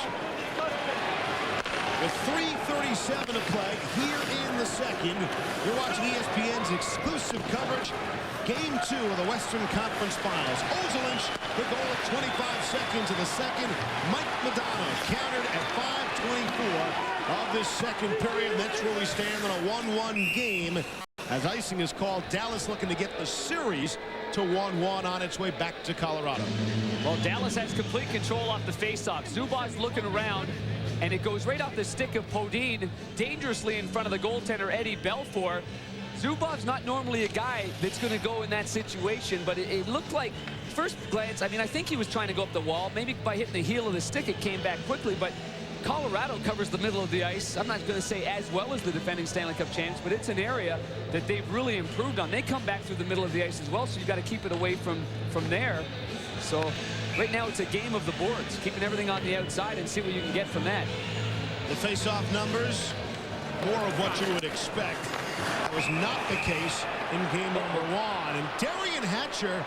Speaker 1: With 3:37 to play here in the second, you're watching ESPN's exclusive coverage. Game 2 of the Western Conference Finals. Avalanche, the goal at 25 seconds of the second. Mike Modano countered at 5:24 of this second period. And that's where we stand on a 1-1 game. As icing is called, Dallas looking to get the series to 1-1 on its way back to Colorado.
Speaker 2: Well, Dallas has complete control off the faceoff. Zubov's looking around, and it goes right off the stick of Podine, dangerously in front of the goaltender Eddie Belfour. Zubov's not normally a guy that's going to go in that situation, but it looked like, first glance, I mean, I think he was trying to go up the wall. Maybe by hitting the heel of the stick, it came back quickly, but Colorado covers the middle of the ice. I'm not going to say as well as the defending Stanley Cup champs, but it's an area that they've really improved on. They come back through the middle of the ice as well, so you've got to keep it away from there. So right now it's a game of the boards, keeping everything on the outside and see what you can get from that.
Speaker 1: The face-off numbers, more of what you would expect. That was not the case in game number 1. And Darian Hatcher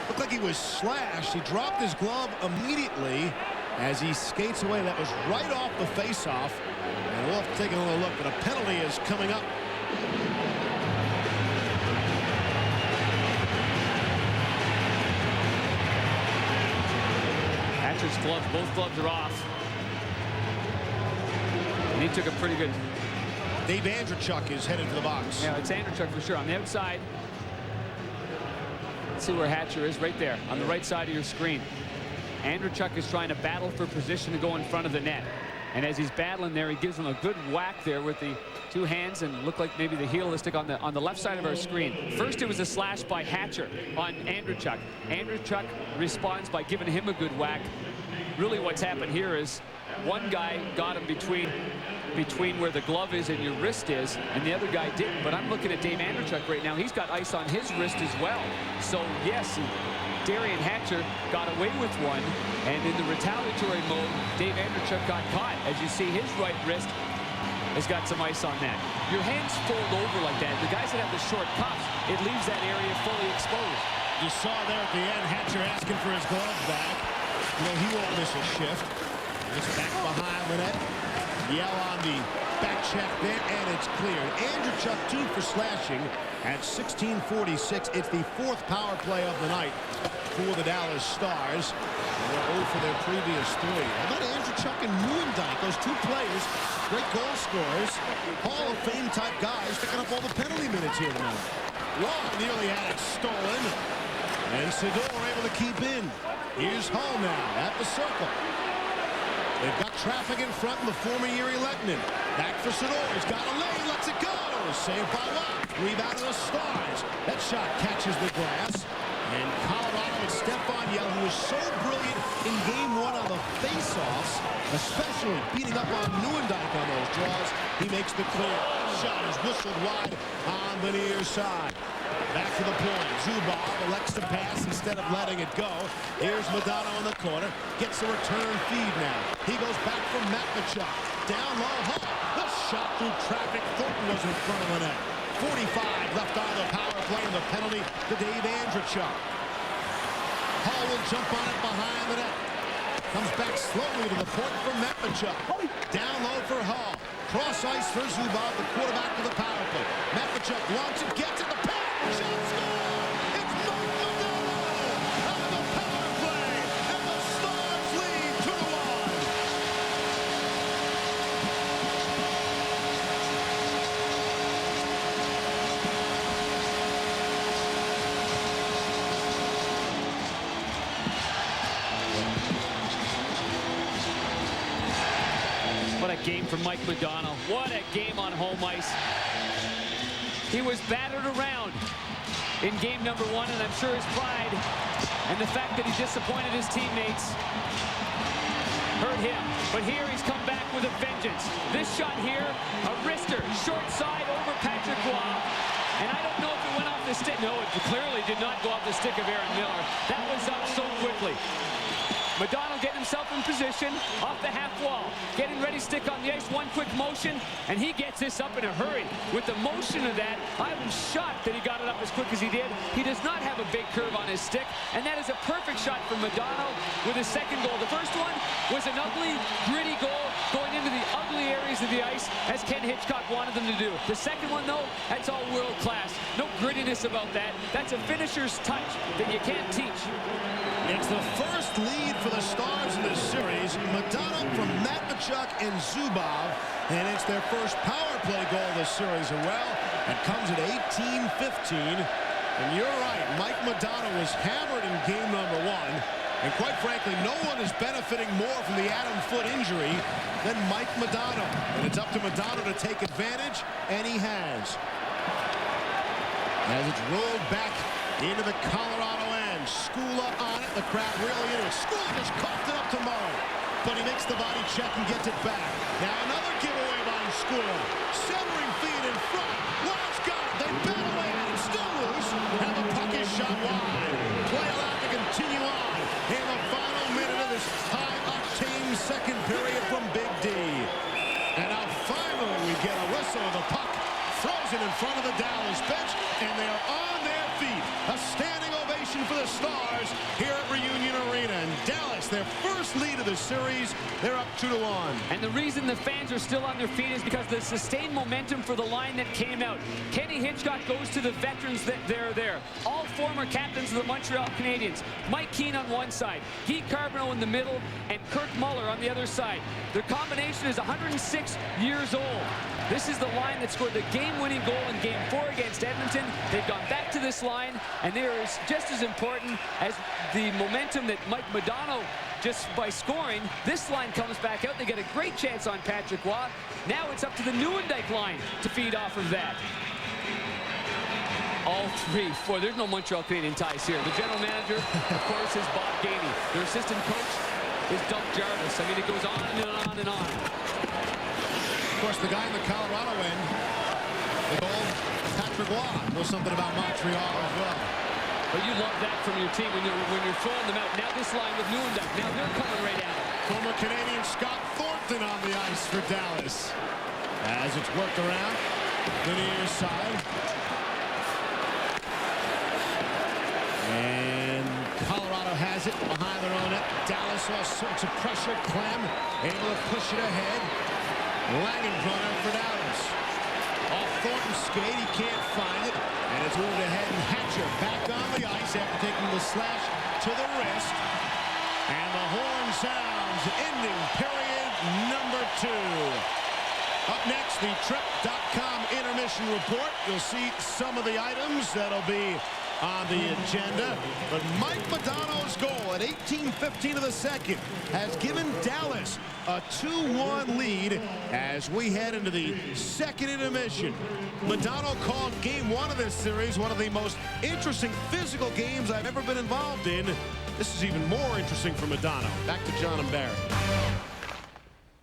Speaker 1: looked like he was slashed. He dropped his glove immediately as he skates away. That was right off the face-off. And we'll have to take another look, but a penalty is coming up.
Speaker 2: Hatcher's gloves, both gloves are off. And he took a pretty good...
Speaker 1: Dave Andreychuk is headed to the box.
Speaker 2: Yeah, it's Andreychuk for sure. On the outside, let's see where Hatcher is, right there on the right side of your screen. Andreychuk is trying to battle for position to go in front of the net. And as he's battling there, he gives him a good whack there with the 2 hands and looked like maybe the heel of the stick on the left side of our screen. First, it was a slash by Hatcher on Andreychuk. Andreychuk responds by giving him a good whack. Really what's happened here is one guy got him between where the glove is and your wrist is, and the other guy didn't. But I'm looking at Dave Andreychuk right now. He's got ice on his wrist as well. So yes, Darian Hatcher got away with one, and in the retaliatory mode, Dave Andreychuk got caught. As you see, his right wrist has got some ice on that. Your hands fold over like that. The guys that have the short cuffs, it leaves that area fully exposed.
Speaker 1: You saw there at the end, Hatcher asking for his glove back. You know, he won't miss a shift. It's back behind the net. Yell on the back check there, and it's cleared. Andreychuk 2 for slashing at 16:46. It's the 4th power play of the night for the Dallas Stars. They're 0 for their previous 3. How about Andreychuk and Neuendijk? Those 2 players, great goal scorers, Hall of Fame type guys, picking up all the penalty minutes here tonight. Long nearly had it stolen, and Sador able to keep in. Here's Hall now at the circle. They've got traffic in front in the former Yuri Lettinen. Back for Sador. He's got a lane. Lets it go. Saved by Watt. Rebound to the Stars. That shot catches the glass. And Colorado and Stefan Yell, who was so brilliant in Game 1 on the face-offs, especially beating up on Nieuwendyk on those draws, he makes the clear. Shot is whistled wide on the near side. Back to the point. Zubov elects to pass instead of letting it go. Here's Modano in the corner. Gets the return feed now. He goes back for Matvichuk. Down low, Hall. The shot through traffic. Thornton was in front of the net. 45 left on the power play, and the penalty to Dave Andreychuk. Hall will jump on it behind the net. Comes back slowly to the point for Matvichuk. Down low for Hall. Cross ice for Zubov, the quarterback of the power play. Matvichuk wants it, gets it, the pass. Shot score! It's Mike Modano on the power play, and the Stars lead 2-1.
Speaker 2: What a game for Mike Modano. What a game on home ice. He was battered around in game number 1, and I'm sure his pride and the fact that he disappointed his teammates hurt him. But here he's come back with a vengeance. This shot here, a wrister, short side over Patrick Roy. And I don't know if it went off the stick. No, it clearly did not go off the stick of Aaron Miller. That was up so quickly. Modano getting himself in position off the half wall, getting ready, stick on the ice, one quick motion, and he gets this up in a hurry. With the motion of that, I was shocked that he got it up as quick as he did. He does not have a big curve on his stick, and that is a perfect shot for Modano with his second goal. The first one was an ugly, gritty goal going into the ugly areas of the ice, as Ken Hitchcock wanted them to do. The second one, though, that's all world class. No grittiness about that. That's a finisher's touch that you can't teach.
Speaker 1: It's the first lead for the Stars in this series. Modano from Matvichuk and Zubov. And it's their first power play goal of the series as well. It comes at 18-15. And you're right, Mike Modano was hammered in game number 1. And quite frankly, no one is benefiting more from the Adam Foote injury than Mike Modano. And it's up to Modano to take advantage, and he has. As it's rolled back into the Colorado end. Skula on it. The crowd really into it. Skula just coughed it up to Murray. But he makes the body check and gets it back. Now another giveaway by Skula. Centering feed in front. Wild's got it. They battle away and it's still loose. And the puck is shot wide. Play allowed to continue on in the final minute of this high-octane second period from Big D. And now finally we get a whistle of the puck. Frozen in front of the Dallas bench, and they are on their feet. A standing ovation for the Stars here at Reunion Arena. And Dallas, their first lead of the series, they're up 2-1.
Speaker 2: And the reason the fans are still on their feet is because the sustained momentum for the line that came out. Kenny Hitchcock goes to the veterans that they're there. All former captains of the Montreal Canadiens. Mike Keane on one side, Guy Carbonneau in the middle, and Kirk Muller on the other side. Their combination is 106 years old. This is the line that scored the game-winning goal in Game 4 against Edmonton. They've gone back to this line, and they are just as important as the momentum that Mike Modano just by scoring. This line comes back out. They get a great chance on Patrick Roy. Now it's up to the Nieuwendyk line to feed off of that. All 3, 4. There's no Montreal Canadian ties here. The general manager, of course, is Bob Gainey. Their assistant coach is Doug Jarvis. I mean, it goes on and on and on.
Speaker 1: Of course, the guy in the Colorado end, the goal, Patrick Roy, knows something about Montreal as well.
Speaker 2: But you love that from your team when you're throwing them out. Now this line with Nieuwendyk. Now they're coming right at it.
Speaker 1: Former Canadian Scott Thornton on the ice for Dallas. As it's worked around the near side. And Colorado has it behind their own net. Dallas all sorts of pressure. Clem able to push it ahead. Langenbrunner for Dallas. Off Thornton's skate, he can't find it. And it's moved ahead, and Hatcher back on the ice after taking the slash to the wrist. And the horn sounds, ending period number 2. Up next, the Trip.com intermission report. You'll see some of the items that'll be on the agenda. But Mike Modano's goal at 18:15 of the second has given Dallas a 2-1 lead as we head into the second intermission. Modano called game one of this series one of the most interesting physical games I've ever been involved in. This is even more interesting for Modano. Back to John and Barry.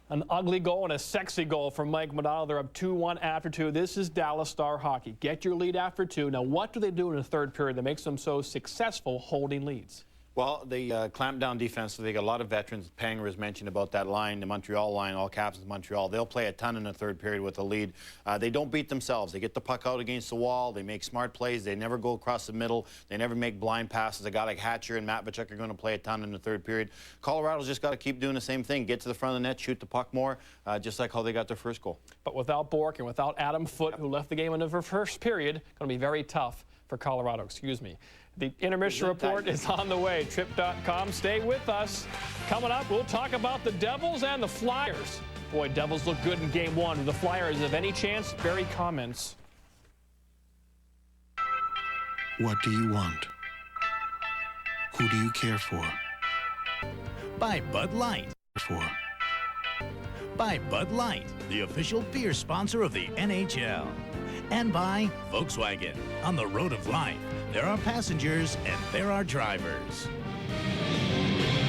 Speaker 15: An ugly goal and a sexy goal from Mike Modano. They're up 2-1 after 2. This is Dallas Star hockey. Get your lead after 2. Now, what do they do in the third period that makes them so successful holding leads?
Speaker 19: Well, they clamp down defensively. They got a lot of veterans. Panger has mentioned about that line, the Montreal line, all captains of Montreal. They'll play a ton in the third period with a lead. They don't beat themselves. They get the puck out against the wall. They make smart plays. They never go across the middle. They never make blind passes. A guy like Hatcher and Matvechuk are going to play a ton in the third period. Colorado's just got to keep doing the same thing. Get to the front of the net, shoot the puck more, just like how they got their first goal. But
Speaker 15: without Bork and without Adam Foote, who left the game in the first period, going to be very tough for Colorado. Excuse me. The intermission report is on the way. Trip.com. Stay with us. Coming up, we'll talk about the Devils and the Flyers. Boy, Devils look good in game one. Do the Flyers have any chance? Barry comments.
Speaker 13: What do you want? Who do you care for?
Speaker 22: By Bud Light. By Bud Light, the official beer sponsor of the NHL. And by Volkswagen. On the road of life, there are passengers and there are drivers.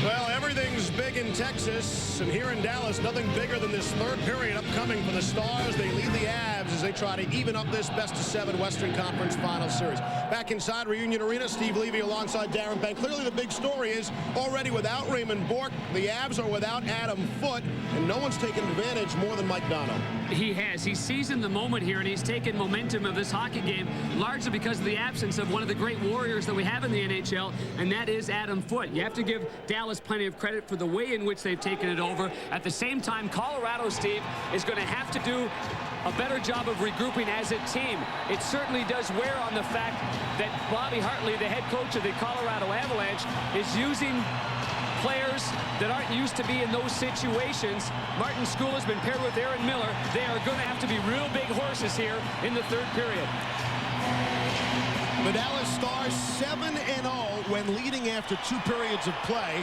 Speaker 1: Well, everything's big in Texas, and here in Dallas, nothing bigger than this third period upcoming for the Stars. They lead the Avs as they try to even up this best-of-7 Western Conference Final Series. Back inside Reunion Arena, Steve Levy alongside Darren Bank. Clearly, the big story is already without Raymond Bork, the Avs are without Adam Foote, and no one's taken advantage more than Mike Dono.
Speaker 2: He has. He's seizing the moment here, and he's taken momentum of this hockey game, largely because of the absence of one of the great warriors that we have in the NHL, and that is Adam Foote. You have to give Dallas plenty of credit for the way in which they've taken it over. At the same time, Colorado, Steve, is going to have to do a better job of regrouping as a team. It certainly does wear on the fact that Bobby Hartley, the head coach of the Colorado Avalanche, is using players that aren't used to be in those situations. Martin School has been paired with Aaron Miller. They are going to have to be real big horses here in the third period.
Speaker 1: The Dallas Stars 7-0 when leading after 2 periods of play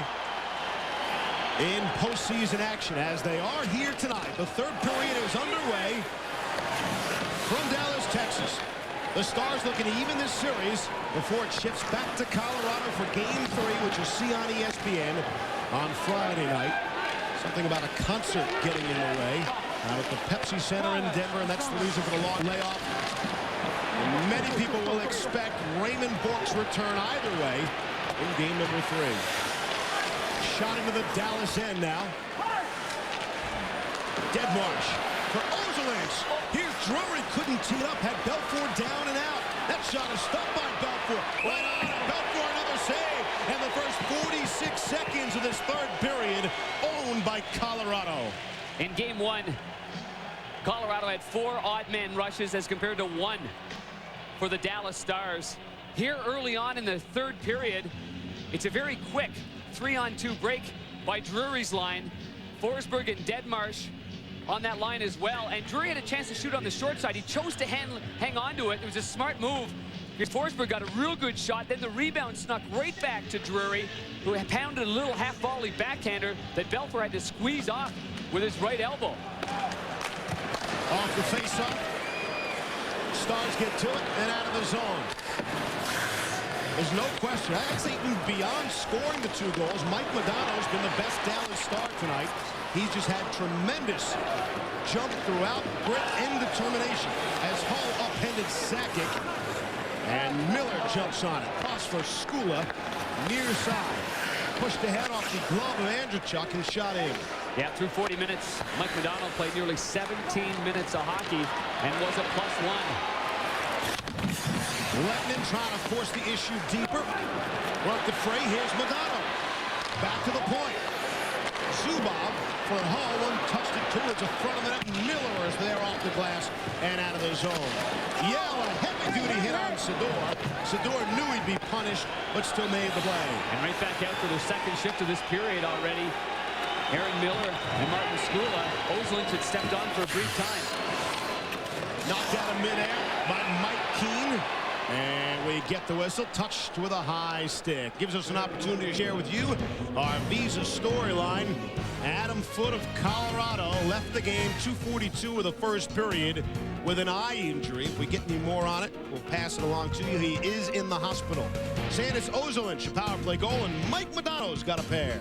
Speaker 1: in postseason action as they are here tonight. The third period is underway from Dallas, Texas. The Stars looking to even this series before it shifts back to Colorado for Game 3, which you'll see on ESPN on Friday night. Something about a concert getting in the way out at the Pepsi Center in Denver, and that's the reason for the long layoff. And many people will expect Raymond Bork's return either way in game number 3. Shot into the Dallas end now. Deadmarsh for Ozolinsh. Here's Drury, couldn't tee it up, had Belfour down and out. That shot is stopped by Belfour. Right on, Belfour another save. And the first 46 seconds of this third period owned by Colorado.
Speaker 2: In game 1, Colorado had 4 odd man rushes as compared to 1 for the Dallas Stars. Here early on in the third period, it's a very quick 3-on-2 break by Drury's line. Forsberg and Deadmarsh on that line as well. And Drury had a chance to shoot on the short side. He chose to hang on to it. It was a smart move. Forsberg got a real good shot. Then the rebound snuck right back to Drury, who pounded a little half-volley backhander that Belfour had to squeeze off with his right elbow.
Speaker 1: Off the face-off. Stars get to it and out of the zone. There's no question. I'd say even beyond scoring the 2 goals, Mike Modano's been the best Dallas Star tonight. He's just had tremendous jump throughout, grit and determination as Hull upended Sakic. And Miller jumps on it. Cross for Skula, near side. Pushed ahead off the glove of Andrechuk and shot in.
Speaker 2: Yeah, through 40 minutes, Mike Modano played nearly 17 minutes of hockey and was a +1.
Speaker 1: Lettinen trying to force the issue deeper. Work the fray. Here's Modano. Back to the point. Zubov for Hull. One touched it towards the front of the net. Miller is there off the glass and out of the zone. Yell, a heavy-duty hit on Sador. Sador knew he'd be punished, but still made the play.
Speaker 2: And right back out for the second shift of this period already. Aaron Miller and Martin Skula. Ozolinsh had stepped on for a brief time.
Speaker 1: Knocked out of midair by Mike Keane. And we get the whistle, touched with a high stick. Gives us an opportunity to share with you our Visa storyline. Adam Foote of Colorado left the game 2:42 of the first period with an eye injury. If we get any more on it, we'll pass it along to you. He is in the hospital. Sandis Ozolinsh, a power play goal, and Mike Modano's got a pair.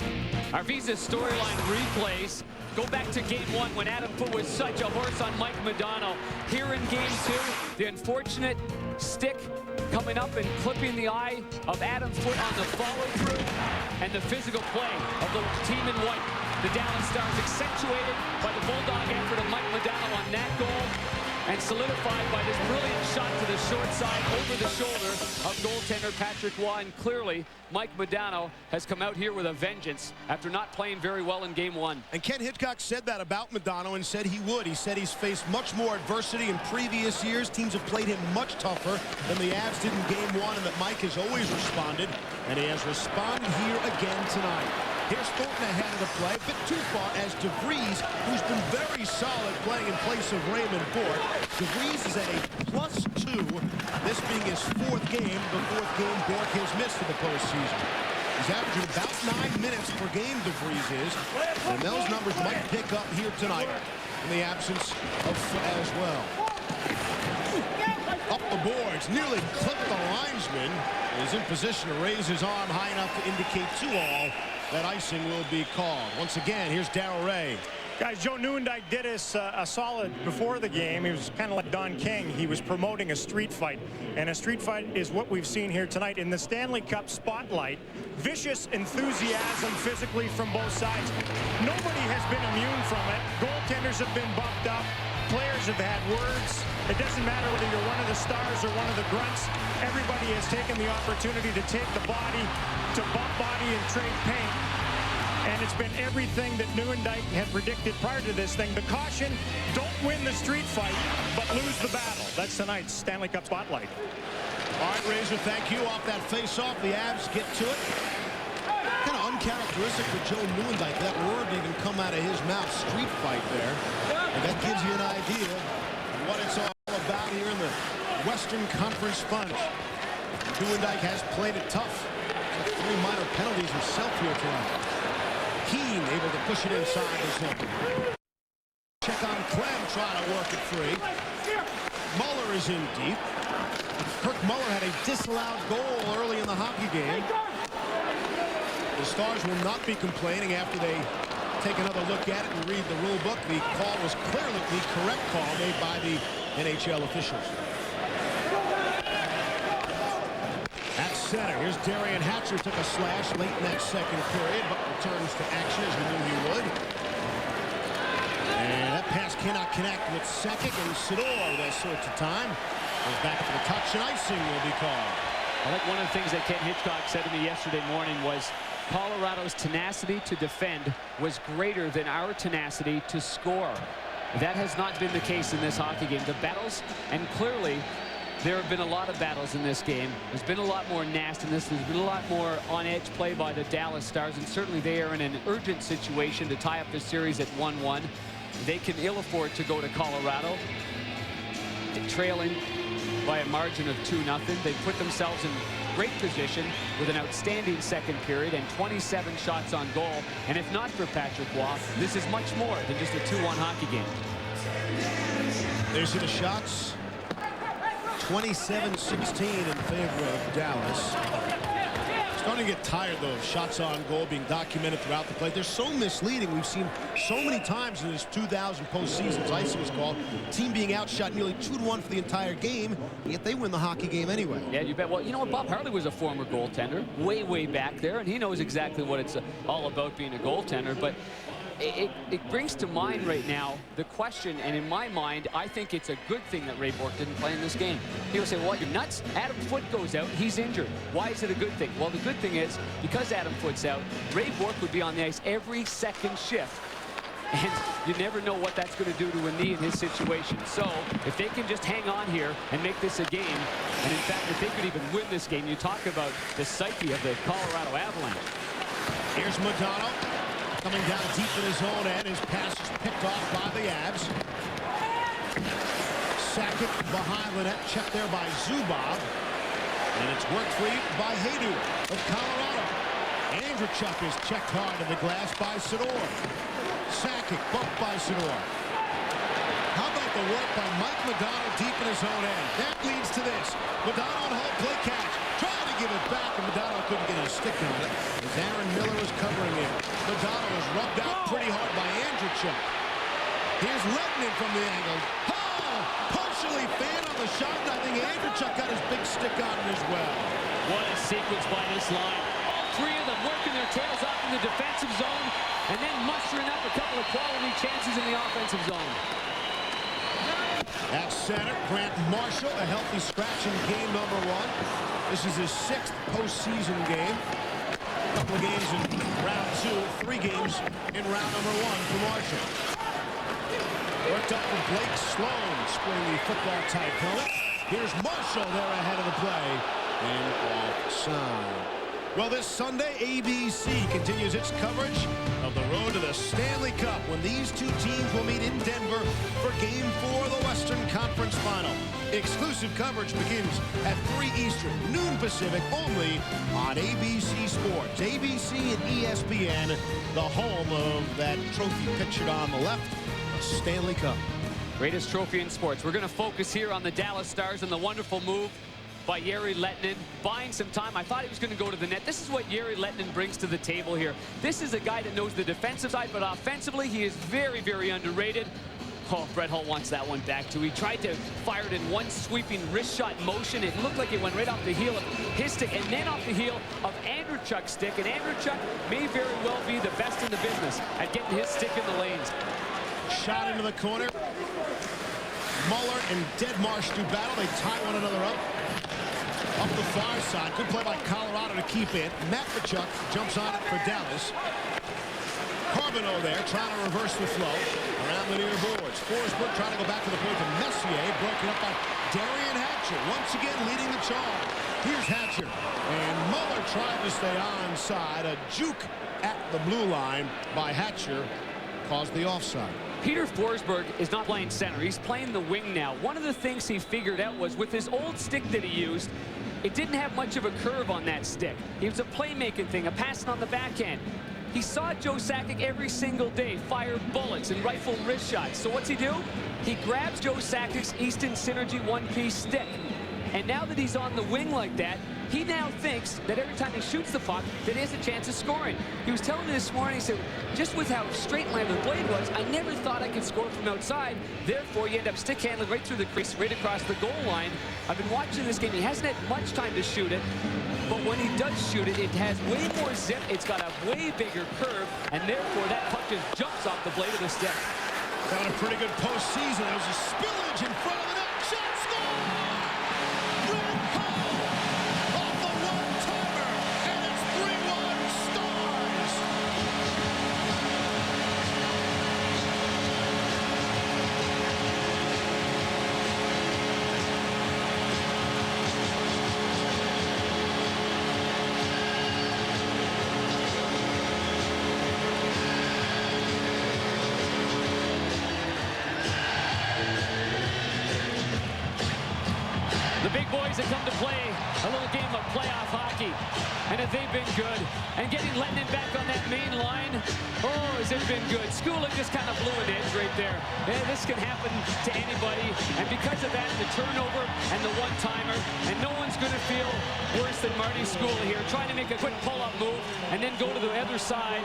Speaker 2: Our Visa storyline replays go back to game 1 when Adam Foote was such a horse on Mike Modano. Here in game 2, the unfortunate stick coming up and clipping the eye of Adam Foote on the follow-through, and the physical play of the team in white. The Dallas Stars accentuated by the Bulldog effort of Mike Modano on that goal, and solidified by this brilliant shot to the short side over the shoulder of goaltender Patrick Roy. And clearly, Mike Modano has come out here with a vengeance after not playing very well in game 1.
Speaker 1: And Ken Hitchcock said that about Modano and said he would. He said he's faced much more adversity in previous years. Teams have played him much tougher than the Avs did in game 1, and that Mike has always responded, and he has responded here again tonight. Here's Thornton ahead of the play, a bit too far as DeVries, who's been very solid playing in place of Raymond Bourque. DeVries is at a +2, this being his 4th game, the 4th game Bourque has missed in the postseason. He's averaging about 9 minutes per game, DeVries is, and those numbers might pick up here tonight in the absence of Foote as well. Up the boards, nearly clipped the linesman. He's in position to raise his arm high enough to indicate to all that icing will be called. Once again, here's Darrell Ray.
Speaker 3: Guys, Joe Nieuwendyk did us a solid before the game. He was kind of like Don King. He was promoting a street fight. And a street fight is what we've seen here tonight in the Stanley Cup spotlight. Vicious enthusiasm physically from both sides. Nobody has been immune from it. Goaltenders have been bumped up. Players have had words. It doesn't matter whether you're one of the stars or one of the grunts. Everybody has taken the opportunity to take the body, to bump body and trade paint. And it's been everything that Nieuwendyk had predicted prior to this thing. The caution, don't win the street fight, but lose the battle. That's tonight's Stanley Cup spotlight.
Speaker 1: All right, Razor, thank you. Off that face-off, the Avs get to it. Kind of uncharacteristic for Joe Nieuwendyk. That word didn't even come out of his mouth, street fight there. And that gives you an idea of what it's all about here in the Western Conference Sponge. Nieuwendyk has played it tough. 3 minor penalties himself here tonight. Keane able to push it inside the zone. Check on Clem, trying to work it free. Muller is in deep. Kirk Muller had a disallowed goal early in the hockey game. The Stars will not be complaining after they take another look at it and read the rule book. The call was clearly the correct call made by the NHL officials. At center, here's Darian Hatcher, took a slash late in that second period, but returns to action as we knew he would. And that pass cannot connect with Sakic, and Sidor with all sorts of time. Goes back to the touch, and icing will be called.
Speaker 2: I think one of the things that Ken Hitchcock said to me yesterday morning was Colorado's tenacity to defend was greater than our tenacity to score. That has not been the case in this hockey game. The battles, and clearly there have been a lot of battles in this game. There's been a lot more nastiness. There's been a lot more on-edge play by the Dallas Stars, and certainly they are in an urgent situation to tie up the series at 1-1. They can ill afford to go to Colorado trailing by a margin of 2-0. They put themselves in great position with an outstanding second period and 27 shots on goal. And if not for Patrick Roy, this is much more than just a 2-1 hockey game.
Speaker 1: There's the shots. 27-16 in favor of Dallas. Starting to get tired, though, of shots on goal being documented throughout the play. They're so misleading. We've seen so many times in this 2000 postseason, icing was called, team being outshot nearly 2-1 for the entire game, yet they win the hockey game anyway.
Speaker 2: Yeah, you bet. Well, you know what? Bob Hartley was a former goaltender, way back there, and he knows exactly what it's all about being a goaltender. But it brings to mind right now the question, and in my mind, I think it's a good thing that Ray Bourque didn't play in this game. People say, well, you're nuts. Adam Foote goes out. He's injured. Why is it a good thing? Well, the good thing is, because Adam Foote's out, Ray Bourque would be on the ice every second shift. And you never know what that's going to do to a knee in his situation. So if they can just hang on here and make this a game, and in fact, if they could even win this game, you talk about the psyche of the Colorado Avalanche.
Speaker 1: Here's Modano. Coming down deep in his own end. His pass is picked off by the Avs. Sakic behind the net. Checked there by Zubov. And it's worked free by Haydu of Colorado. Andrechuk is checked hard in the glass by Sador. Sakic bumped by Sador. How about the work by Mike Modano deep in his own end? That leads to this. Modano on hold, play catch. Trying to give it back, and Modano couldn't get his stick on it as Aaron Miller was covering him. Modano was rubbed out pretty hard by Andrechuk. Here's Lettinen from the angle. Oh! Partially fanned on the shot, and I think Andrechuk got his big stick on it as well.
Speaker 2: What a sequence by this line. All three of them working their tails off in the defensive zone and then mustering up a couple of quality chances in the offensive zone.
Speaker 1: At center, Grant Marshall, a healthy scratch in game number 1. This is his 6th postseason game. A couple of games in round 2, 3 games in round number 1 for Marshall. Worked up for Blake Sloan, sporting the football-type helmet. Here's Marshall there ahead of the play, and offside. Well, this Sunday, ABC continues its coverage of the road to the Stanley Cup when these two teams will meet in Denver for Game 4 of the Western Conference Final. Exclusive coverage begins at 3 Eastern, noon Pacific, only on ABC Sports. ABC and ESPN, the home of that trophy pictured on the left, the Stanley Cup.
Speaker 2: Greatest trophy in sports. We're going to focus here on the Dallas Stars and the wonderful move by Jere Lettinen, buying some time. I thought he was going to go to the net. This is what Jere Lettinen brings to the table here. This is a guy that knows the defensive side, but offensively, he is very, very underrated. Oh, Brett Hull wants that one back, too. He tried to fire it in one sweeping wrist shot motion. It looked like it went right off the heel of his stick and then off the heel of Andrechuk's stick. And Andrechuk may very well be the best in the business at getting his stick in the lanes.
Speaker 1: Shot into the corner. Muller and Deadmarsh do battle. They tie one another up. Up the far side. Good play by Colorado to keep it. Matvichuk jumps on it for Dallas. Carbonneau there trying to reverse the flow around the near boards. Forsberg trying to go back to the point to Messier. Broken up by Darian Hatcher. Once again leading the charge. Here's Hatcher. And Muller tried to stay onside. A juke at the blue line by Hatcher caused the offside.
Speaker 2: Peter Forsberg is not playing center. He's playing the wing now. One of the things he figured out was with his old stick that he used, it didn't have much of a curve on that stick. It was a playmaking thing, a passing on the backhand. He saw Joe Sakic every single day fire bullets and rifle wrist shots. So what's he do? He grabs Joe Sakic's Easton Synergy one-piece stick. And now that he's on the wing like that, he now thinks that every time he shoots the puck, that he has a chance of scoring. He was telling me this morning, he said, just with how straight line the blade was, I never thought I could score from outside. Therefore, you end up stick handling right through the crease, right across the goal line. I've been watching this game. He hasn't had much time to shoot it, but when he does shoot it, it has way more zip. It's got a way bigger curve, and therefore that puck just jumps off the blade of the stick.
Speaker 1: Having a pretty good postseason. There's a spillage in front of the net. Shot, score! Red Hull off the one-timer, and it's 3-1 Stars.
Speaker 2: The big boys that come to play a little game of playoff hockey, and if they've been good, and getting Lettinen back on that main line, oh, has it been good. Skula just kind of blew an edge right there. Yeah, this can happen to anybody, and because of that, the turnover and the one-timer, and no one's going to feel worse than Marty Skula here, trying to make a quick pull-up move and then go to the other side.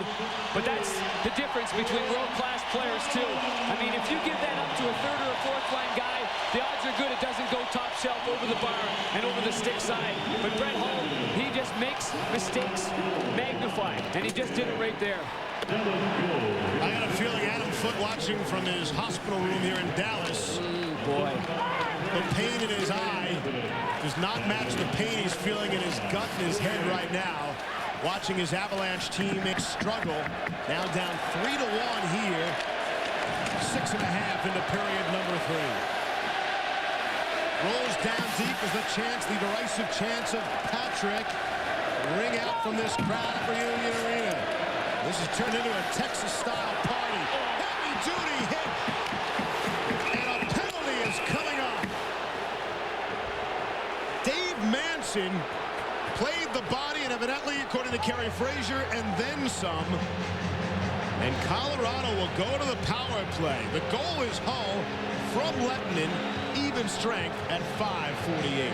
Speaker 2: But that's the difference between world-class players, too. I mean, if you give that up to a third or a fourth-line guy, the odds are good it doesn't go top shelf over the bar and over the stick side. But Brett Hull, he just makes mistakes magnified, and he just did it right there.
Speaker 1: I got a feeling Adam Foote, watching from his hospital room here in Dallas,
Speaker 2: boy,
Speaker 1: the pain in his eye does not match the pain he's feeling in his gut and his head right now. Watching his Avalanche teammates struggle. Now down 3-1 here. 6.5 into period number 3. Rolls down deep is the chance, the derisive chance of Patrick. Ring out from this crowd for Union Arena. This has turned into a Texas-style party. Heavy-duty hit. And a penalty is coming up. Dave Manson Manson played the body, and evidently, according to Kerry Frazier, and then some. And Colorado will go to the power play. The goal is Hull from Lettinen, even strength at 5:48.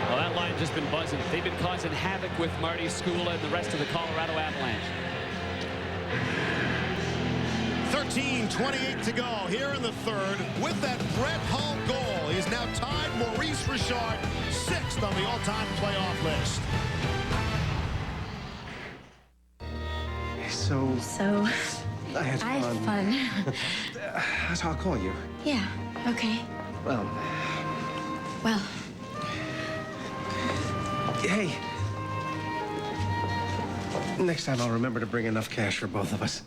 Speaker 2: Well, that line just been buzzing. They've been causing havoc with Marty Skula and the rest of the Colorado Avalanche.
Speaker 1: 13:28 to go here in the third. With that Brett Hull goal, he's now tied Maurice Richard 6th on the all-time playoff list.
Speaker 16: So
Speaker 17: I had
Speaker 16: fun.
Speaker 17: That's how I'll call you.
Speaker 16: Yeah, okay.
Speaker 17: Well, hey. Next time I'll remember to bring enough cash for both of us.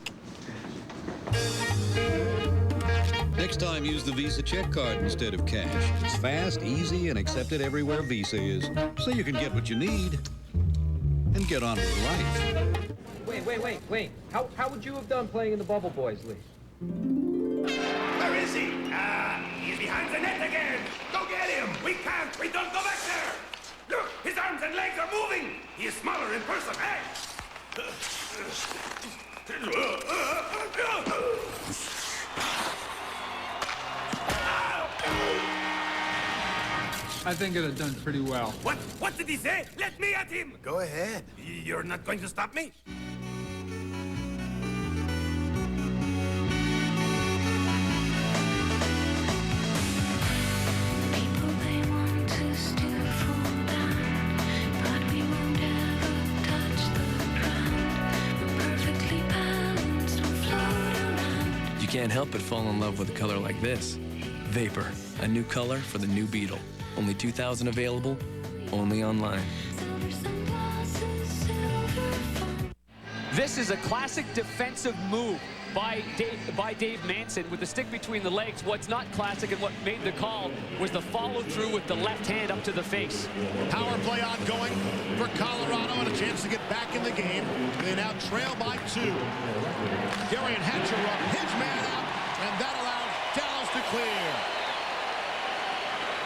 Speaker 20: Next time, use the Visa check card instead of cash. It's fast, easy, and accepted everywhere Visa is. So you can get what you need and get on with life.
Speaker 23: Wait. How would you have done playing in the Bubble Boys League?
Speaker 24: Where is he? He's behind the net again. Go get him. We can't. We don't go back there. Look, his arms and legs are moving. He is smaller in person. Hey.
Speaker 23: I think it had done pretty well.
Speaker 24: What did he say? Let me at him. Go ahead. You're not going to stop me?
Speaker 25: You can't help but fall in love with a color like this. Vapor, a new color for the new Beetle. Only 2,000 available, only online.
Speaker 2: This is a classic defensive move by Dave Manson with the stick between the legs. What's not classic and what made the call was the follow-through with the left hand up to the face.
Speaker 1: Power play ongoing for Colorado and a chance to get back in the game. They now trail by 2. Darian Hatcher up, his man out, and that allowed Dallas to clear.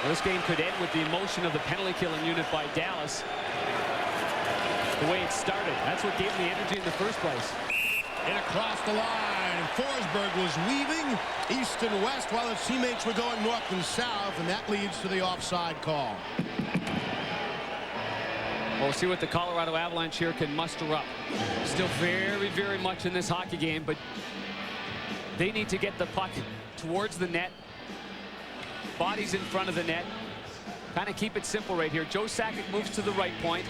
Speaker 2: Well, this game could end with the emotion of the penalty-killing unit by Dallas. The way it started, that's what gave them the energy in the first place.
Speaker 1: And across the line, Forsberg was weaving east and west while his teammates were going north and south, and that leads to the offside call.
Speaker 2: We'll see what the Colorado Avalanche here can muster up. Still very, very much in this hockey game, but they need to get the puck towards the net. Bodies in front of the net. Kind of keep it simple right here. Joe Sakic moves to the right point.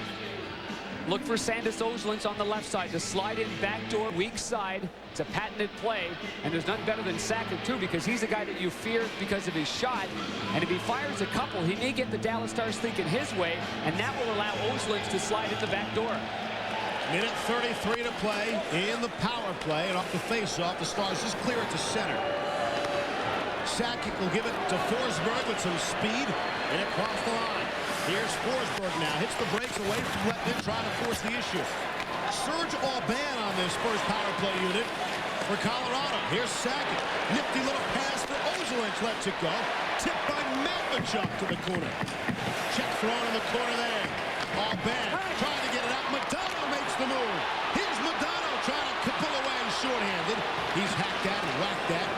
Speaker 2: Look for Sandis Ojelins on the left side to slide in backdoor, weak side. It's a patented play, and there's none better than Sakic, too, because he's a guy that you fear because of his shot. And if he fires a couple, he may get the Dallas Stars thinking his way, and that will allow Ojelins to slide in the back door.
Speaker 1: Minute 33 to play in the power play, and off the face-off, the Stars just clear it to center. Sakic will give it to Forsberg with some speed, and across the line. Here's Forsberg now. Hits the brakes away from Lettinen, trying to force the issue. Serge Aubin on this first power play unit for Colorado. Here's Sakic. Nifty little pass for Ojelins. Lets it go. Tipped by Matvichuk to the corner. Check thrown in the corner there. Aubin trying to get it out. Modano makes the move. Here's Modano trying to pull away shorthanded. He's hacked at and whacked at.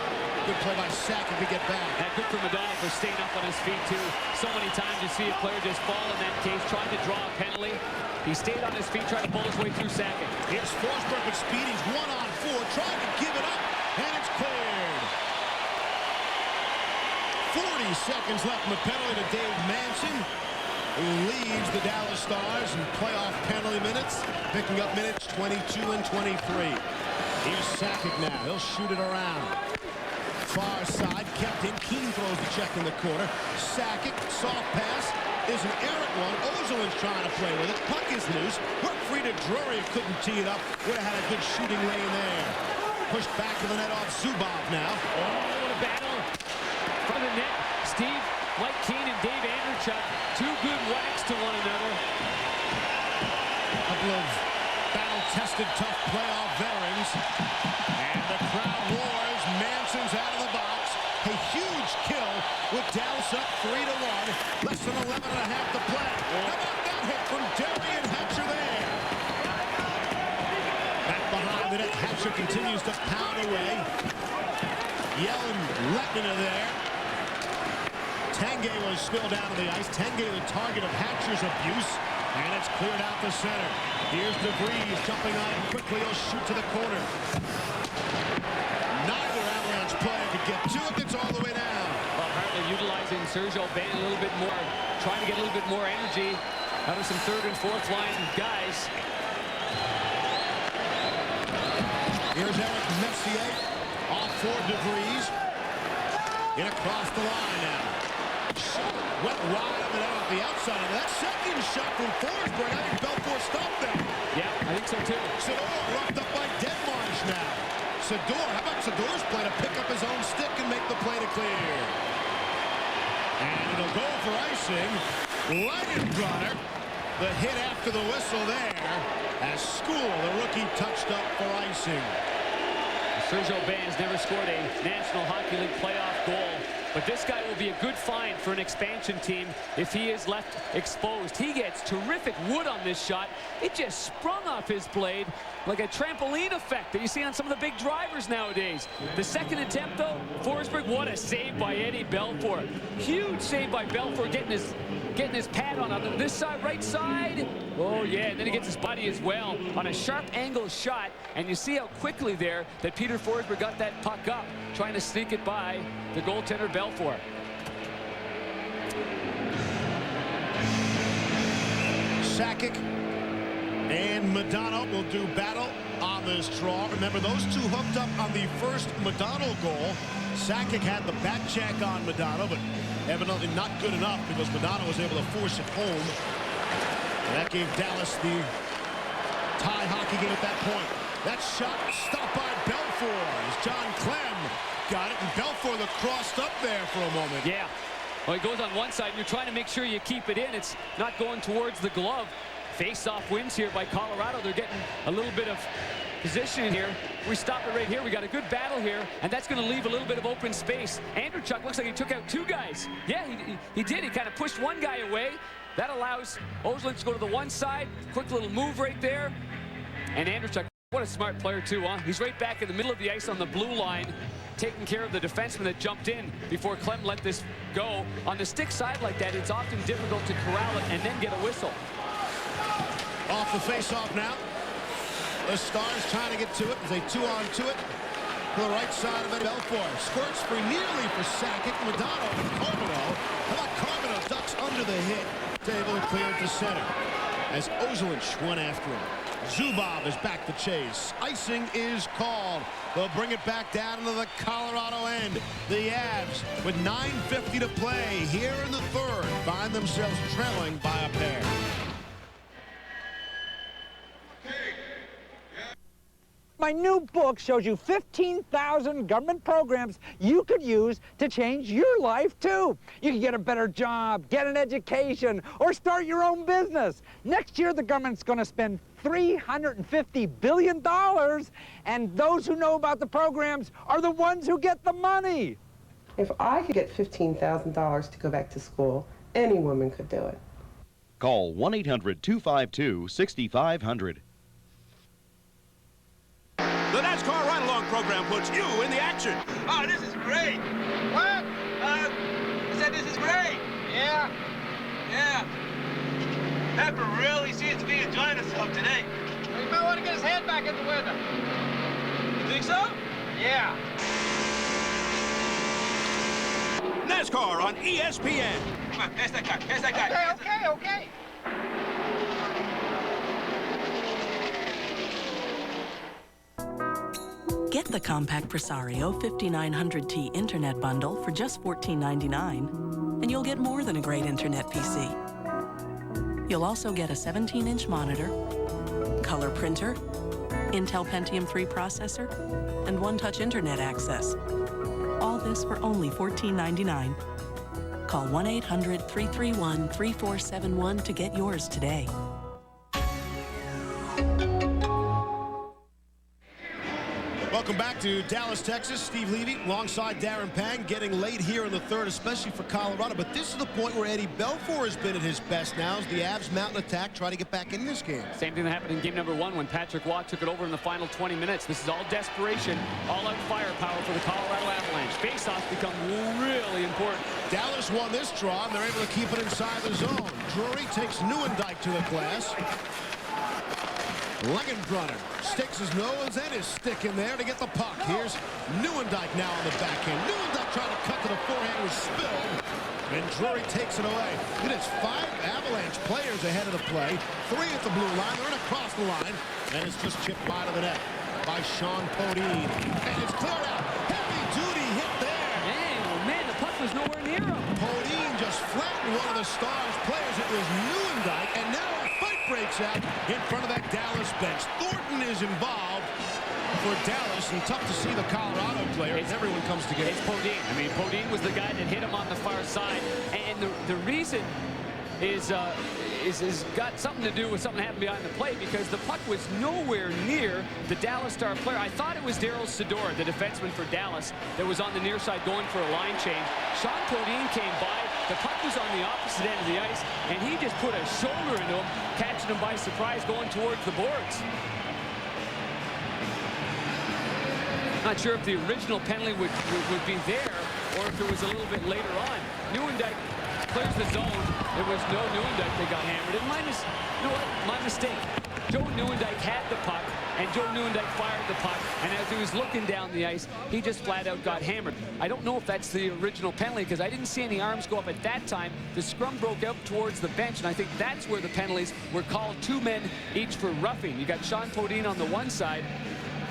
Speaker 1: Good play by Sakic to get back.
Speaker 2: And good for Modano for staying up on his feet, too. So many times you see a player just fall in that case, trying to draw a penalty. He stayed on his feet, trying to pull his way through Sakic.
Speaker 1: Here's Forsberg with speed. He's 1-on-4, trying to give it up, and it's cleared. 40 seconds left in the penalty to Dave Manson, who leads the Dallas Stars in playoff penalty minutes, picking up minutes 22 and 23. Here's Sakic now. He'll shoot it around. Far side, kept in. Keane throws the check in the corner. Sakic, soft pass, is an errant one. Ozelin's trying to play with it. Puck is loose. Work free to Drury, couldn't tee it up. Would have had a good shooting lane there. Pushed back to the net off Zubov now.
Speaker 2: Oh, what a battle from the net. Steve, Mike Keane, and Dave Andreychuk, two good whacks to one another.
Speaker 1: A couple of battle-tested, tough playoff veterans. And the crowd roars. Manson's out of the box. A huge Avalanche kill with Dallas up 3-1. Less than 11 and a half to play. How about that hit from Darian Hatcher there? Back behind the net, Hatcher continues to pound away. Yellen letting it there. Tanguay was spilled down to the ice. Tanguay the target of Hatcher's abuse. And it's cleared out the center. Here's DeVries jumping on him quickly. He'll shoot to the corner. Neither Avalanche player could get to it. It's all the way down.
Speaker 2: Well, Hartley utilizing Sergio Ben a little bit more, trying to get a little bit more energy out of some third and fourth line guys.
Speaker 1: Here's Eric Messier off for DeVries. In across the line now. Went wide up and out the outside. That second shot from Forsberg. I think Belfour stopped that.
Speaker 2: Yeah, I think so too.
Speaker 1: Sador roughed up by Denmarsh now. Sador, how about Sador's play to pick up his own stick and make the play to clear? And it'll go for icing. Legenbrunner, the hit after the whistle there. As School, the rookie, touched up for icing.
Speaker 2: Sergio Ben has never scored a National Hockey League playoff goal. But this guy will be a good find for an expansion team if he is left exposed. He gets terrific wood on this shot. It just sprung off his blade like a trampoline effect that you see on some of the big drivers nowadays. The second attempt, though, Forsberg, what a save by Eddie Belfour. Huge save by Belfour, getting his pad on this side, right side. Oh, yeah, and then he gets his body as well on a sharp angle shot. And you see how quickly there that Peter Forsberg got that puck up, trying to sneak it by the goaltender Belfour.
Speaker 1: Sakic and Madonna will do battle on this draw. Remember, those two hooked up on the first Madonna goal. Sakic had the back check on Madonna, but evidently not good enough because Madonna was able to force it home. And that gave Dallas the tie hockey game at that point. That shot stopped by Belfour as John Clem got it, and Belfour looked crossed up there for a moment.
Speaker 2: Yeah. Well, he goes on one side, and you're trying to make sure you keep it in. It's not going towards the glove. Face-off wins here by Colorado. They're getting a little bit of position here. We stop it right here. We got a good battle here, and that's going to leave a little bit of open space. Andreychuk looks like he took out two guys. Yeah, he did. He kind of pushed one guy away. That allows Ozolinsh to go to the one side. Quick little move right there. And Andreychuk, what a smart player, too, huh? He's right back in the middle of the ice on the blue line, taking care of the defenseman that jumped in before Clem let this go. On the stick side like that, it's often difficult to corral it and then get a whistle.
Speaker 1: Off the face-off now. The Stars trying to get to it as they 2-on-2 it. To the right side of it, Belfour squirts free nearly for Sakic. Madonna and Carbonneau. How about Carbonneau ducks under the hit, able to clear it to center as Ozolinsh went after him. Zubov is back to chase. Icing is called. They'll bring it back down into the Colorado end. The Avs, with 9:50 to play here in the third, find themselves trailing by a pair.
Speaker 7: My new book shows you 15,000 government programs you could use to change your life, too. You can get a better job, get an education, or start your own business. Next year, the government's going to spend $350 billion, and those who know about the programs are the ones who get the money.
Speaker 4: If I could get $15,000 to go back to school, any woman could do it.
Speaker 5: Call 1-800-252-6500.
Speaker 24: The NASCAR Ride-Along program puts you in the action.
Speaker 8: Oh, this is great. What? I said this is great. Yeah? Yeah. Pepper really seems to be enjoying himself today. He might want to get his head back in the window. You think so? Yeah.
Speaker 24: NASCAR on ESPN.
Speaker 8: Come on, pass that guy. Pass that guy. Okay.
Speaker 9: Get the compact Presario 5900T Internet Bundle for just $14.99, and you'll get more than a great Internet PC. You'll also get a 17-inch monitor, color printer, Intel Pentium 3 processor, and one-touch Internet access. All this for only $14.99. Call 1-800-331-3471 to get yours today.
Speaker 1: Welcome back to Dallas, Texas. Steve Levy alongside Darren Pang, getting late here in the third, especially for Colorado. But this is the point where Eddie Belfour has been at his best now as the Avs mount an attack, try to get back in this game.
Speaker 2: Same thing that happened in game number 1 when Patrick Waugh took it over in the final 20 minutes. This is all desperation, all-out firepower for the Colorado Avalanche. Face-offs become really important.
Speaker 1: Dallas won this draw, and they're able to keep it inside the zone. Drury takes Nieuwendyk to the glass. Langenbrunner sticks his nose and his stick in there to get the puck. Here's Nieuwendyk now on the backhand. Nieuwendyk trying to cut to the forehand, was spilled, and Drury takes it away. It is 5 Avalanche players ahead of the play. 3 at the blue line. They're in across the line, and it's just chipped wide of the net by Sean Podine. And it's cleared out. Heavy-duty hit there.
Speaker 2: Man, oh man, the puck was nowhere near him.
Speaker 1: Podine just flattened one of the Stars players. It was Nieuwendyk, and now a fight breaks out in front of that Dallas bench. Thornton is involved for Dallas, and tough to see the Colorado players. Everyone comes together.
Speaker 2: It's Podine. I mean, Podine was the guy that hit him on the far side, and the reason is got something to do with something that happened behind the plate, because the puck was nowhere near the Dallas Star player. I thought it was Daryl Sador, the defenseman for Dallas, that was on the near side going for a line change. Sean Podine came by. The puck was on the opposite end of the ice, and he just put a shoulder into him, catching him by surprise going towards the boards. Not sure if the original penalty would be there, or if it was a little bit later on. Nieuwendyk clears the zone. There was no Nieuwendyk that got hammered. And you know what? My mistake. Joe Nieuwendyk had the puck, and Joe Nieuwendyk fired the puck, and as he was looking down the ice, he just flat out got hammered. I don't know if that's the original penalty, because I didn't see any arms go up at that time. The scrum broke out towards the bench, and I think that's where the penalties were called. 2 men each for roughing. You got Sean Podine on the one side,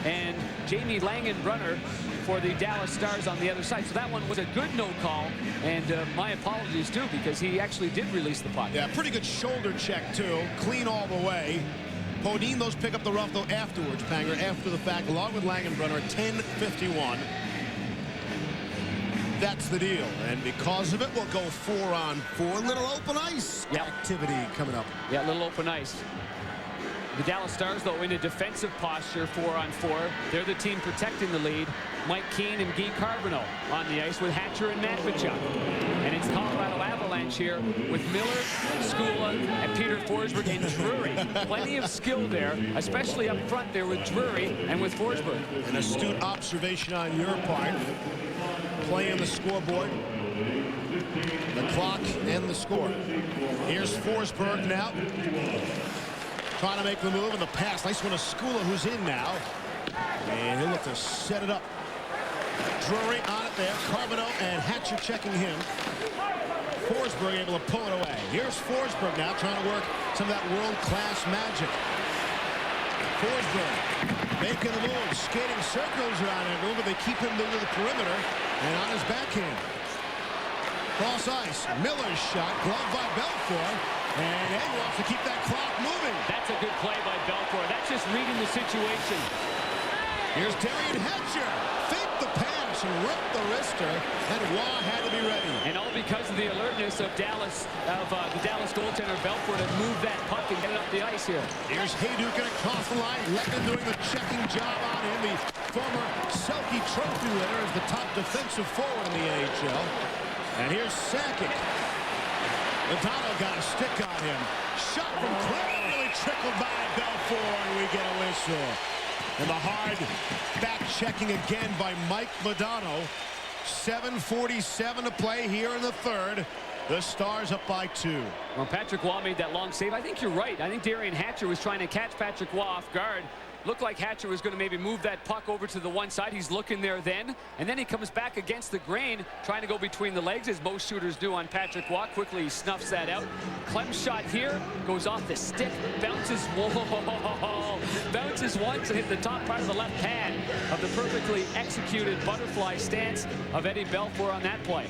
Speaker 2: and Jamie Langenbrunner for the Dallas Stars on the other side. So that one was a good no call, and my apologies too, because he actually did release the puck.
Speaker 1: Yeah, pretty good shoulder check too, clean all the way. Podine, those pick up the rough though afterwards, Panger, after the fact, along with Langenbrunner at 10:51. That's the deal, and because of it, we'll go 4-on-4. Little open ice activity coming up.
Speaker 2: Yeah, little open ice. The Dallas Stars, though, in a defensive posture, 4-on-4. They're the team protecting the lead. Mike Keane and Guy Carbonneau on the ice with Hatcher and Matvichuk. And it's Colorado Avalanche here with Miller, Skula, and Peter Forsberg and Drury. Plenty of skill there, especially up front there with Drury and with Forsberg.
Speaker 1: An astute observation on your part. Playing the scoreboard, the clock, and the score. Here's Forsberg now. Trying to make the move, and the pass. Nice one to Skula, who's in now. And he'll look to set it up. Drury on it there. Carbonneau and Hatcher checking him. Forsberg able to pull it away. Here's Forsberg now trying to work some of that world-class magic. Forsberg making the move, skating circles around everyone, but they keep him to the perimeter and on his backhand. Cross ice. Miller's shot, gloved by Belfour. And Ed wants to keep that clock moving.
Speaker 2: That's a good play by Belfour. That's just reading the situation.
Speaker 1: Here's Darian Hatcher. Faked the pass and ripped the wrister, and Waugh had to be ready.
Speaker 2: And all because of the alertness of Dallas, the Dallas goaltender Belfour to move that puck and get it up the ice here.
Speaker 1: Here's Haydukin across the line. Lettman doing the checking job on him. The former Selke Trophy winner is the top defensive forward in the NHL. And here's Sakic. Madonna got a stick on him. Shot from Cleveland, really trickled by Belfour, and we get a whistle. And the hard back checking again by Mike Modano. 7:47 to play here in the third. The Stars up by 2.
Speaker 2: Well, Patrick Waugh made that long save. I think you're right. I think Darian Hatcher was trying to catch Patrick Waugh off guard. Looked like Hatcher was going to maybe move that puck over to the one side. He's looking there then. And then he comes back against the grain, trying to go between the legs, as most shooters do on Patrick Waugh. Quickly he snuffs that out. Clem's shot here goes off the stick, bounces, whoa, bounces once and hit the top part of the left pad of the perfectly executed butterfly stance of Eddie Belfour on that play.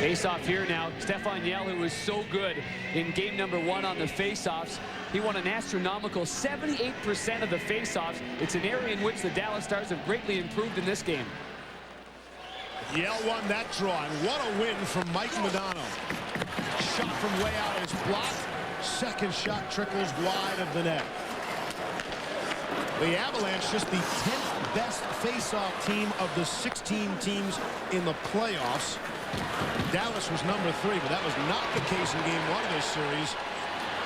Speaker 2: Face-off here now. Stefan Yell, who was so good in game number 1 on the face-offs. He won an astronomical 78% of the face-offs. It's an area in which the Dallas Stars have greatly improved in this game.
Speaker 1: Yell won that draw, and what a win from Mike Modano. Shot from way out is blocked. Second shot trickles wide of the net. The Avalanche just the 10th best face-off team of the 16 teams in the playoffs. Dallas was number 3, but that was not the case in Game 1 of this series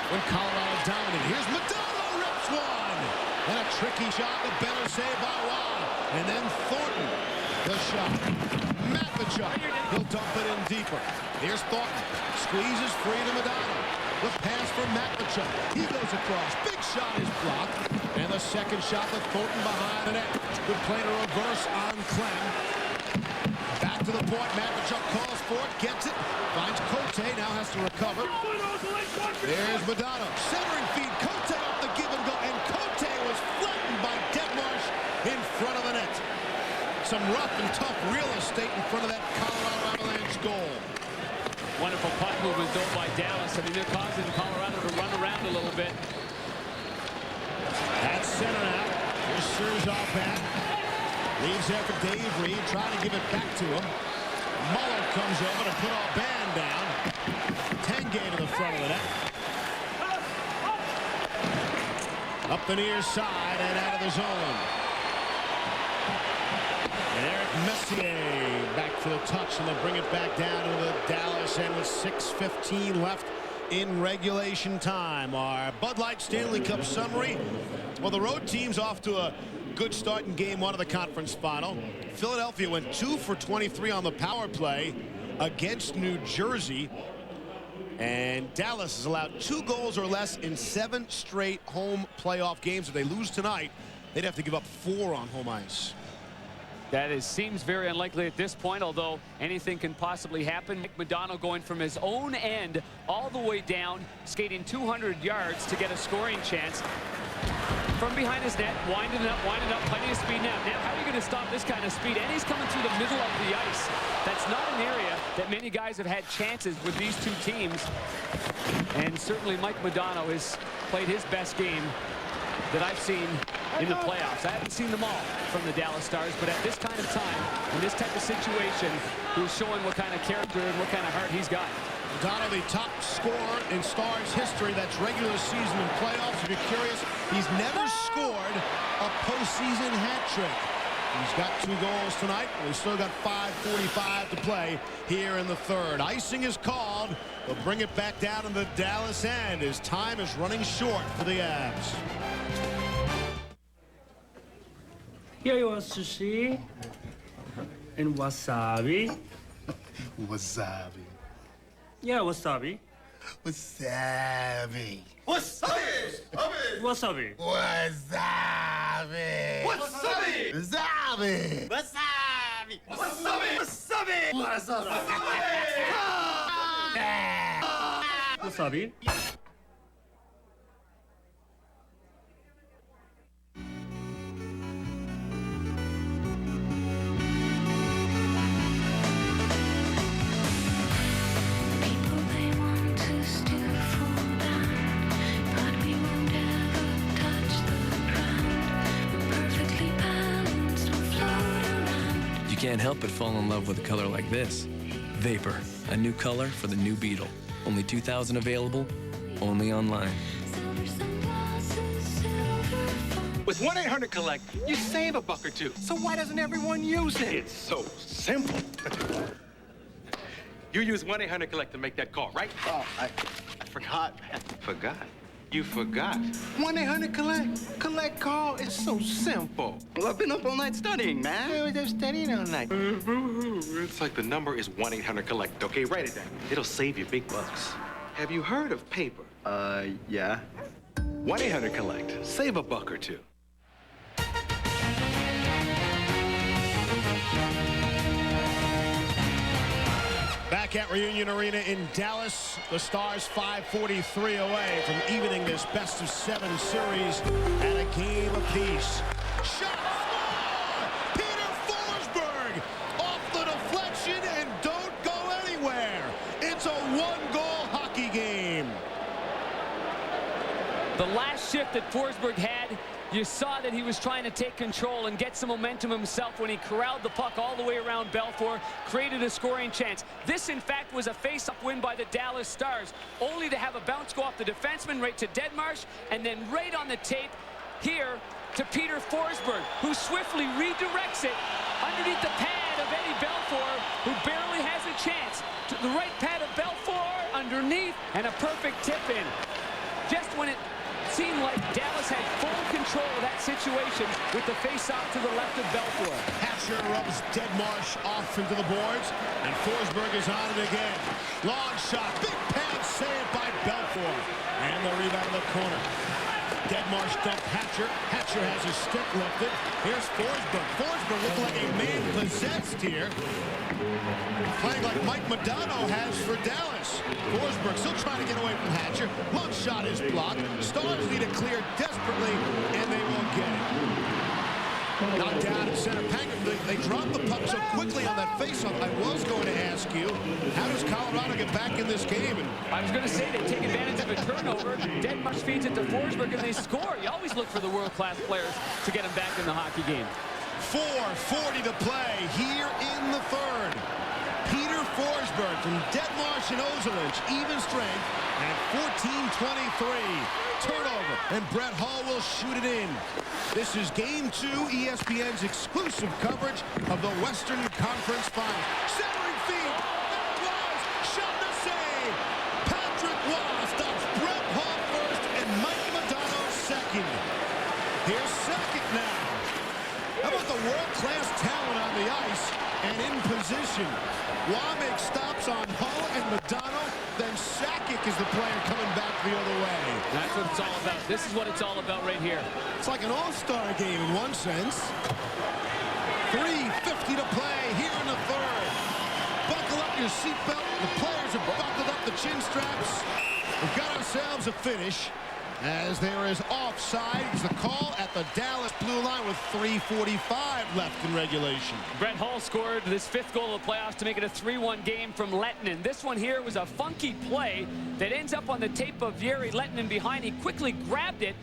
Speaker 1: when Colorado dominated. Here's Madonna, rips one. And a tricky shot, the better save by Waugh. And then Thornton, the shot. Matvichuk, he'll dump it in deeper. Here's Thornton, squeezes free to Madonna. The pass for Matvichuk. He goes across. Big shot is blocked. And the second shot to Thornton behind the net. Good play to reverse on Clem. Back to the point. Matvichuk calls for it. Gets it. Finds Cote. Now has to recover. There's Madonna. Centering feed. Cote off the give and go. And Cote was flattened by Detmarsh in front of the net. Some rough and tough real estate in front of that Colorado Avalanche goal.
Speaker 2: Wonderful puck movement though by Dallas. I mean, they're causing Colorado to run around a little bit.
Speaker 1: At center now. Here's Serzov back. Leaves there for Dave Reed. Trying to give it back to him. Muller comes over to put our band down. Tanguay to the front of the net. Up the near side and out of the zone. And Eric Messier back for the touch, and they'll bring it back down to the Dallas end with 6:15 left in regulation time. Our Bud Light Stanley Cup summary. Well, the road team's off to a good start in Game 1 of the conference final. Philadelphia went 2 for 23 on the power play against New Jersey. And Dallas has allowed 2 goals or less in 7 straight home playoff games. If they lose tonight, they'd have to give up 4 on home ice.
Speaker 2: That seems very unlikely at this point, although anything can possibly happen. Mike Modano going from his own end all the way down, skating 200 yards to get a scoring chance. From behind his net, winding up, plenty of speed now. Now, how are you going to stop this kind of speed? And he's coming through the middle of the ice. That's not an area that many guys have had chances with these two teams. And certainly Mike Modano has played his best game that I've seen in the playoffs. I haven't seen them all from the Dallas Stars, but at this kind of time, in this type of situation, he's showing what kind of character and what kind of heart he's got.
Speaker 1: Modano, the top scorer in Stars history. That's regular season and playoffs. If you're curious, he's never scored a postseason hat trick. He's got 2 goals tonight. We've still got 5:45 to play here in the third. Icing is called. They'll bring it back down to the Dallas end. His time is running short for the Avs.
Speaker 5: Here you want sushi and wasabi.
Speaker 24: Wasabi.
Speaker 5: Yeah, wasabi.
Speaker 24: Wasabi.
Speaker 5: Wasabi! Wasabi!
Speaker 24: Wasabi. Wasabi.
Speaker 5: Wasabi!
Speaker 24: Wasabi.
Speaker 5: Wasabi!
Speaker 24: Wasabi. Wasabi.
Speaker 5: Wasabi!
Speaker 25: You can't help but fall in love with a color like this. Vapor, a new color for the new Beetle. Only 2,000 available, only online.
Speaker 10: With 1-800-COLLECT, you save a buck or two. So why doesn't everyone use it? It's so simple. You use 1-800-COLLECT to make that call, right?
Speaker 24: Oh, I forgot, man.
Speaker 10: Forgot? You forgot. 1-800-COLLECT. Collect call is so simple.
Speaker 24: Well, I've been up all night studying, man. I was just studying all night.
Speaker 10: It's like the number is 1-800-COLLECT. Okay, write it down. It'll save you big bucks. Have you heard of paper?
Speaker 24: Yeah.
Speaker 10: 1-800-COLLECT. Save a buck or two.
Speaker 1: Back at Reunion Arena in Dallas, the Stars 5:43 away from evening this best-of-7 series at a game apiece. Shot, score! Peter Forsberg off the deflection and don't go anywhere. It's a 1-goal hockey game.
Speaker 2: The last shift that Forsberg had, you saw that he was trying to take control and get some momentum himself when he corralled the puck all the way around Belfour, created a scoring chance. This, in fact, was a face-up win by the Dallas Stars, only to have a bounce go off the defenseman right to Detmarsh, and then right on the tape here, to Peter Forsberg, who swiftly redirects it underneath the pad of Eddie Belfour, who barely has a chance. To the right pad of Belfour, underneath, and a perfect tip in. Just when it seemed like Dallas had full control of that situation with the face-off to the left of Belfour.
Speaker 1: Hatcher rubs Deadmarsh off into the boards, and Forsberg is on it again. Long shot, big pad saved by Belfour. And the rebound in the corner. Deadmarsh dumped Hatcher. Hatcher has his stick lifted. Here's Forsberg. Forsberg looked like a man possessed here. Playing like Mike Modano has for Dallas. Forsberg still trying to get away from Hatcher. Long shot is blocked. Stars need to clear desperately, and they won't get it. Knocked down in center. They dropped the puck so quickly on that faceoff. I was going to ask you, how does Colorado get back in this game? And
Speaker 2: I was going to say they take advantage of a turnover. Deadmarsh feeds it to Forsberg, and they score. You always look for the world-class players to get them back in the hockey game.
Speaker 1: 4:40 to play here in the third. Peter Forsberg from Deadmarsh and Avalanche, even strength, and 14:23. Turnover, and Brett Hull will shoot it in. This is Game 2, ESPN's exclusive coverage of the Western Conference Finals. Centering feed, that was shot to save. Patrick Waugh stops Brett Hull first and Mike Modano second. Here's second now. How about the world-class talent on the ice and in position? Waugh makes stops on Hull and Modano, then Sakic is the player coming back the other way.
Speaker 2: That's what it's all about. This is what it's all about right here.
Speaker 1: It's like an all-star game in one sense. 3:50 to play here in the third. Buckle up your seatbelt. The players have buckled up the chin straps. We've got ourselves a finish, as there is offside. It's the call at the Dallas blue line with 3:45 left in regulation.
Speaker 2: Brett Hull scored this 5th goal of the playoffs to make it a 3-1 game from Lettinen. This one here was a funky play that ends up on the tape of Jere Lettinen behind. He quickly grabbed it,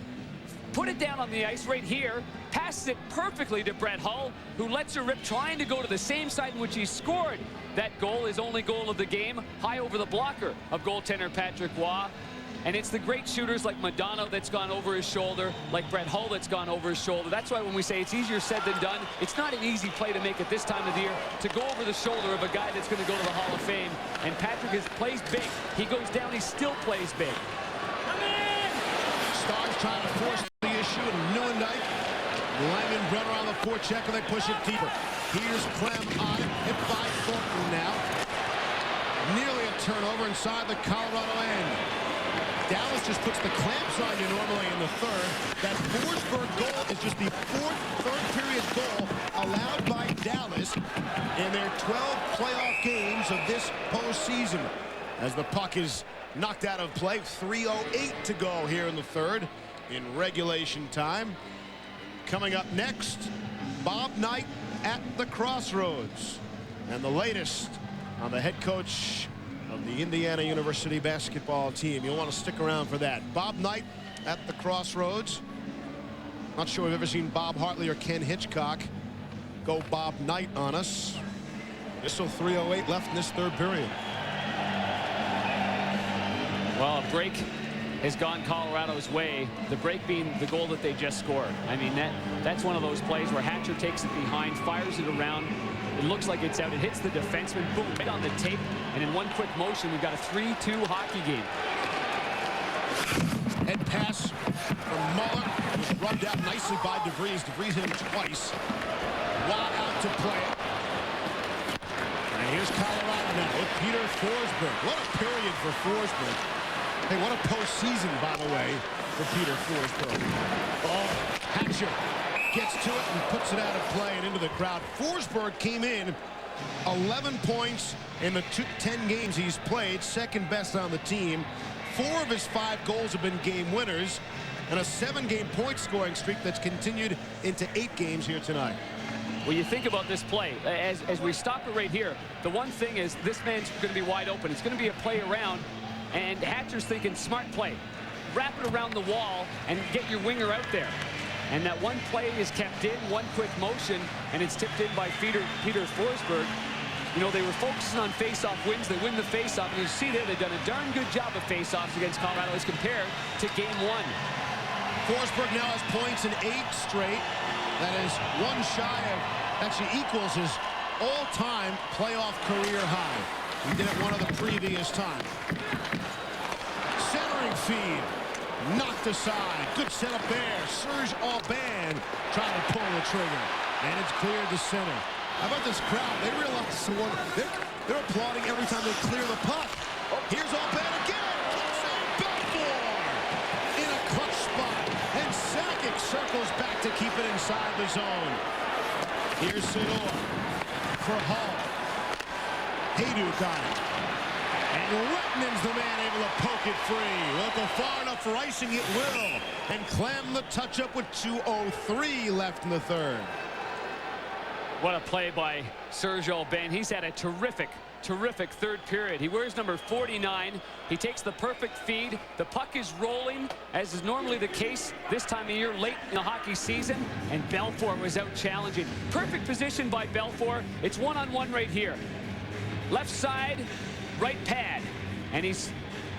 Speaker 2: put it down on the ice right here, passes it perfectly to Brett Hull, who lets her rip, trying to go to the same side in which he scored that goal, his only goal of the game, high over the blocker of goaltender Patrick Waugh. And it's the great shooters like Modano that's gone over his shoulder, like Brett Hull that's gone over his shoulder. That's why when we say it's easier said than done, it's not an easy play to make at this time of the year, to go over the shoulder of a guy that's going to go to the Hall of Fame. And Patrick plays big. He goes down, he still plays big.
Speaker 1: Stars trying to force the issue, and Neuendijk, Langen, Brunner on the forecheck, and they push it deeper. Here's Clem on it, hit by Thornton now. Nearly a turnover inside the Colorado end. Dallas just puts the clamps on you normally in the third. That Forsberg goal is just the 4th third-period goal allowed by Dallas in their 12 playoff games of this postseason. As the puck is knocked out of play, 3:08 to go here in the third in regulation time. Coming up next, Bob Knight at the Crossroads. And the latest on the head coach of the Indiana University basketball team. You'll want to stick around for that. Bob Knight at the Crossroads. Not sure we've ever seen Bob Hartley or Ken Hitchcock go Bob Knight on us. There's still 3:08 left in this third period.
Speaker 2: Well, a break has gone Colorado's way. The break being the goal that they just scored. I mean, that's one of those plays where Hatcher takes it behind, fires it around. It looks like it's out. It hits the defenseman, boom, right on the tape. And in one quick motion, we've got a 3-2 hockey game.
Speaker 1: Head pass from Muller. Was rubbed out nicely by DeVries. DeVries hit him twice. Waugh out to play it. And here's Colorado now with Peter Forsberg. What a period for Forsberg. Hey, what a postseason, by the way, for Peter Forsberg. Oh, Hatcher gets to it and puts it out of play and into the crowd. Forsberg came in 11 points in the 10 games he's played, second best on the team. 4 of his 5 goals have been game winners, and a 7-game point scoring streak that's continued into 8 games here tonight.
Speaker 2: Well, you think about this play, as we stop it right here, the one thing is this man's going to be wide open. It's going to be a play around, and Hatcher's thinking smart play. Wrap it around the wall and get your winger out there. And that one play is kept in, one quick motion, and it's tipped in by Peter Forsberg. You know, they were focusing on face-off wins. They win the face-off, and you see there they've done a darn good job of face-offs against Colorado as compared to Game 1.
Speaker 1: Forsberg now has points in 8 straight. That is one shy of, actually equals his all-time playoff career high. He did it one of the previous times. Centering feed. Knocked aside. Good setup there. Serge Aubin trying to pull the trigger. And it's cleared to center. How about this crowd? They realize they're applauding every time they clear the puck. Here's Aubin again. Belfour in a clutch spot. And Sakic circles back to keep it inside the zone. Here's Sidor for Hall. Haydu got it. And Rettenen's the man able to poke it free. Won't go far enough for icing, it will. And clam the touch-up with 2:03 left in the third.
Speaker 2: What a play by Serge Aubin. He's had a terrific third period. He wears number 49. He takes the perfect feed. The puck is rolling, as is normally the case this time of year, late in the hockey season. And Belfour was out challenging. Perfect position by Belfour. It's one-on-one right here. Left side, right pad. And he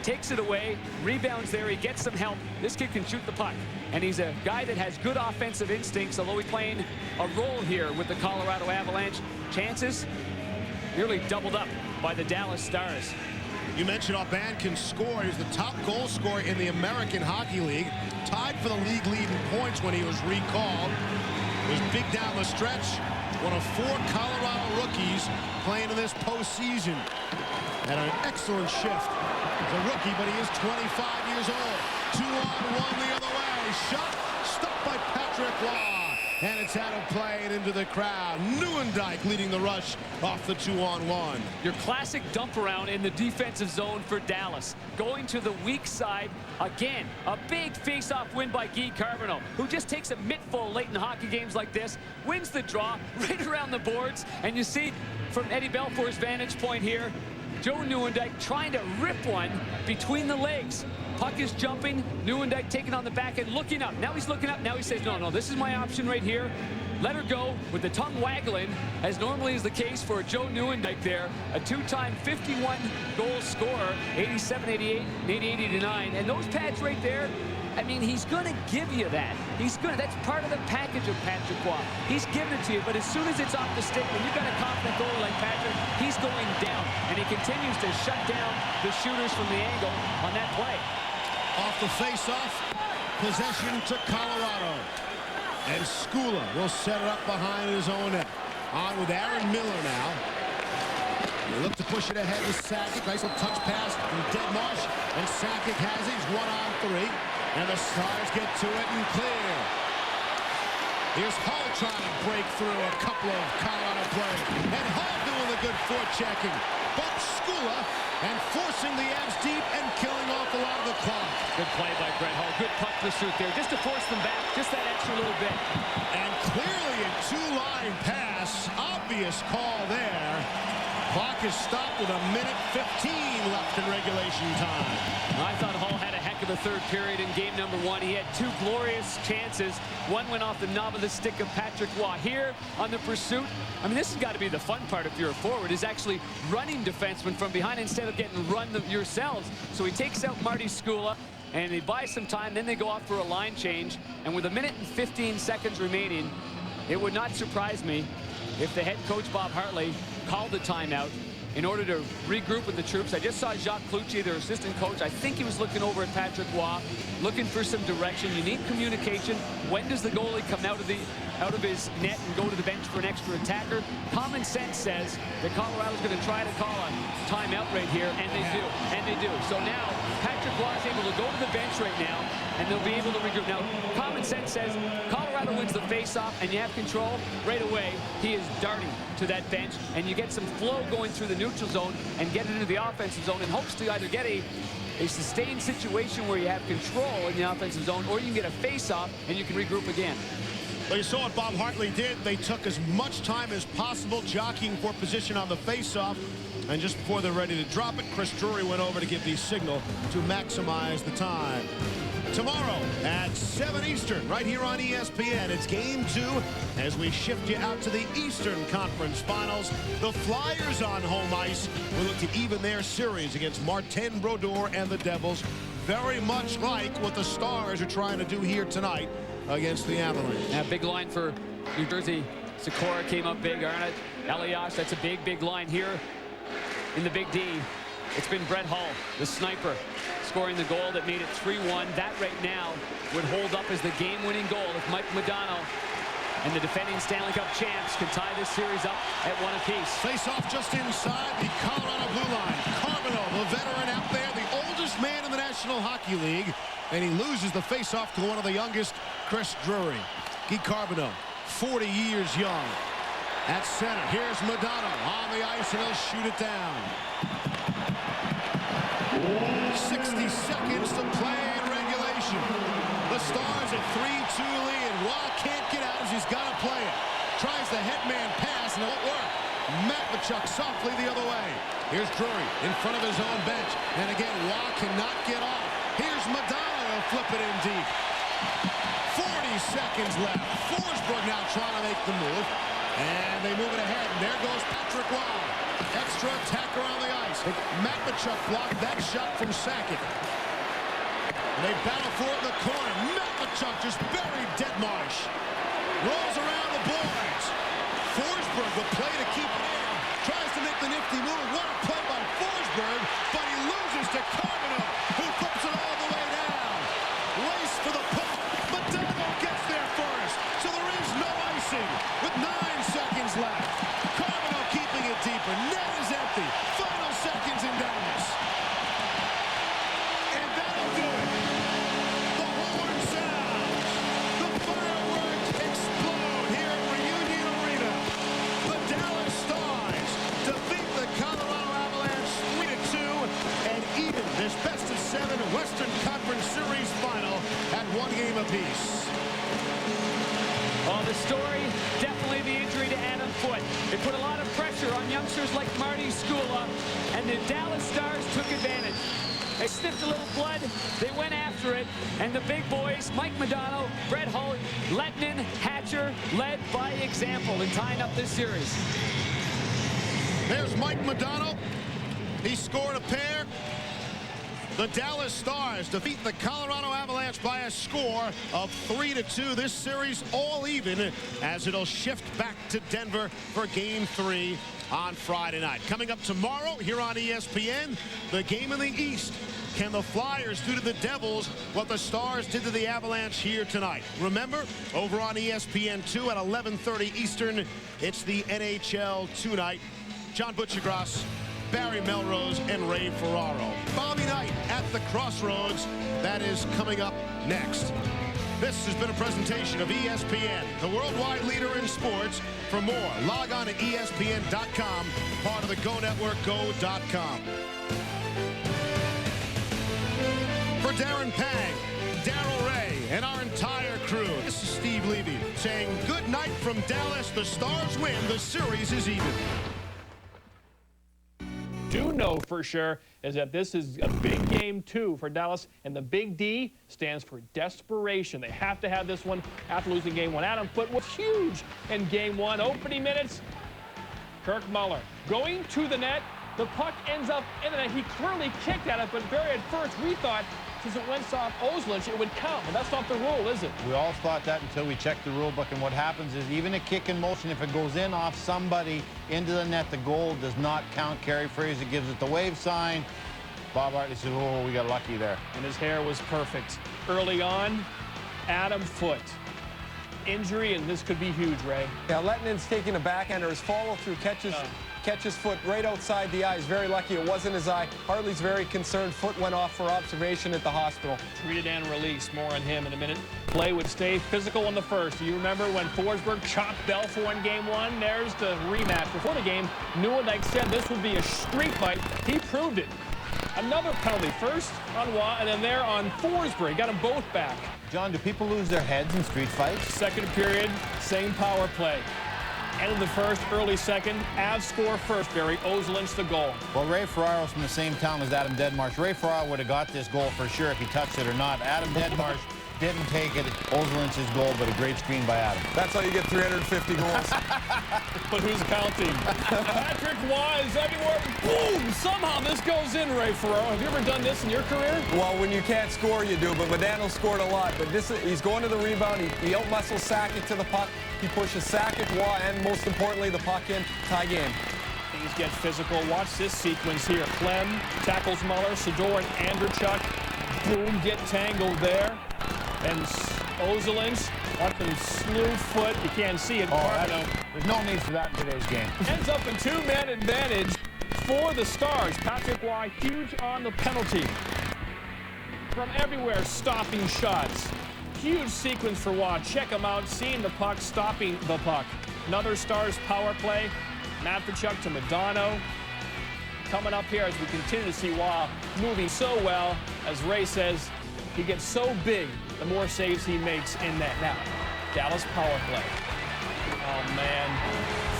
Speaker 2: takes it away, rebounds there. He gets some help. This kid can shoot the puck. And he's a guy that has good offensive instincts, although he's playing a role here with the Colorado Avalanche. Chances nearly doubled up by the Dallas Stars.
Speaker 1: You mentioned Aubin can score. He's the top goal scorer in the American Hockey League. Tied for the league lead in points when he was recalled. Was big down the stretch. One of 4 Colorado rookies playing in this postseason. Had an excellent shift. He's a rookie, but he is 25 years old. 2-on-1 the other way. Shot stopped by Patrick Waugh. And it's out of play and into the crowd. Nieuwendyk leading the rush off the 2-on-1.
Speaker 2: Your classic dump around in the defensive zone for Dallas. Going to the weak side again. A big face-off win by Guy Carbonneau, who just takes a mittful late in hockey games like this, wins the draw right around the boards. And you see from Eddie Belfour's vantage point here, Joe Nieuwendyk trying to rip one between the legs. Puck is jumping. Nieuwendyk taking on the back and looking up. Now he's looking up. Now he says, no, this is my option right here. Let her go with the tongue waggling, as normally is the case for Joe Nieuwendyk there. A 2-time 51-goal scorer, 87, 88, and 88, 89. And those pads right there, I mean, he's going to give you that. He's good. That's part of the package of Patrick Waugh. He's giving it to you, but as soon as it's off the stick, when you've got a confident goalie like Patrick, he's going down. And he continues to shut down the shooters from the angle on that play.
Speaker 1: Off the face-off, possession to Colorado. And Skula will set it up behind his own net. On with Aaron Miller now. They look to push it ahead with Sakic. Nice little touch pass from Deadmarsh. And Sakic has it. He's 1-on-3. And the Stars get to it and clear. Here's Hull trying to break through a couple of Colorado players. And Hull doing the good forechecking. But Skula and forcing the Avs deep and killing off a lot of the clock.
Speaker 2: Good play by Brett Hull. Good puck pursuit there, just to force them back, just that extra little bit.
Speaker 1: And clearly a 2-line pass. Obvious call there. Clock is stopped with 1:15 left in regulation time.
Speaker 2: I thought Hull had a heck of a third period in game number 1. He had 2 glorious chances. One went off the knob of the stick of Patrick Waugh. Here on the pursuit, I mean, this has got to be the fun part if you're a forward, is actually running defensemen from behind instead of getting run yourselves. So he takes out Marty Skula, and he buys some time. Then they go off for a line change. And with 1:15 remaining, it would not surprise me if the head coach, Bob Hartley, called the timeout in order to regroup with the troops. I just saw Jacques Cloutier, their assistant coach. I think he was looking over at Patrick Waugh, looking for some direction. You need communication. When does the goalie come out of his net and go to the bench for an extra attacker? Common sense says that Colorado's going to try to call a timeout right here, and they do. So now Patrick Waugh is able to go to the bench right now, and they'll be able to regroup. Now, common sense says Colorado wins the face-off, and you have control right away. He is darting to that bench, and you get some flow going through the neutral zone and get into the offensive zone in hopes to either get a sustained situation where you have control in the offensive zone, or you can get a face-off and you can regroup again.
Speaker 1: Well, you saw what Bob Hartley did. They took as much time as possible jockeying for position on the face-off. And just before they're ready to drop it, Chris Drury went over to give the signal to maximize the time. Tomorrow at 7 Eastern, right here on ESPN, it's Game 2 as we shift you out to the Eastern Conference Finals. The Flyers on home ice will look to even their series against Martin Brodeur and the Devils. very much like what the Stars are trying to do here tonight against the Avalanche.
Speaker 2: Yeah, big line for New Jersey. Sikora came up big. Arnott, Elias, that's a big line here in the big D. It's been Brett Hull, the sniper, scoring the goal that made it 3-1. That right now would hold up as the game-winning goal if Mike Modano and the defending Stanley Cup champs can tie this series up at 1 apiece.
Speaker 1: Face-off just inside the Colorado blue line. Carbonneau, the veteran out there, the oldest man in the National Hockey League, and he loses the face-off to one of the youngest, Chris Drury. Guy Carbonneau, 40 years young. At center, here's Modano on the ice, and he'll shoot it down. 60 seconds to play in regulation. The Stars at 3-2 lead. Wall can't get out as he's got to play it. Tries the headman pass, and it won't work. Matvichuk softly the other way. Here's Drury in front of his own bench. And again, Wall cannot get off. Here's Modano. He'll flip it in deep. 40 seconds left. Forsberg now trying to make the move. And they move it ahead. And there goes Patrick Wall. Extra attacker on the ice. Matvichuk blocked that shot from Sakic. And they battle for it in the corner. Matvichuk just buried Deadmarsh. Rolls around the boards. Forsberg, the play to keep it in. Tries to make the nifty move. What a play by Forsberg. But he loses to Carbonneau, who flips it all the way down. Race for the puck. Modano gets there first. So there is no icing with 9 seconds left. Carbonneau keeping it deeper. Net is empty. Final seconds in Dallas. And that'll do it. The horn sounds. The fireworks explode here at Reunion Arena. The Dallas Stars defeat the Colorado Avalanche 3-2 and even this best-of-7 Western Conference Series final at 1 game apiece.
Speaker 2: Well, the story, definitely the injury to Adam Foote. It put a lot of pressure on youngsters like Marty Skula, and the Dallas Stars took advantage. They sniffed a little blood, they went after it, and the big boys, Mike Modano, Brett Hull, Lettinen, Hatcher, led by example in tying up this series.
Speaker 1: There's Mike Modano. He scored a pair. The Dallas Stars defeat the Colorado Avalanche by a score of 3-2. This series all even as it'll shift back to Denver for Game 3 on Friday night. Coming up tomorrow here on ESPN, the game in the East. Can the Flyers do to the Devils what the Stars did to the Avalanche here tonight? Remember, over on ESPN2 at 11:30 Eastern, it's the NHL tonight. John Butchergross, Barry Melrose, and Ray Ferraro. Bobby Knight at the Crossroads. That is coming up next. This has been a presentation of ESPN, the worldwide leader in sports. For more, log on to ESPN.com, part of the Go Network, go.com. For Darren Pang, Darryl Ray, and our entire crew, this is Steve Levy saying good night from Dallas. The Stars win. The series is even.
Speaker 15: Do know for sure is that this is a big game too for Dallas, and the big D stands for desperation. They have to have this one after losing game 1. Adam Foote was huge in game 1. Opening minutes, Kirk Muller going to the net. The puck ends up in the net. He clearly kicked at it, but very at first we thought since it went off Oslund, it would count. And that's not the rule, is it?
Speaker 19: We all thought that until we checked the rule book, and what happens is even a kick in motion, if it goes in off somebody into the net, the goal does not count. Carey Fraser gives it the wave sign. Bob Hartley says, oh, we got lucky there.
Speaker 15: And his hair was perfect. Early on, Adam Foote. Injury, and this could be huge, Ray.
Speaker 23: Yeah, Lettinen's taking a backhander. His follow-through catches Foote right outside the eye. He's very lucky it wasn't his eye. Hartley's very concerned. Foote went off for observation at the hospital.
Speaker 15: Treated and released. More on him in a minute. Play would stay physical in the first. Do you remember when Forsberg chopped Belfour in game 1? There's the rematch. Before the game, Newell said this would be a street fight. He proved it. Another penalty. First on Waugh, and then there on Forsberg. Got them both back.
Speaker 19: John, do people lose their heads in street fights?
Speaker 15: Second period, same power play. End of the first, early second. Avs score first, Barry. Oslund's the goal.
Speaker 19: Well, Ray Ferraro's from the same town as Adam Deadmarsh. Ray Ferraro would have got this goal for sure if he touched it or not. Adam Deadmarsh Didn't take it. Ozelin's goal, but a great screen by Adam.
Speaker 23: That's how you get 350 goals.
Speaker 15: But who's counting? Patrick Waugh is everywhere. Boom! Somehow this goes in, Ray Ferraro. Have you ever done this in your career?
Speaker 23: Well, when you can't score, you do. But Modano scored a lot. But he's going to the rebound. He out-muscles Sakic to the puck. He pushes Sakic, Waugh, and most importantly, the puck in. Tie game.
Speaker 15: Things get physical. Watch this sequence here. Clem tackles Muller, Sador, and Andrechuk. Boom, get tangled there. And Ozelin's up and slew foot. You can't see it.
Speaker 19: There's no need for that in today's game.
Speaker 15: Ends up in two-man advantage for the Stars. Patrick Waugh huge on the penalty. From everywhere, stopping shots. Huge sequence for Waugh. Check him out, seeing the puck, stopping the puck. Another Stars power play. Andrechuk to Modano. Coming up here as we continue to see Waugh moving so well. As Ray says, he gets so big, the more saves he makes in that. Now, Dallas power play. Oh, man.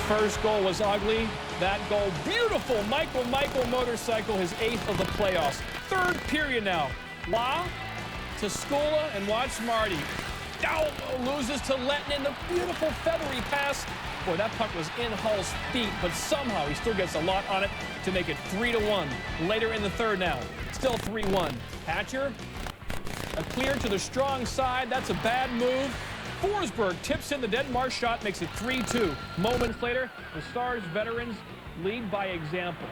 Speaker 15: First goal was ugly. That goal, beautiful. Michael motorcycle, his 8th of the playoffs. Third period now. Waugh to Skula, and watch Marty. Oh, loses to Lettinen. The beautiful feathery pass. Boy, that puck was in Hull's feet, but somehow he still gets a lot on it to make it 3-1. Later in the third now. Still 3-1. Hatcher. A clear to the strong side. That's a bad move. Forsberg tips in the Denmark shot, makes it 3-2. Moments later, the Stars veterans lead by example.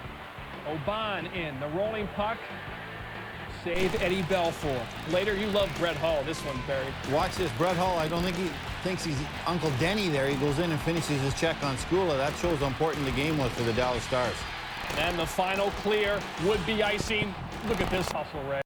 Speaker 15: Oban in, the rolling puck. Save Eddie Belfour. Later, you love Brett Hull. This one, Barry.
Speaker 19: Watch this. Brett Hull, I don't think he thinks he's Uncle Denny there. He goes in and finishes his check on Skula. That shows how important the game was for the Dallas Stars.
Speaker 15: And the final clear would be icing. Look at this hustle, Ray.